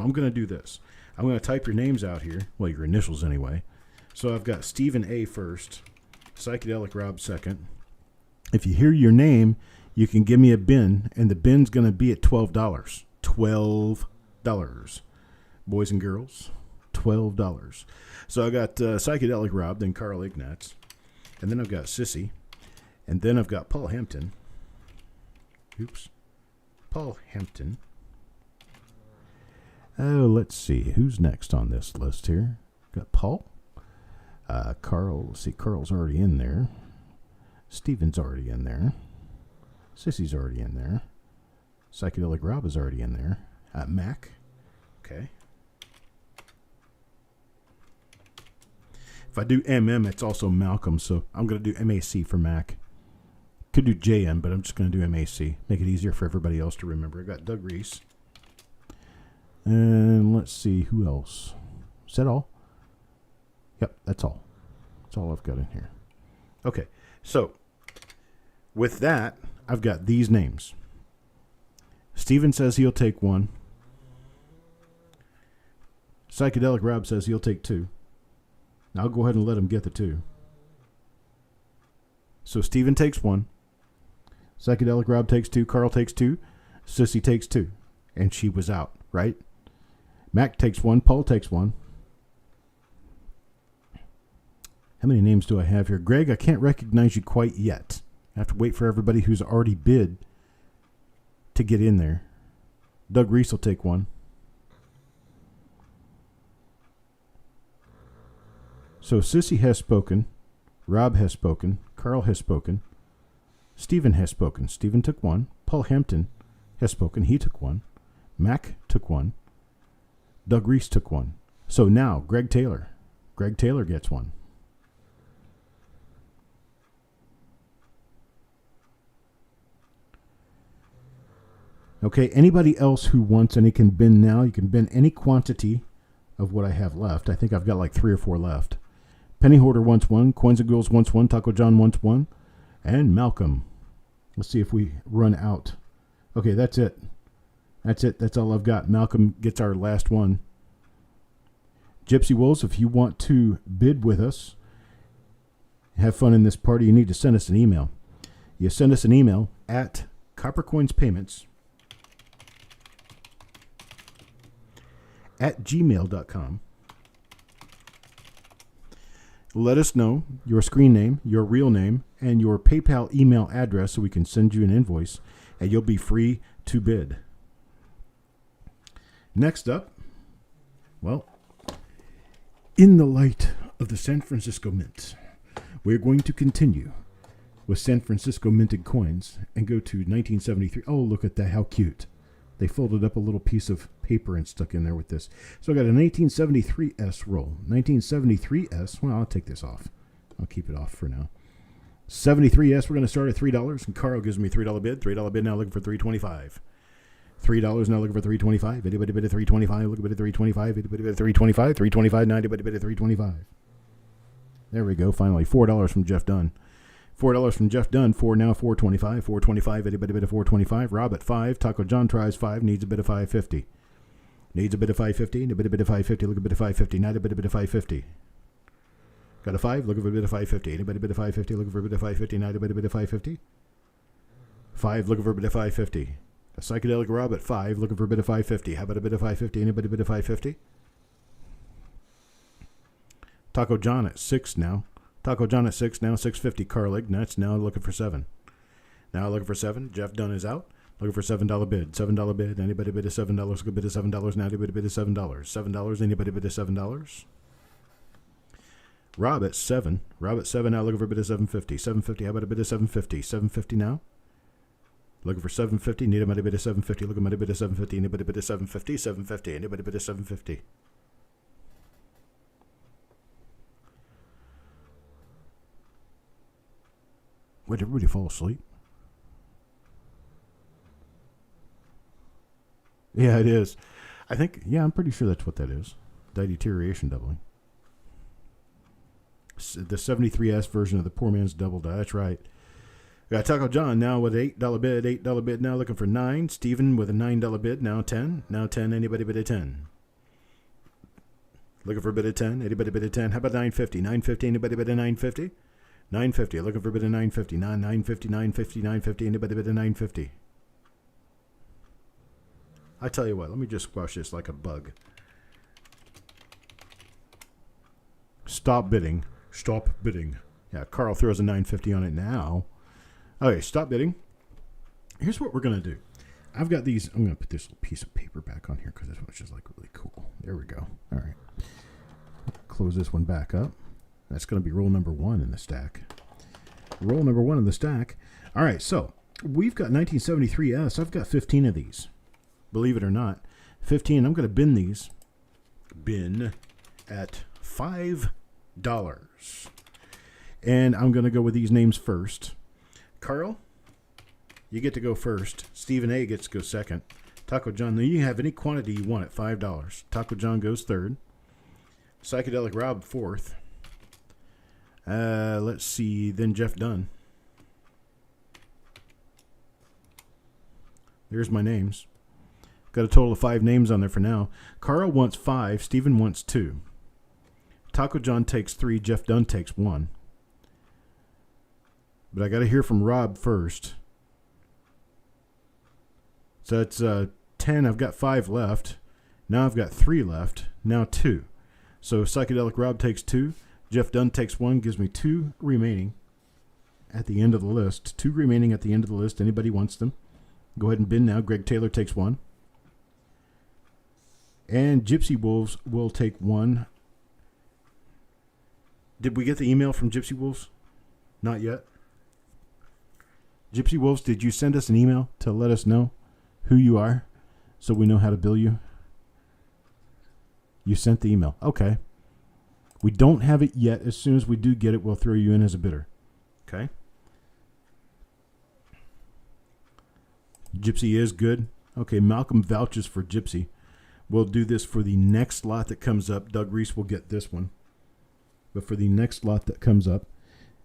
I'm going to do this. I'm going to type your names out here. Well, your initials anyway. So I've got Stephen A first, Psychedelic Rob second. If you hear your name, you can give me a bin, and the bin's going to be at $12. $12. Boys and girls, $12. So I got Psychedelic Rob, then Carl Ignatz, and then I've got Sissy, and then I've got Paul Hampton. Paul Hampton. Oh, let's see. Who's next on this list here? Got Paul. Carl, see, Carl's already in there. Stephen's already in there. Sissy's already in there. Psychedelic Rob is already in there. Mac. Okay. If I do MM, it's also Malcolm, so I'm going to do MAC for Mac. Could do JM, but I'm just going to do MAC. Make it easier for everybody else to remember. I got Doug Reese. And let's see, who else? Is that all? Yep, that's all. That's all I've got in here. Okay, so with that, I've got these names. Steven says he'll take one. Psychedelic Rob says he'll take two. Now I'll go ahead and let him get the two. So Steven takes one. Psychedelic Rob takes two. Carl takes two. Sissy takes two. And she was out, right? Mac takes one. Paul takes one. How many names do I have here? Greg, I can't recognize you quite yet. I have to wait for everybody who's already bid to get in there. Doug Reese will take one. So Sissy has spoken. Rob has spoken. Carl has spoken. Stephen has spoken. Stephen took one. Paul Hampton has spoken. He took one. Mac took one. Doug Reese took one. So now Greg Taylor. Greg Taylor gets one. Okay, anybody else who wants any can bin now. You can bin any quantity of what I have left. I think I've got like 3 or 4 left. Penny Hoarder wants one. Coins and Girls wants one. Taco John wants one. And Malcolm. Let's see if we run out. Okay, that's it. That's it. That's all I've got. Malcolm gets our last one. Gypsy Wolves, if you want to bid with us, have fun in this party, you need to send us an email. You send us an email at coppercoinspayments@gmail.com. Let us know your screen name, your real name, and your PayPal email address so we can send you an invoice, and you'll be free to bid. Next up, well, in the light of the San Francisco Mint, we're going to continue with San Francisco minted coins and go to 1973. Oh, look at that. How cute. They folded up a little piece of paper and stuck in there with this. So I got a 1973S roll. 1973S. Well, I'll take this off. I'll keep it off for now. 73S, we're going to start at $3. And Carl gives me a $3 bid. $3 bid now looking for $3.25. $3 now looking for $3.25. Anybody bid at $3.25? Look at bid at $3.25. Anybody bid at $3.25? $3.25 now. Anybody bid at $3.25? There we go. Finally, $4 from Jeff Dunn. $4 from Jeff Dunn. Now $4.25. $4.25. Anybody bid a $4.25? Rob at $5. Taco John tries $5. Needs a bid of $5.50. Needs a bid of $5.50. A bid of $5.50. Look a bid of $5.50. Not a bid of $5.50. Got a 5. Looking for a bid of $5.50. Anybody bid of $5.50? Looking for a bid of $5.50. Not a bid of $5.50. 5. Looking for a bid of $5.50. A psychedelic Rob at 5. Looking for a bid of $5.50. How about a bid of $5.50? Anybody bid of $5.50? Taco John at 6 now. Taco John at 6 now. $6.50 Carlig. That's now looking for 7. Now looking for 7. Jeff Dunn is out. Looking for $7 bid. $7 bid. Anybody bid of $7? Look a bid of $7 now. Anybody bid of $7? $7. Anybody bid of $7? Rob at 7. Rob at 7 now. Looking for a bid of $7.50. $7.50. How about a bid of $7.50? $7.50 now. Looking for $7.50. Need a bid of $7.50. Look a bid of $7.50. Anybody bid of $7.50? $7.50. Anybody bid of $7.50? Wait, everybody fall asleep? Yeah, it is. I'm pretty sure that's what that is. Die deterioration doubling. The 73S version of the poor man's double die. That's right. We got Taco John now with $8 bid. $8 bid now looking for 9. Steven with a $9 bid. Now 10. Now 10. Anybody bid of 10? Looking for a bid of 10. Anybody bid of 10? How about 950? 950. Anybody bid of 950? 950. Looking for a bid of 950. 950. 950. 950. Anybody bid of 950? I tell you what. Let me just squash this like a bug. Stop bidding. Stop bidding. Yeah, Carl throws a 950 on it now. Okay, stop bidding. Here's what we're going to do. I've got these. I'm going to put this little piece of paper back on here because this one's just like really cool. There we go. All right. Close this one back up. That's going to be roll number 1 in the stack. Roll number 1 in the stack. All right, so we've got 1973S. I've got 15 of these. Believe it or not. 15. I'm going to bin these. Bin at $5. And I'm going to go with these names first. Carl, you get to go first. Stephen A. gets to go second. Taco John, you can have any quantity you want at $5. Taco John goes third. Psychedelic Rob fourth. Let's see. Then Jeff Dunn. There's my names. Got a total of 5 names on there for now. Carl wants 5. Stephen wants 2. Taco John takes 3. Jeff Dunn takes 1. But I got to hear from Rob first. So it's 10. I've got 5 left. Now I've got 3 left. Now 2. So Psychedelic Rob takes 2. Jeff Dunn takes 1. Gives me 2 remaining at the end of the list. 2 remaining at the end of the list. Anybody wants them? Go ahead and bin now. Greg Taylor takes 1. And Gypsy Wolves will take 1. Did we get the email from Gypsy Wolves? Not yet. Gypsy Wolves, did you send us an email to let us know who you are so we know how to bill you? You sent the email. Okay. We don't have it yet. As soon as we do get it, we'll throw you in as a bidder. Okay? Gypsy is good. Okay, Malcolm vouches for Gypsy. We'll do this for the next lot that comes up. Doug Reese will get this one. But for the next lot that comes up.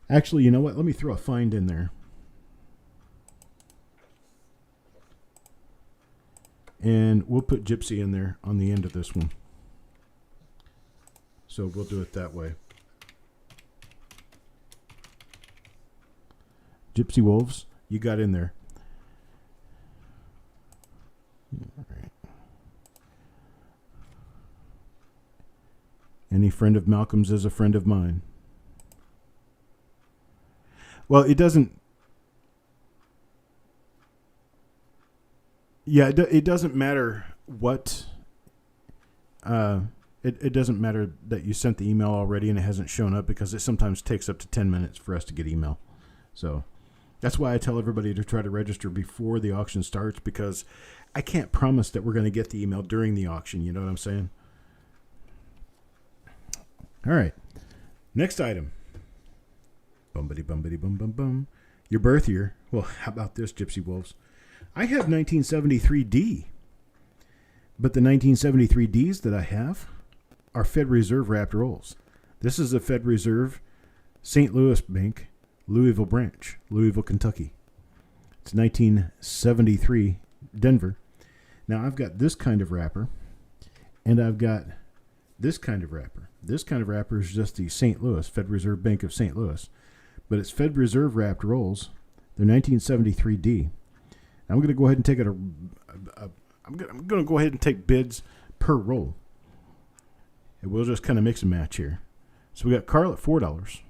Actually, you know what? Let me throw a find in there. And we'll put Gypsy in there on the end of this one. So we'll do it that way. Gypsy Wolves, you got in there. All right. Any friend of Malcolm's is a friend of mine. Well, it doesn't. Yeah, it doesn't matter what. It doesn't matter that you sent the email already and it hasn't shown up because it sometimes takes up to 10 minutes for us to get email. So that's why I tell everybody to try to register before the auction starts because I can't promise that we're going to get the email during the auction. You know what I'm saying? All right. Next item. Bumbity bumbity bum bum bum. Your birth year. Well, how about this, Gypsy Wolves? I have 1973D. But the 1973Ds that I have are Fed Reserve wrapped rolls. This is a Fed Reserve St. Louis Bank, Louisville branch, Louisville, Kentucky. It's 1973, Denver. Now I've got this kind of wrapper, and I've got this kind of wrapper. This kind of wrapper is just the St. Louis, Fed Reserve Bank of St. Louis. But it's Fed Reserve wrapped rolls. They're 1973D. I'm going to go ahead and take I'm going to go ahead and take bids per roll. And we'll just kind of mix and match here. So we got Carl at $4.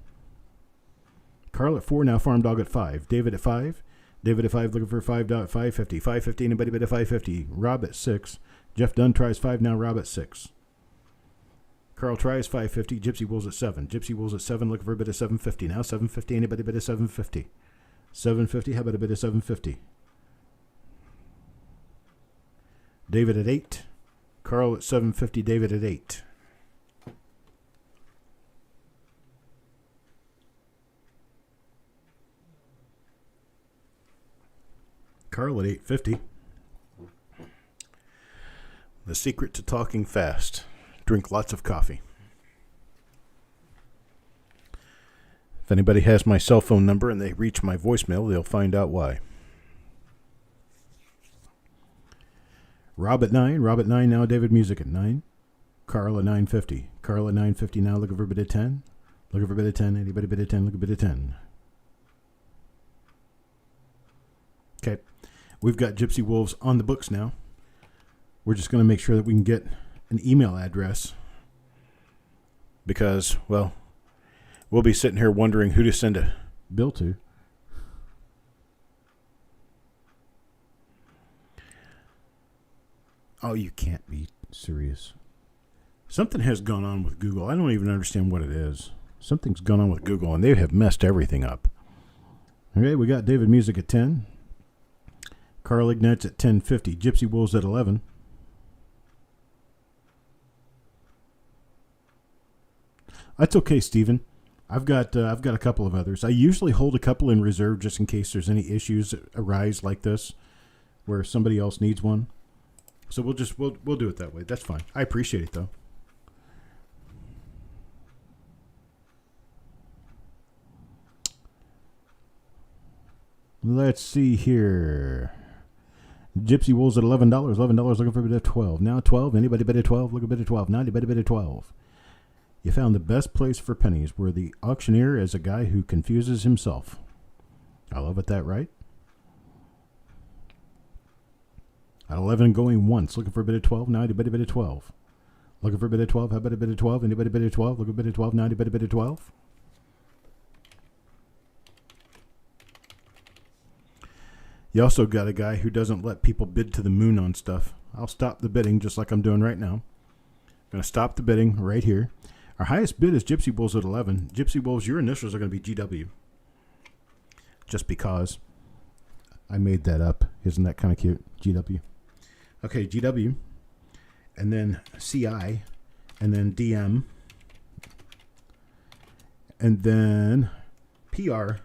Carl at 4, now Farm Dog at 5. David at 5. David at 5 looking for $5.50. $5.50, anybody bid at $5.50. Rob at 6. Jeff Dunn tries 5, now Rob at 6. Carl tries $5.50. Gypsy Wolves at 7. Gypsy Wolves at 7 looking for a bid of $7.50. Now $7.50, anybody bid at $7.50. $7.50, how about a bid of $7.50? David at 8. Carl at $7.50. David at 8. Carl at $8.50. The secret to talking fast. Drink lots of coffee. If anybody has my cell phone number and they reach my voicemail, they'll find out why. Rob at 9. Rob at 9 now. David Music at 9. Carl at $9.50. Carl at $9.50 now. Looking for a bid of 10. Looking for a bid of 10. Anybody bid of 10? Look a bid of 10. Okay. We've got Gypsy Wolves on the books now. We're just going to make sure that we can get an email address because, well, we'll be sitting here wondering who to send a bill to. Oh, you can't be serious. Something has gone on with Google. I don't even understand what it is. Something's gone on with Google, and they have messed everything up. Okay, we got David Music at 10. Carl Ignites at 10.50. Gypsy Wolves at 11. That's okay, Stephen. I've got a couple of others. I usually hold a couple in reserve just in case there's any issues that arise like this, where somebody else needs one. So we'll do it that way. That's fine. I appreciate it though. Let's see here. Gypsy Wolves at $11. $11 looking for a bid of 12. Now 12. Anybody bid at 12? Look a bid at 12. Now anybody bid at 12. You found the best place for pennies, where the auctioneer is a guy who confuses himself. I love it, that right? At 11 going once, looking for a bid of 12. Now anybody bid at 12. Looking for a bid of 12. How about a bid of 12? Anybody bid at 12? Look a bid of 12. Now anybody bid at 12. You also got a guy who doesn't let people bid to the moon on stuff. I'll stop the bidding just like I'm doing right now. I'm going to stop the bidding right here. Our highest bid is Gypsy Wolves at 11. Gypsy Wolves, your initials are going to be GW. Just because I made that up. Isn't that kind of cute? GW. Okay, GW. And then CI. And then DM. And then PR.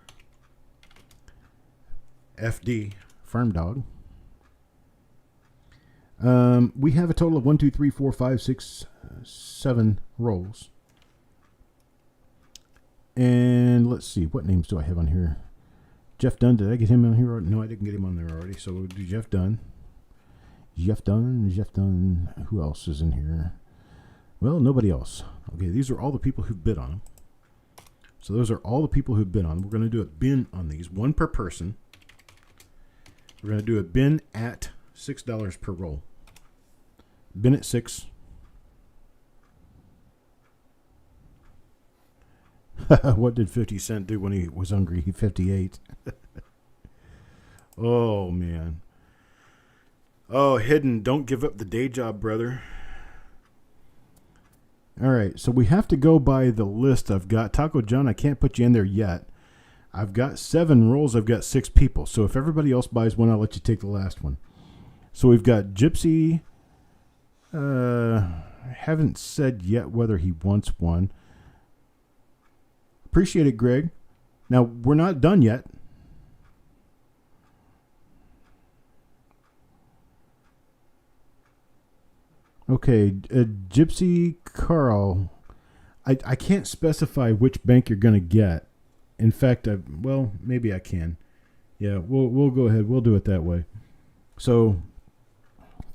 FD. Farm Dog. We have a total of 1, 2, 3, 4, 5, 6, 7 rolls. And let's see, what names do I have on here? Jeff Dunn, did I get him on here? No, I didn't get him on there already, so we'll do Jeff Dunn. Jeff Dunn. Who else is in here? Well, nobody else. Okay, these are all the people who bid on them. So those are all the people who bid on them. We're going to do a bin on these, one per person. We're going to do a bin at $6 per roll. Bin at 6. What did 50 Cent do when he was hungry? He 58. Oh, man. Oh, Hidden, don't give up the day job, brother. All right, so we have to go by the list I've got. Taco John, I can't put you in there yet. I've got 7 rolls. I've got 6 people. So if everybody else buys one, I'll let you take the last one. So we've got Gypsy. Haven't said yet whether he wants one. Appreciate it, Greg. Now, we're not done yet. Okay, Gypsy Carl. I can't specify which bank you're going to get. In fact, well, maybe I can. Yeah, we'll go ahead. We'll do it that way. So,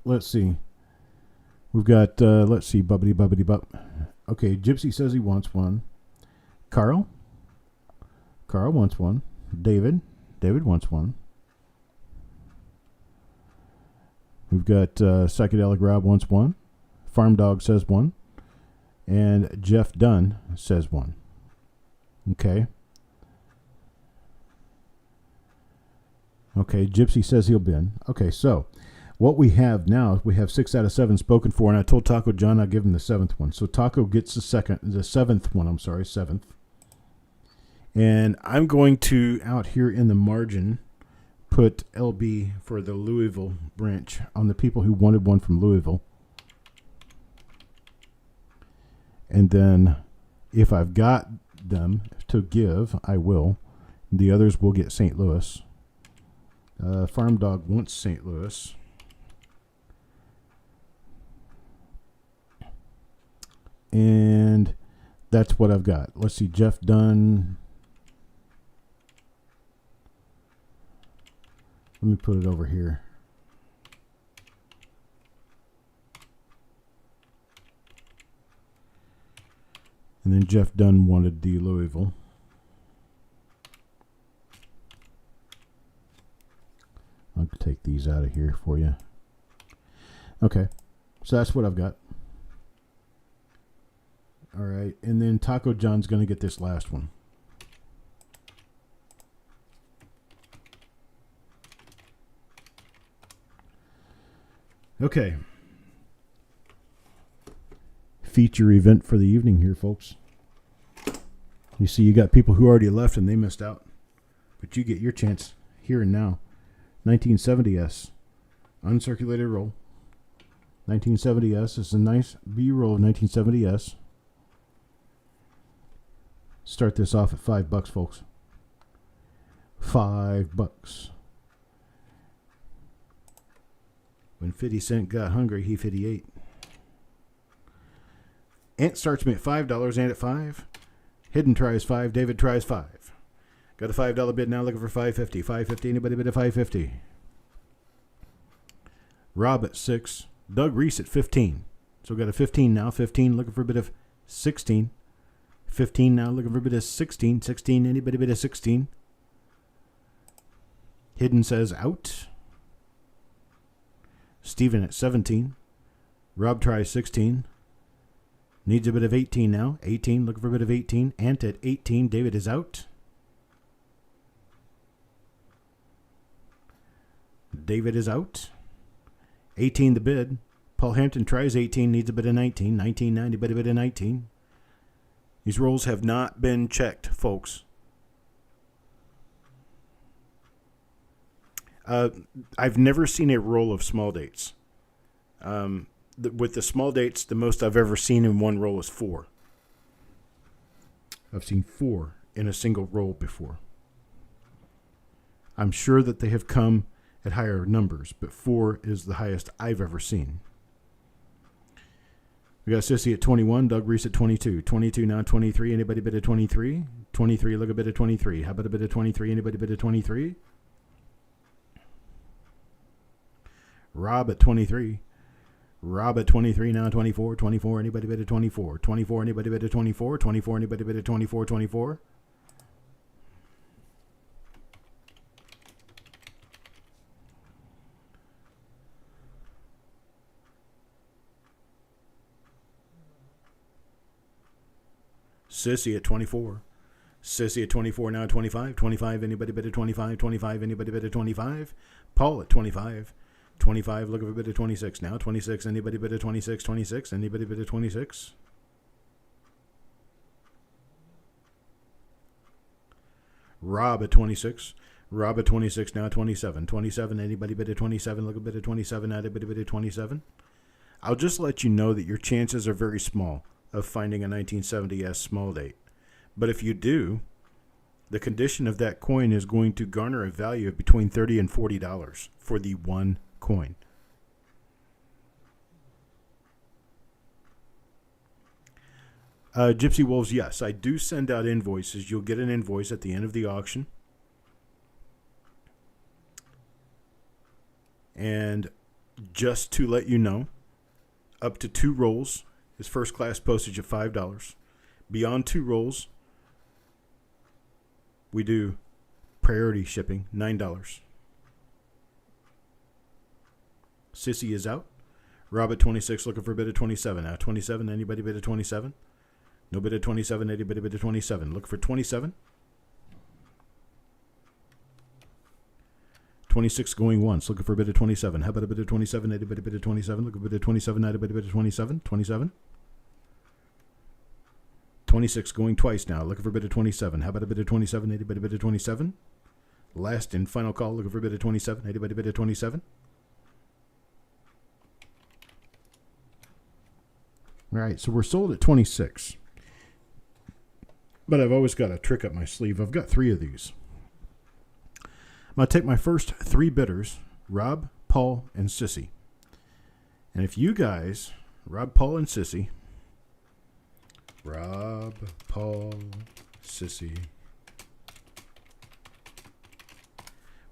let's see. We've got, let's see, bubbity bup. Okay, Gypsy says he wants one. Carl wants one. David wants one. We've got Psychedelic Rob wants one. Farm Dog says one. And Jeff Dunn says one. Okay. Okay, Gypsy says he'll bin. Okay, so what we have now, we have 6 out of 7 spoken for, and I told Taco John I'd give him the 7th one. So Taco gets the 7th one, 7th. And I'm going to, out here in the margin, put LB for the Louisville branch on the people who wanted one from Louisville. And then if I've got them to give, I will. The others will get St. Louis. Farm Dog wants St. Louis. And that's what I've got. Let's see, Jeff Dunn. Let me put it over here. And then Jeff Dunn wanted the Louisville. I'll take these out of here for you. Okay, so that's what I've got. All right, and then Taco John's going to get this last one. Okay. Feature event for the evening here, folks. You see, you got people who already left and they missed out. But you get your chance here and now. 1970S. Uncirculated roll. 1970S is a nice B-roll of 1970S. Start this off at $5, folks. $5. When 50 Cent got hungry, he 58. Ant starts me at $5, and at 5. Hidden tries 5, David tries 5. Got a $5 bid now, looking for $5.50. $5.50, anybody bid at $5.50? Rob at 6. Doug Reese at 15. So got a 15 now. 15, looking for a bid of 16. 15 now, looking for a bid of 16. 16, anybody bid of 16? Hidden says out. Steven at 17. Rob tries 16. Needs a bit of 18 now. 18, looking for a bit of 18. Ant at 18. David is out. David is out. 18 the bid. Paul Hampton tries 18. Needs a bit of 19. 19, 90, bit of 19. These rolls have not been checked, folks. I've never seen a roll of small dates. With the small dates, the most I've ever seen in one roll is 4. I've seen 4 in a single roll before. I'm sure that they have come at higher numbers, but 4 is the highest I've ever seen. We got Sissy at 21, Doug Reese at 22. 22 now, 23. Anybody bid at 23? 23, look a bit at 23. How about a bit of 23? Anybody bid at 23? Rob at 23. Rob at 23 now, 24. 24, anybody bid at 24? 24, anybody bid at 24? 24, anybody bid at 24? 24. Sissy at 24. Sissy at 24 now, 25. 25, anybody bid at 25? 25, anybody bid at 25? Paul at 25. 25, look at a bit of 26 now. 26, anybody bid at 26? 26, anybody bid at 26? Rob at 26. Rob at 26 now, 27. 27, anybody bid at 27? Look a bit at 27, anybody bid at 27? I'll just let you know that your chances are very small of finding a 1970S small date. But if you do, the condition of that coin is going to garner a value of between $30 and $40 for the one coin. Gypsy Wolves, yes. I do send out invoices. You'll get an invoice at the end of the auction. And just to let you know, up to 2 rolls is first class postage of $5. Beyond 2 rolls, we do priority shipping, $9. Sissy is out. Rob at 26, looking for a bid at 27. Now 27, anybody bid at 27? No bid at 27, anybody bid at 27. Look for 27. 26 going once, looking for a bid at 27. How about a bid at 27, anybody bid at 27? Looking for a bid at 27, anybody bid at 27? 27. 26 going twice now, looking for a bid at 27. How about a bid at 27, anybody bid at 27? Last and final call, looking for a bid at 27, anybody bid at 27? All right, so we're sold at 26. But I've always got a trick up my sleeve. I've got 3 of these. I'm going to take my first 3 bidders, Rob, Paul, and Sissy. And if you guys, Rob, Paul, and Sissy, Rob, Paul, Sissy,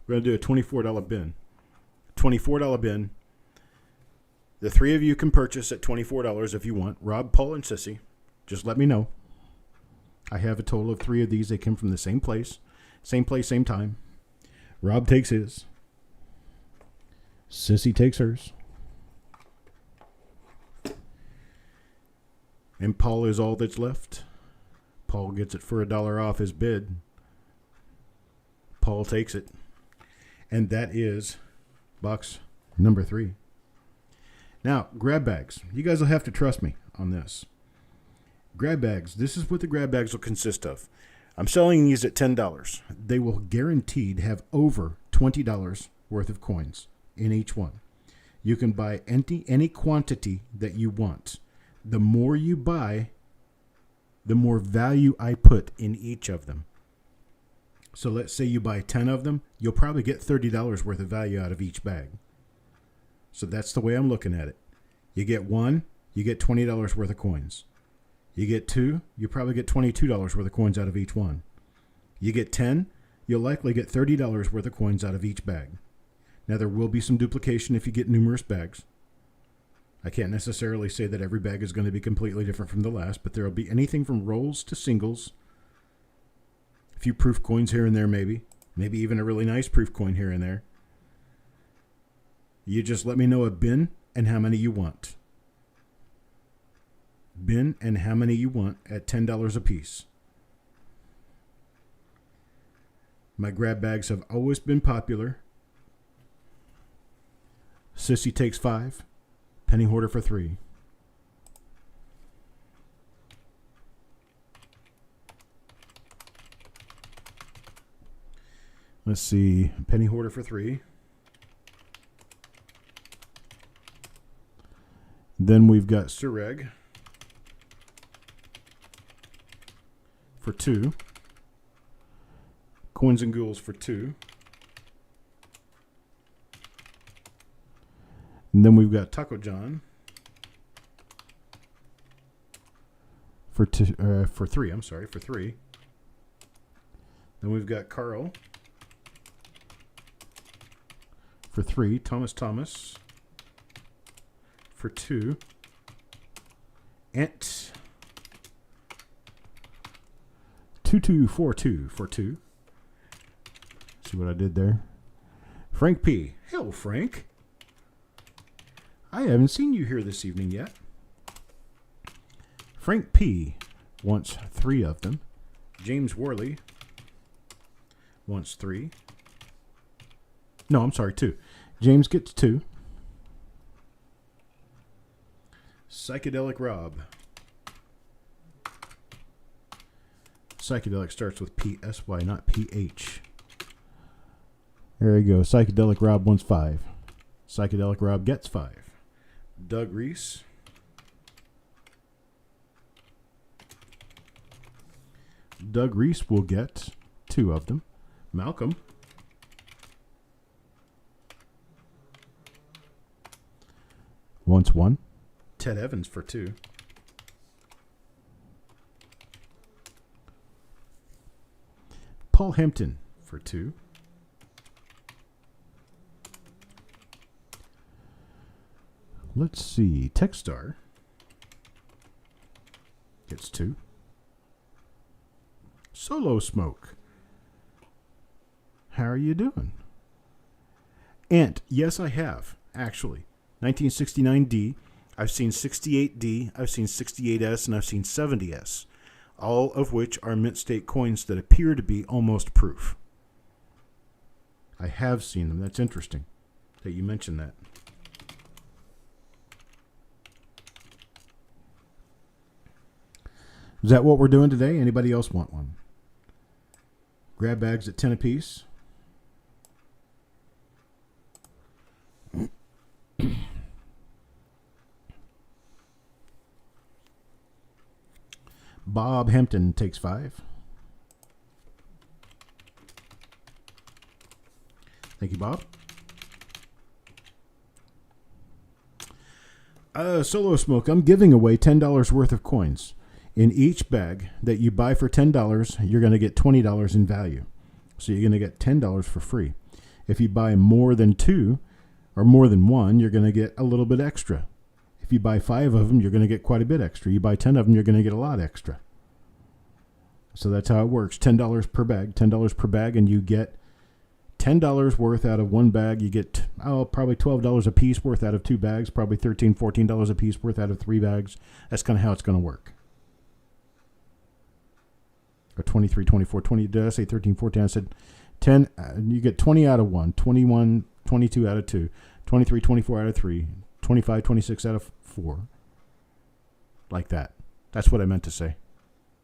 we're going to do a $24 bin. $24 bin. The 3 of you can purchase at $24 if you want. Rob, Paul, and Sissy. Just let me know. I have a total of 3 of these. They came from the same place. Same place, same time. Rob takes his. Sissy takes hers. And Paul is all that's left. Paul gets it for $1 off his bid. Paul takes it. And that is box number 3. Now, grab bags. You guys will have to trust me on this. Grab bags. This is what the grab bags will consist of. I'm selling these at $10. They will guaranteed have over $20 worth of coins in each one. You can buy any quantity that you want. The more you buy, the more value I put in each of them. So let's say you buy 10 of them, you'll probably get $30 worth of value out of each bag. So that's the way I'm looking at it. You get 1, you get $20 worth of coins. You get 2, you probably get $22 worth of coins out of each one. You get 10, you'll likely get $30 worth of coins out of each bag. Now, there will be some duplication if you get numerous bags. I can't necessarily say that every bag is going to be completely different from the last, but there will be anything from rolls to singles. A few proof coins here and there, maybe. Maybe even a really nice proof coin here and there. You just let me know a bin and how many you want. Bin and how many you want at $10 a piece. My grab bags have always been popular. Sissy takes 5. Penny hoarder for 3. Let's see. Penny hoarder for 3. Then we've got Sureg for 2. Coins and Ghouls for 2. And then we've got Taco John for 3. I'm sorry, for 3. Then we've got Carl for 3. Thomas for 2. Ant 2242 for 2. See what I did there? Frank P. Hello, Frank. I haven't seen you here this evening yet. Frank P. wants 3 of them. James Worley wants 3. No, I'm sorry, 2. James gets 2. Psychedelic Rob. Psychedelic starts with P-S-Y, not P-H. There you go. Psychedelic Rob wants 5. Psychedelic Rob gets 5. Doug Reese. Doug Reese will get 2 of them. Malcolm. Wants 1. Ted Evans for 2. Paul Hampton for 2. Let's see. Techstar gets 2. Solo Smoke. How are you doing? Ant. Yes, I have, actually. 1969D. I've seen 68D. I've seen 68S, and I've seen 70S. All of which are mint state coins that appear to be almost proof. I have seen them. That's interesting that you mentioned that. Is that what we're doing today? Anybody else want one? Grab bags at 10 apiece. Bob Hampton takes 5. Thank you, Bob. Solo Smoke, I'm giving away $10 worth of coins. In each bag that you buy for $10, you're going to get $20 in value. So you're going to get $10 for free. If you buy more than 2 or more than 1, you're going to get a little bit extra. If you buy 5 of them, you're going to get quite a bit extra. You buy 10 of them, you're going to get a lot extra. So that's how it works. $10 per bag. $10 per bag, and you get $10 worth out of one bag. You get probably $12 a piece worth out of 2 bags. Probably $13, $14 a piece worth out of 3 bags. That's kind of how it's going to work. Or 23, 24, 20. Did I say 13, 14? I said 10. You get 20 out of 1, 21, 22 out of 2, 23, 24 out of 3, 25, 26 out of 4. Like that. That's what I meant to say.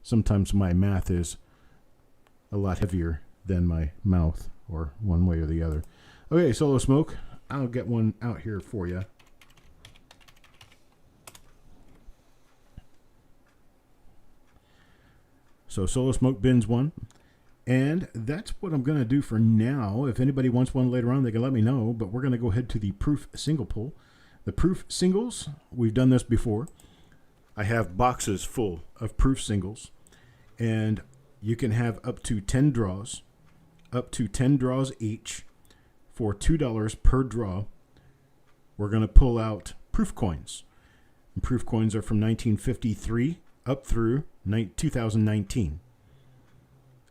Sometimes my math is a lot heavier than my mouth, or one way or the other. Okay, Solo Smoke. I'll get one out here for you. So Solo Smoke bins 1. And that's what I'm going to do for now. If anybody wants one later on, they can let me know. But we're going to go ahead to the proof single pull. The proof singles, we've done this before. I have boxes full of proof singles. And you can have up to 10 draws. Up to 10 draws each for $2 per draw. We're going to pull out proof coins. And proof coins are from 1953 up through 2019.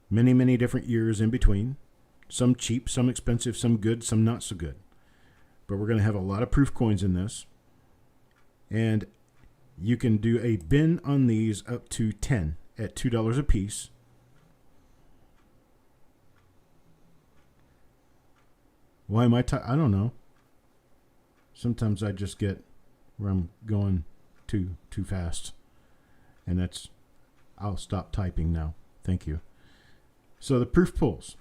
Many, many different years in between. Some cheap, some expensive, some good, some not so good. But we're going to have a lot of proof coins in this. And you can do a bin on these up to 10 at $2 a piece. Why am I I don't know. Sometimes I just get where I'm going too fast. And that's, I'll stop typing now. Thank you. So the proof pulls.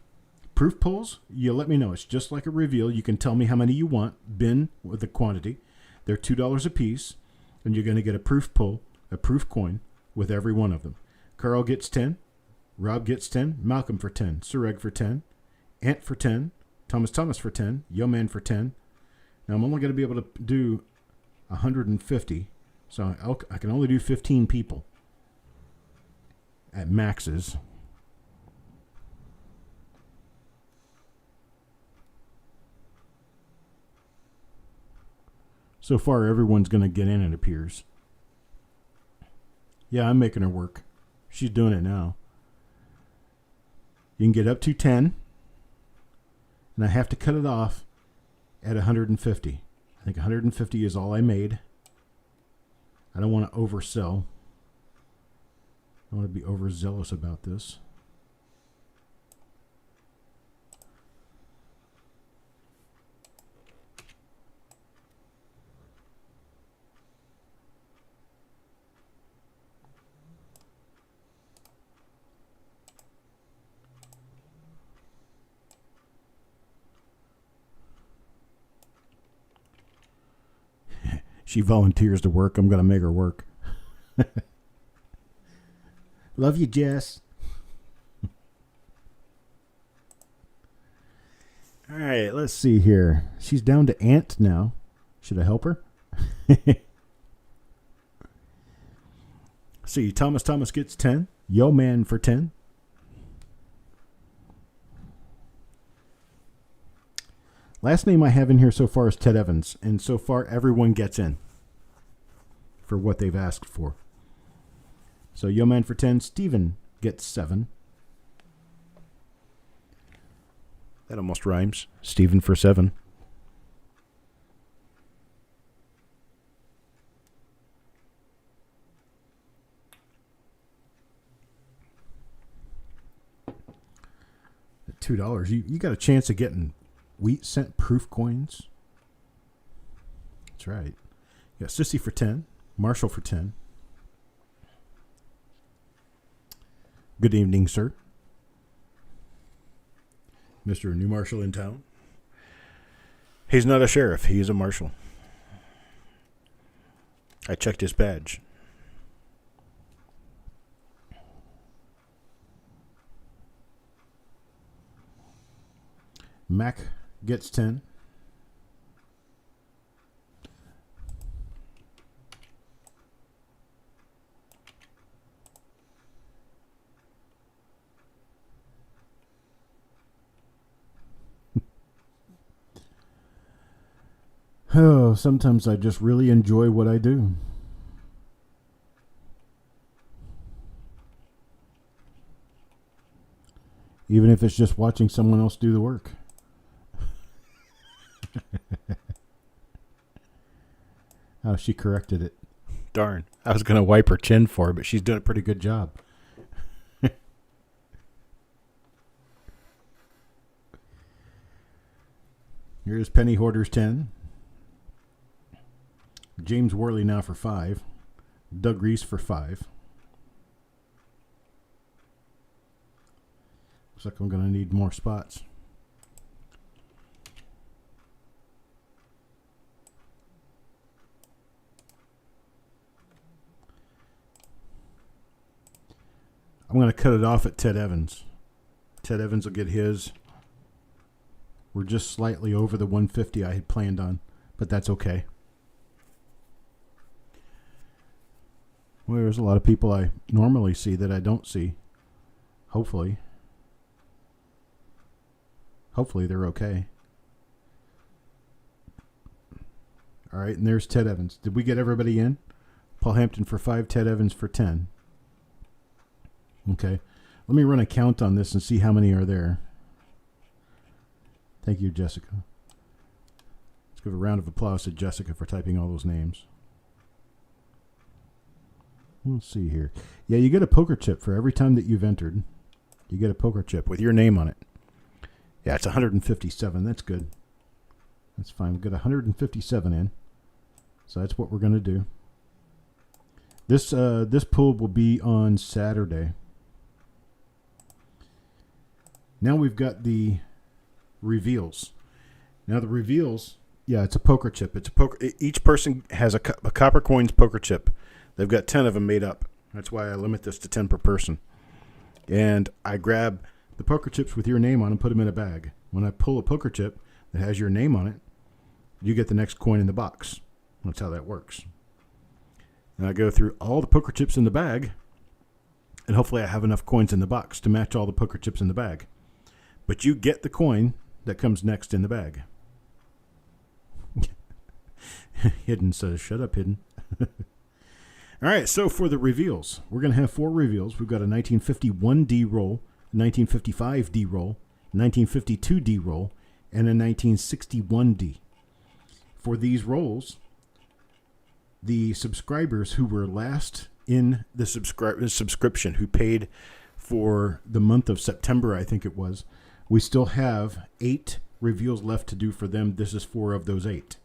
Proof pulls, you let me know. It's just like a reveal. You can tell me how many you want, bin with the quantity. They're $2 a piece, and you're going to get a proof pull, a proof coin with every one of them. Carl gets 10. Rob gets 10. Malcolm for 10. Sureg for 10. Ant for 10. Thomas for 10. Yo Man for 10. Now I'm only going to be able to do 150. So I can only do 15 people at maxes. So far, everyone's going to get in, it appears. Yeah, I'm making her work. She's doing it now. You can get up to 10. And I have to cut it off at 150. I think 150 is all I made. I don't want to oversell. I want to be overzealous about this. She volunteers to work. I'm going to make her work. Love you, Jess. All right, let's see here. She's down to Ant now. Should I help her? See, Thomas gets 10. Yo Man for 10. Last name I have in here so far is Ted Evans, and so far everyone gets in for what they've asked for. So Yo Man for 10, Steven gets 7. That almost rhymes. Steven for 7. At $2, you got a chance of getting wheat cent proof coins. That's right. You got Sissy for 10, Marshall for 10. Good evening, sir. Mr. New Marshal in town. He's not a sheriff. He is a marshal. I checked his badge. Mac gets 10. Oh, sometimes I just really enjoy what I do. Even if it's just watching someone else do the work. Oh, she corrected it. Darn. I was going to wipe her chin for her, but she's done a pretty good job. Here's Penny Hoarder's 10. James Worley now for 5. Doug Reese for 5. Looks like I'm going to need more spots. I'm going to cut it off at Ted Evans. Ted Evans will get his. We're just slightly over the 150 I had planned on, but that's okay. Well, there's a lot of people I normally see that I don't see. Hopefully. Hopefully they're okay. All right, and there's Ted Evans. Did we get everybody in? Paul Hampton for 5, Ted Evans for 10. Okay. Let me run a count on this and see how many are there. Thank you, Jessica. Let's give a round of applause to Jessica for typing all those names. Let's see here. Yeah, you get a poker chip for every time that you've entered. You get a poker chip with your name on it. Yeah, it's 157. That's good. That's fine. We'll get 157 in. So that's what we're going to do. This pool will be on Saturday. Now we've got the reveals. Now the reveals, yeah, it's a poker chip. It's a poker. Each person has a Coppercoins poker chip. They've got 10 of them made up. That's why I limit this to 10 per person. And I grab the poker chips with your name on and put them in a bag. When I pull a poker chip that has your name on it, you get the next coin in the box. That's how that works. And I go through all the poker chips in the bag, and hopefully I have enough coins in the box to match all the poker chips in the bag. But you get the coin that comes next in the bag. Hidden says, shut up, Hidden. All right, so for the reveals, we're going to have 4 reveals. We've got a 1951 D roll, a 1955 D roll, a 1952 D roll, and a 1961 D. For these rolls, the subscribers who were last in the subscription, who paid for the month of September, I think it was, we still have 8 reveals left to do for them. This is 4 of those 8.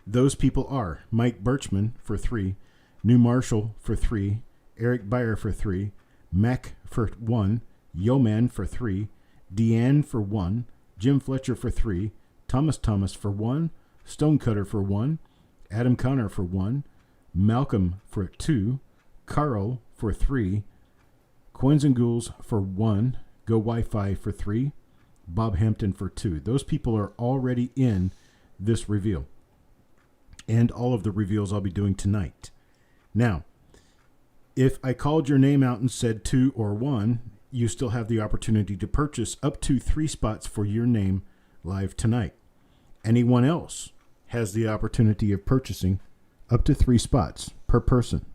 Those people are Mike Birchman for 3, New Marshall for 3, Eric Beyer for 3, Mac for 1, Yo Man for 3, Deanne for 1, Jim Fletcher for 3, Thomas for 1, Stonecutter for 1, Adam Connor for 1, Malcolm for 2, Carl for 3, Coins and Ghouls for 1, Go Wi-Fi for 3, Bob Hampton for 2. Those people are already in this reveal. And all of the reveals I'll be doing tonight. Now, if I called your name out and said 2 or 1, you still have the opportunity to purchase up to 3 spots for your name live tonight. Anyone else has the opportunity of purchasing up to 3 spots per person.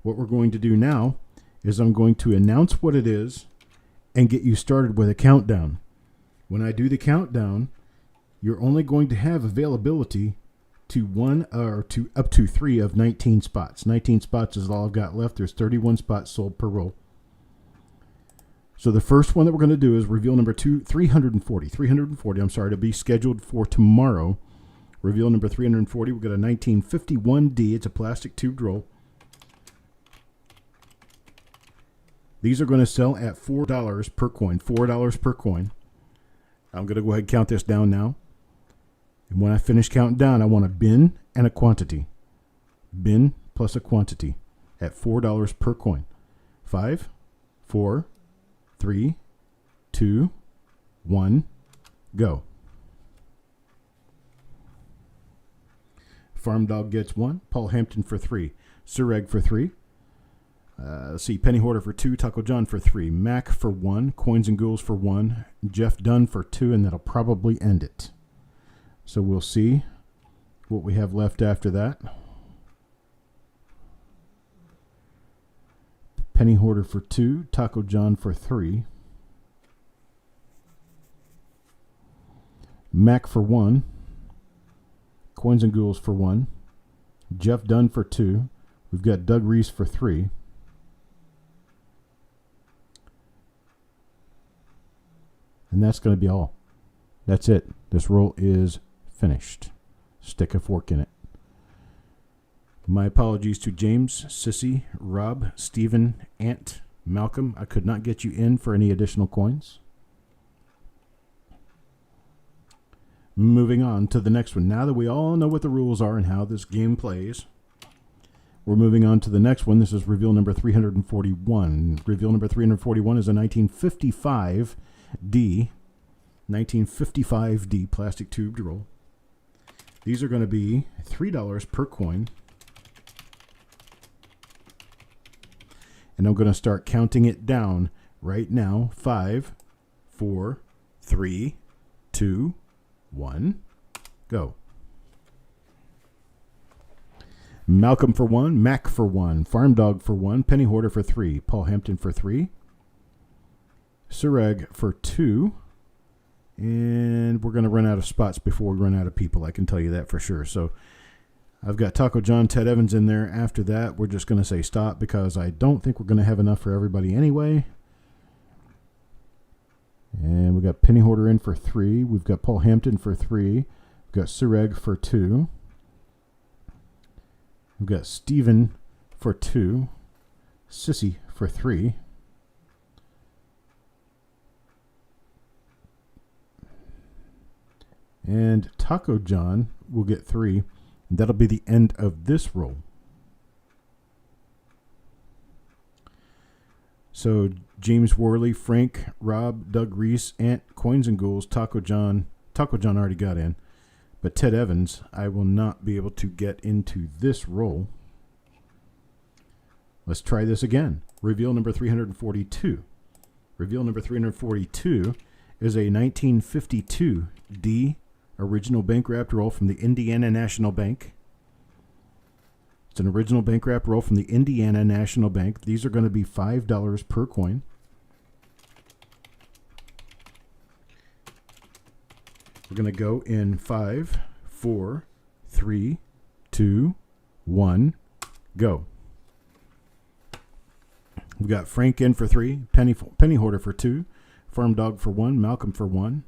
What we're going to do now is I'm going to announce what it is and get you started with a countdown. When I do the countdown, you're only going to have availability to up to 3 of 19 spots. 19 spots is all I've got left. There's 31 spots sold per roll. So the first one that we're going to do is reveal number 340. To be scheduled for tomorrow. Reveal number 340. We've got a 1951D. It's a plastic tubed roll. These are going to sell at $4 per coin. $4 per coin. I'm going to go ahead and count this down now. And when I finish counting down, I want a bin and a quantity. Bin plus a quantity at $4 per coin. 5, 4, 3, 2, 1, go. Farm Dog gets 1. Paul Hampton for 3. Sureg for 3. Let's see. Penny Hoarder for 2. Taco John for 3. Mac for 1. Coins and Ghouls for 1. Jeff Dunn for 2. And that'll probably end it. So we'll see what we have left after that. Penny Hoarder for 2. Taco John for 3. Mac for 1. Coins and Ghouls for 1. Jeff Dunn for 2. We've got Doug Reese for 3. And that's going to be all. That's it. This roll is finished. Stick a fork in it. My apologies to James, Sissy, Rob, Stephen, Ant, Malcolm. I could not get you in for any additional coins. Moving on to the next one. Now that we all know what the rules are and how this game plays, we're moving on to the next one. This is reveal number 341. Reveal number 341 is a 1955D plastic tubed roll. These are going to be $3 per coin. And I'm going to start counting it down right now. 5, 4, 3, 2, 1, go. Malcolm for 1, Mac for 1, Farm Dog for 1, Penny Hoarder for 3, Paul Hampton for 3, Sureg for 2, and we're going to run out of spots before we run out of people. I can tell you that for sure. So I've got Taco John, Ted Evans in there. After that, we're just going to say stop because I don't think we're going to have enough for everybody anyway. And we've got Penny Hoarder in for 3. We've got Paul Hampton for 3. We've got Sureg for 2. We've got Stephen for 2. Sissy for 3. And Taco John will get 3. And that'll be the end of this roll. So James Worley, Frank, Rob, Doug Reese, Ant, Coins and Ghouls, Taco John. Taco John already got in. But Ted Evans, I will not be able to get into this roll. Let's try this again. Reveal number 342. Reveal number 342 is a 1952D original bank wrapped roll from the Indiana National Bank. It's an original bank wrapped roll from the Indiana National Bank. These are going to be $5 per coin. We're going to go in 5, 4, 3, 2, 1, go. We've got Frank in for 3, Penny Hoarder for 2, Farm Dog for 1, Malcolm for 1.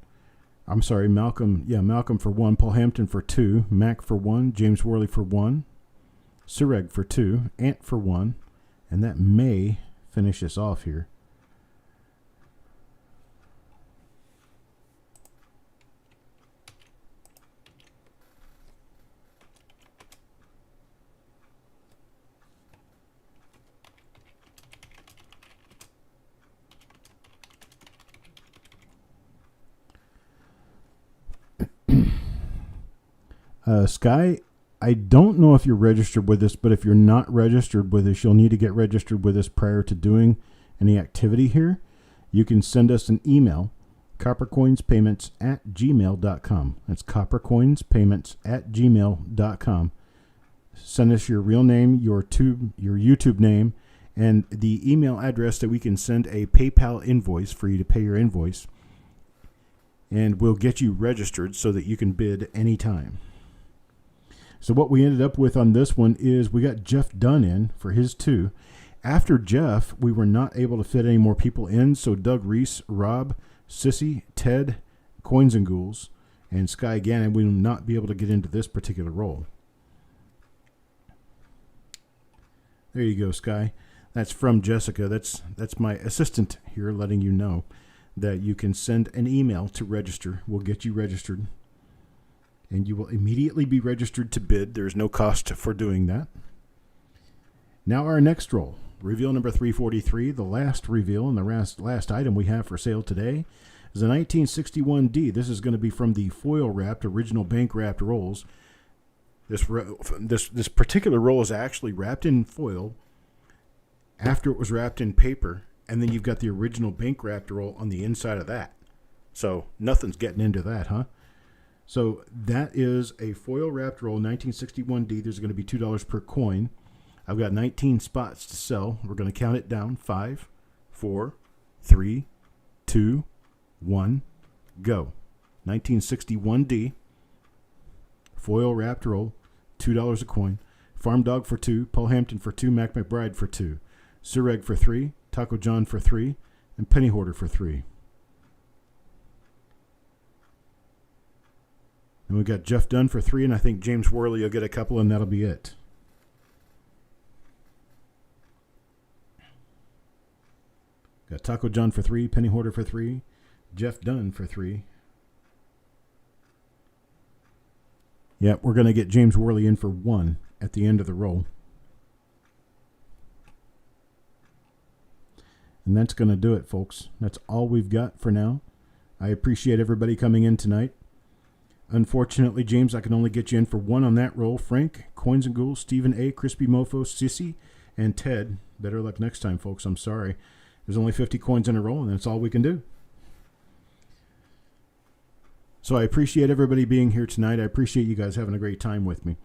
I'm sorry, Malcolm for 1, Paul Hampton for 2, Mac for 1, James Worley for 1, Sureg for 2, Ant for 1, and that may finish us off here. Sky, I don't know if you're registered with us, but if you're not registered with us, you'll need to get registered with us prior to doing any activity here. You can send us an email coppercoinspayments@gmail.com. That's coppercoinspayments@gmail.com. Send us your real name, your YouTube name, and the email address that we can send a PayPal invoice for you to pay your invoice. And we'll get you registered so that you can bid anytime. So what we ended up with on this one is we got Jeff Dunn in for his 2. After Jeff, we were not able to fit any more people in, so Doug Reese, Rob, Sissy, Ted, Coins and Ghouls, and Sky Gannon will not be able to get into this particular role. There you go, Sky. That's from Jessica. That's my assistant here letting you know that you can send an email to register. We'll get you registered, and you will immediately be registered to bid. There's no cost for doing that. Now our next roll, reveal number 343, the last reveal and the last item we have for sale today is a 1961D. This is going to be from the foil-wrapped, original bank-wrapped rolls. This particular roll is actually wrapped in foil after it was wrapped in paper, and then you've got the original bank-wrapped roll on the inside of that. So nothing's getting into that, huh? So that is a foil-wrapped roll, 1961D. There's going to be $2 per coin. I've got 19 spots to sell. We're going to count it down. 5, 4, 3, 2, 1, go. 1961D, foil-wrapped roll, $2 a coin. Farm Dog for 2, Paul Hampton for 2, Mac McBride for 2, Sureg for 3, Taco John for 3, and Penny Hoarder for 3. And we got Jeff Dunn for 3, and I think James Worley will get a couple, and that'll be it. Got Taco John for 3, Penny Hoarder for 3, Jeff Dunn for 3. Yep, we're going to get James Worley in for 1 at the end of the roll. And that's going to do it, folks. That's all we've got for now. I appreciate everybody coming in tonight. Unfortunately, James, I can only get you in for 1 on that roll. Frank, Coins and Ghouls, Stephen A., Crispy Mofo, Sissy, and Ted. Better luck next time, folks. I'm sorry. There's only 50 coins in a roll, and that's all we can do. So I appreciate everybody being here tonight. I appreciate you guys having a great time with me.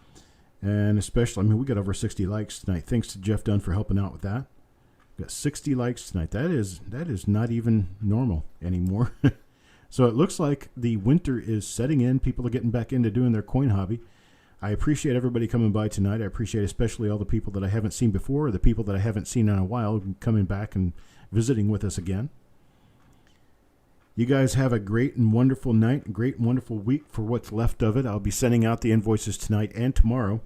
And especially, we got over 60 likes tonight. Thanks to Jeff Dunn for helping out with that. We got 60 likes tonight. That is not even normal anymore. So it looks like the winter is setting in. People are getting back into doing their coin hobby. I appreciate everybody coming by tonight. I appreciate especially all the people that I haven't seen before, or the people that I haven't seen in a while coming back and visiting with us again. You guys have a great and wonderful night, a great and wonderful week for what's left of it. I'll be sending out the invoices tonight and tomorrow,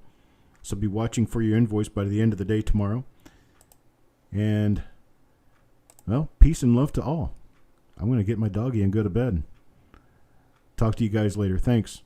so be watching for your invoice by the end of the day tomorrow. And, well, peace and love to all. I'm going to get my doggy and go to bed. Talk to you guys later. Thanks.